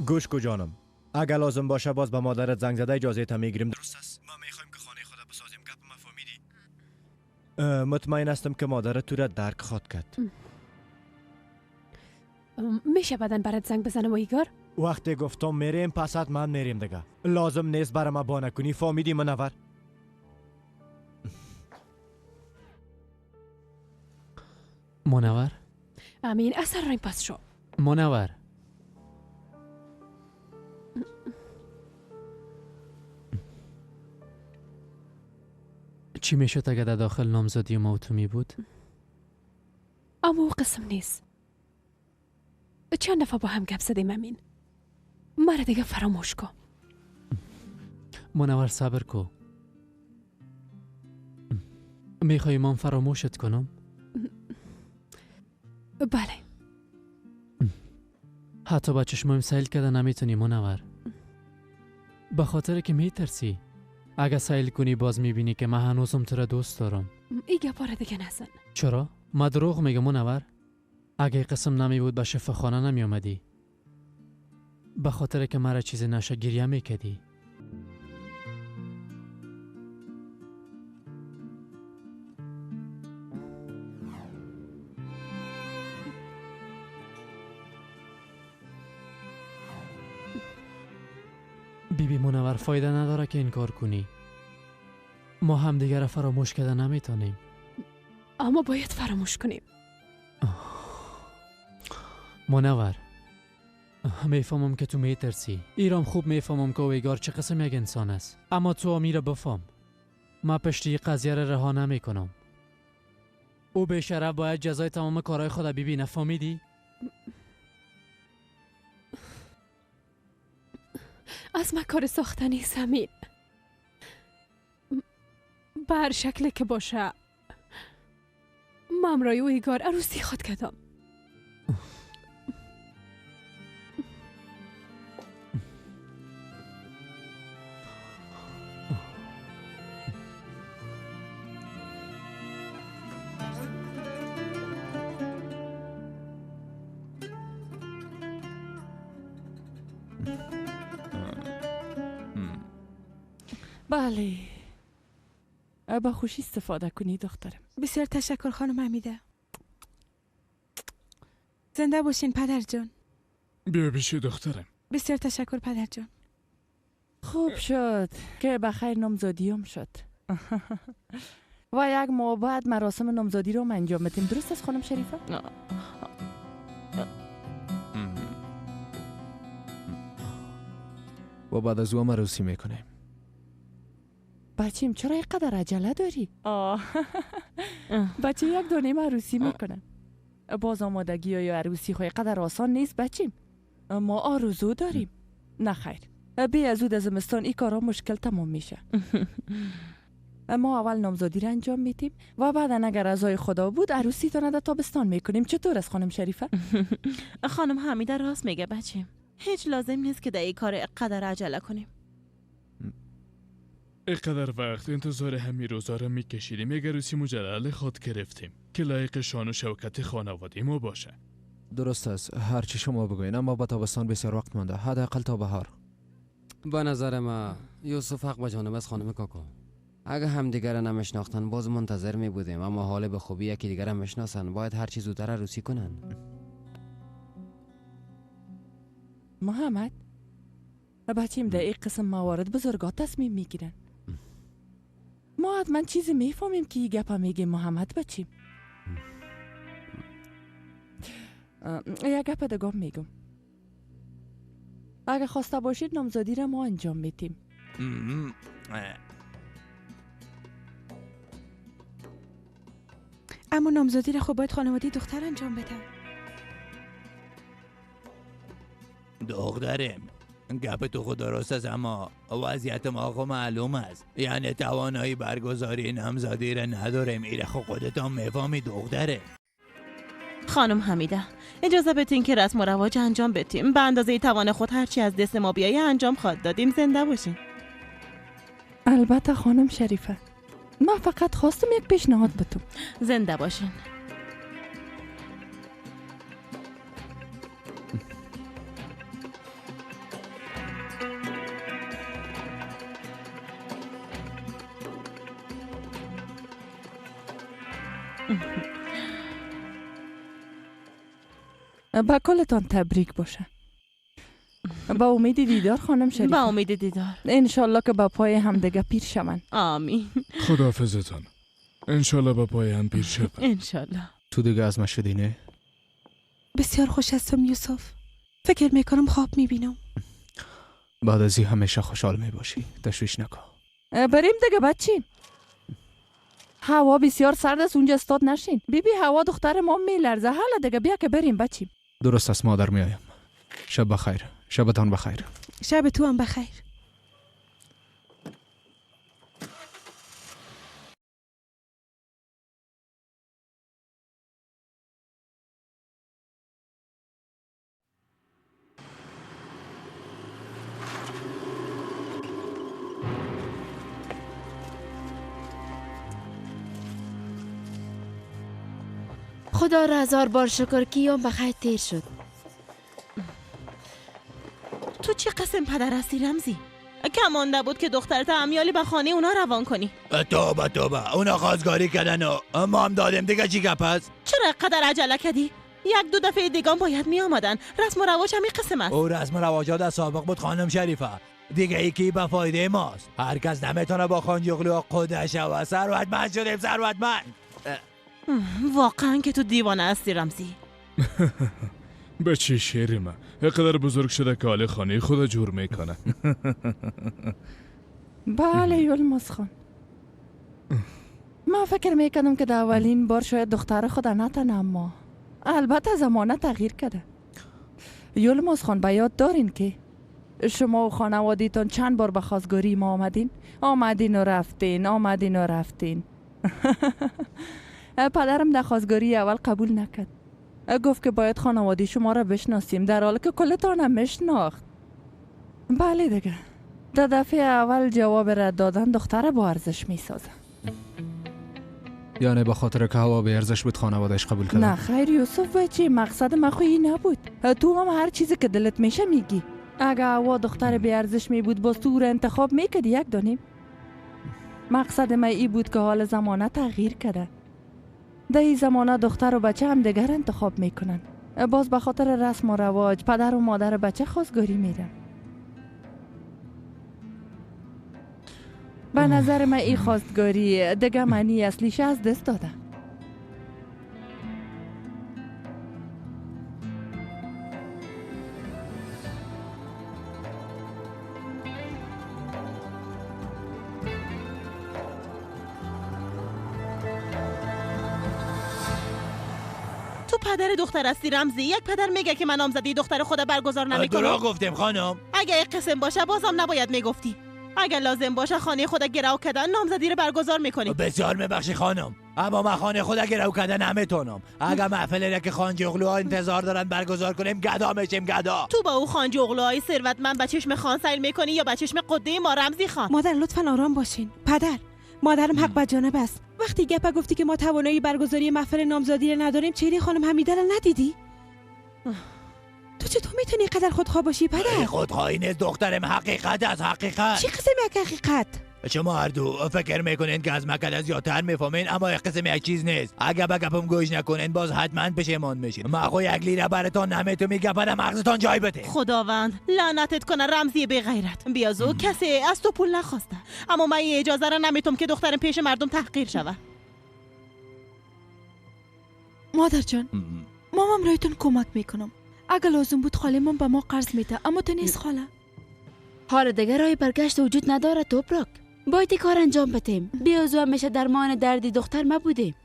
گوش کو جانم. اگر لازم باشه باز به مادرت زنگ زده اجازه تا میگیریم. درست است؟ ما میخوایم که خانه خود بسازیم. گپ ما فهمیدی؟ مطمئن هستم که مادرت تو را درک خواهد کرد. میشه بدن برات زنگ بزنم ایگار؟ وقتی گفتم میریم پس حتما میریم دیگه. لازم نیست برام ما با نکنی. فهمیدی منور؟ منور؟ امین اثر رنگ پس شو. منور. چی میشد اگر در داخل نامزدی ما و تو می بود؟ اما او قسم نیست. چند دفعه با هم گپ زدیم امین. مرا دیگه فراموش کن. منور صبر کو. میخوای من فراموشت کنم؟ بله. حتی با چشمایم سیل کرده نمیتونی منور. به خاطر که میترسی. اگه سیل کنی باز میبینی که من هنوزم تو را دوست دارم. ای گپاره دیگه نزن. چرا؟ من دروغ میگم منور؟ اگه قسم نمی بود به شفاخانه نمی آمدی. به خاطر که مرا چیزی نشه گریه میکدی. بیبی منور فایده نداره که این کار کنی. ما هم دیگر فراموش کرده نمیتونیم. اما باید فراموش کنیم. منور میفهمم که تو میترسی. ایرام خوب میفهمم که اویگار چه قسم یک انسان است. اما تو امیر بفهم. ما پشتی قضیه را رها نمی کنم. او بیشرف باید جزای تمام کارهای خود ببینه. فهمیدی؟ از من کار ساخته نیست امین. به هر شکل که باشه من رای اویگار عروسی خود کردم. بله. با خوشی استفاده کنی دخترم. بسیار تشکر خانم حمیده. زنده باشین پدر جان. بیا بشی دخترم. بسیار تشکر پدر جان. خوب شد که بخیر نامزدیم شد. و یک ماه بعد مراسم نامزدی رو انجام بدیم. درست است خانم شریفه؟ و بعد از او هم عروسی میکنیم. بچیم چرا اینقدر عجله داری؟ بچه یک دانه عروسی میکنه. باز آمادگی یا عروسی خواهی قدر آسان نیست بچیم. ما آرزو داریم. نه خیر، بی از زود از زمستان این کارا مشکل تمام میشه. ما اول نامزادی را انجام میدیم و بعدا اگر رضای خدا بود عروسی تا در تابستان میکنیم. چطور است خانم شریفه؟ خانم حمیده راست میگه بچه. هیچ لازم نیست که در این کار اقدر عجله کنیم. اقدر وقت انتظار همین روزا را میکشیدیم. یک عروسی مجلل خود گرفتیم که لایق شان و شوکت خانواده ما باشه. درست است، هر چی شما بگوین، اما با تابستان بسیار وقت مانده، حداقل تا بهار. به نظر ما یوسف حق به جانب از خانم کاکا. اگه هم دیگر نمیشناختن باز منتظر می بودیم، اما حال به خوبی یکی دیگر میشناسن، باید هر چی زودتر عروسی کنن. محمد بچیم در این قسم موارد بزرگا تصمیم میگیرن. ما حتما چیزی میفهمیم که این گپا میگه محمد بچیم. یک گپ دگاه میگم. اگه خواسته باشید نامزادی را ما انجام میدیم. اما نامزادی را خب باید خانواده دختر انجام بده. دخترم گپ تو خود درست است، اما وضعیت ما خود معلوم است. یعنی توانایی برگزاری نامزادی را نداریم. ایره خود خودتان میفهمی دختره. خانم حمیده اجازه بدین که رسم و رواج انجام بدیم. به اندازه توان خود هرچی از دست ما بیایی انجام خواهد دادیم. زنده باشین. البته خانم شریفه، من فقط خواستم یک پیشنهاد بتم. زنده باشین. با کلتان تبریک باشه. با امید دیدار خانم شریفه. با امید دیدار. انشالله که با پای همدیگه پیر شون. آمین. خداحافظتان. انشالله با پای هم پیر شون. انشالله. تو دیگه از ما شدی نه؟ بسیار خوش هستم یوسف. فکر میکنم خواب میبینم. بعد از این همیشه خوشحال میباشی، تشویش نکن. بریم دیگه بچیم. هوا بسیار سرد است، اونجا استاد نشین. بیبی هوا دختر ما میلرزه. حالا دیگه بیا که بریم بچیم. درست است مادر، میایم. شب بخیر. شبتان بخیر. شب تو هم بخیر. خدا را هزار بار شکر که یوم بخیر تیر شد. تو چه قسم پدر هستی رمزی؟ کمانده بود که دخترت امیالی به خانه اونا روان کنی. توبه اونا خواستگاری کردن و ما هم دادیم دیگه. چی گپ هست؟ چرا قدر عجله کردی؟ یک دو دفعه دیگه باید می آمدن. رسم و رواج همین قسم است. او رسم و رواجات از سابق بود خانم شریفه. دیگه یکی به فایده ماست. هر کس نمیتونه با خانجغلو خودش و ثروتمند شدیم. ثروتمند. واقعا که تو دیوانه هستی رمزی. بچه شیر من اقدر بزرگ شده که حال خانه خدا جور میکنه. بله یلماز خان، من فکر میکنم که در اولین بار شاید دختر خدا نتنه، اما البته زمانه تغییر کرده. یلماز خان به یاد دارین که شما و خانوادیتون چند بار به خواستگاری ما آمدین و رفتین، آمدین و رفتین. پدرم در خواستگاری اول قبول نکرد. گفت که باید خانوادی شما را بشناسیم، در حالی که کلتان هم میشناخت. بله دیگه، در دفعه اول جواب رد دادن دختر با ارزش میسازه. یعنی به خاطر که هوا به ارزش بود خانوادهش قبول کرد؟ نه خیر یوسف بچه، مقصد من خو این نبود. تو هم هر چیزی که دلت میشه میگی. اگه هوا دختر به ارزش می بود باز تو را انتخاب میکردی یک دانیم. مقصد من ای بود که حال زمانه تغییر کرده. در این زمانه دختر و بچه هم دیگر انتخاب میکنن. باز به خاطر رسم و رواج پدر و مادر بچه خواستگاری میرن. به نظر من این خواستگاری دیگه معنی اصلیش از دست داده. تو پدر دختر هستی رمزی. یک پدر میگه که من نامزدی دختر خود برگزار نمیکنم. دروغ گفتم خانم. اگه این قسم باشه بازم نباید میگفتی. اگه لازم باشه خانه خود گرو کردن نامزدی رو برگزار میکنی. بسیار میبخشی خانم، اما من خانه خود گرو کردن نمیتونم. اگه محفلی را که خانجوغلوها انتظار دارن برگزار کنیم گدا میشیم گدا. تو با او خانجوغلوهای ثروتمند به چشم خان سیل میکنی یا به چشم قده ما رمزی خان؟ مادر لطفا آرام باشین. پدر، مادرم حق به جانب است. وقتی گپا گفتی که ما توانایی برگزاری محفل نامزدی را نداریم، چهره خانم حمیده را ندیدی؟ تو چطور میتونی قدر خودخواه باشی پدر؟ خودخواهی نیست دخترم، حقیقت از حقیقت. چی قسم یک حقیقت؟ شما هر دو فکر میکنین که از مکد زیادتر میفهمین، اما یک قسم یک چیز نیست. اگه به گپم گوش نکنین باز حتما پشیمان میشین. من خو یک لیره براتون نمیتونم گپم مغزتون جای بده. خداوند لعنتت کنه رمزی بی غیرت. بیازو کسی از تو پول نخواسته، اما من این اجازه را نمیتونم که دخترم پیش مردم تحقیر شود. مادر جان، مامم رایتون کمک میکنم. اگه لازم بود خالمون به ما قرض میده، اما تو نیست خاله. حال دیگه راه برگشت وجود نداره توبرک. باید کار انجام بدیم. بیازو همیشه درمان دردی دختر ما بودیم.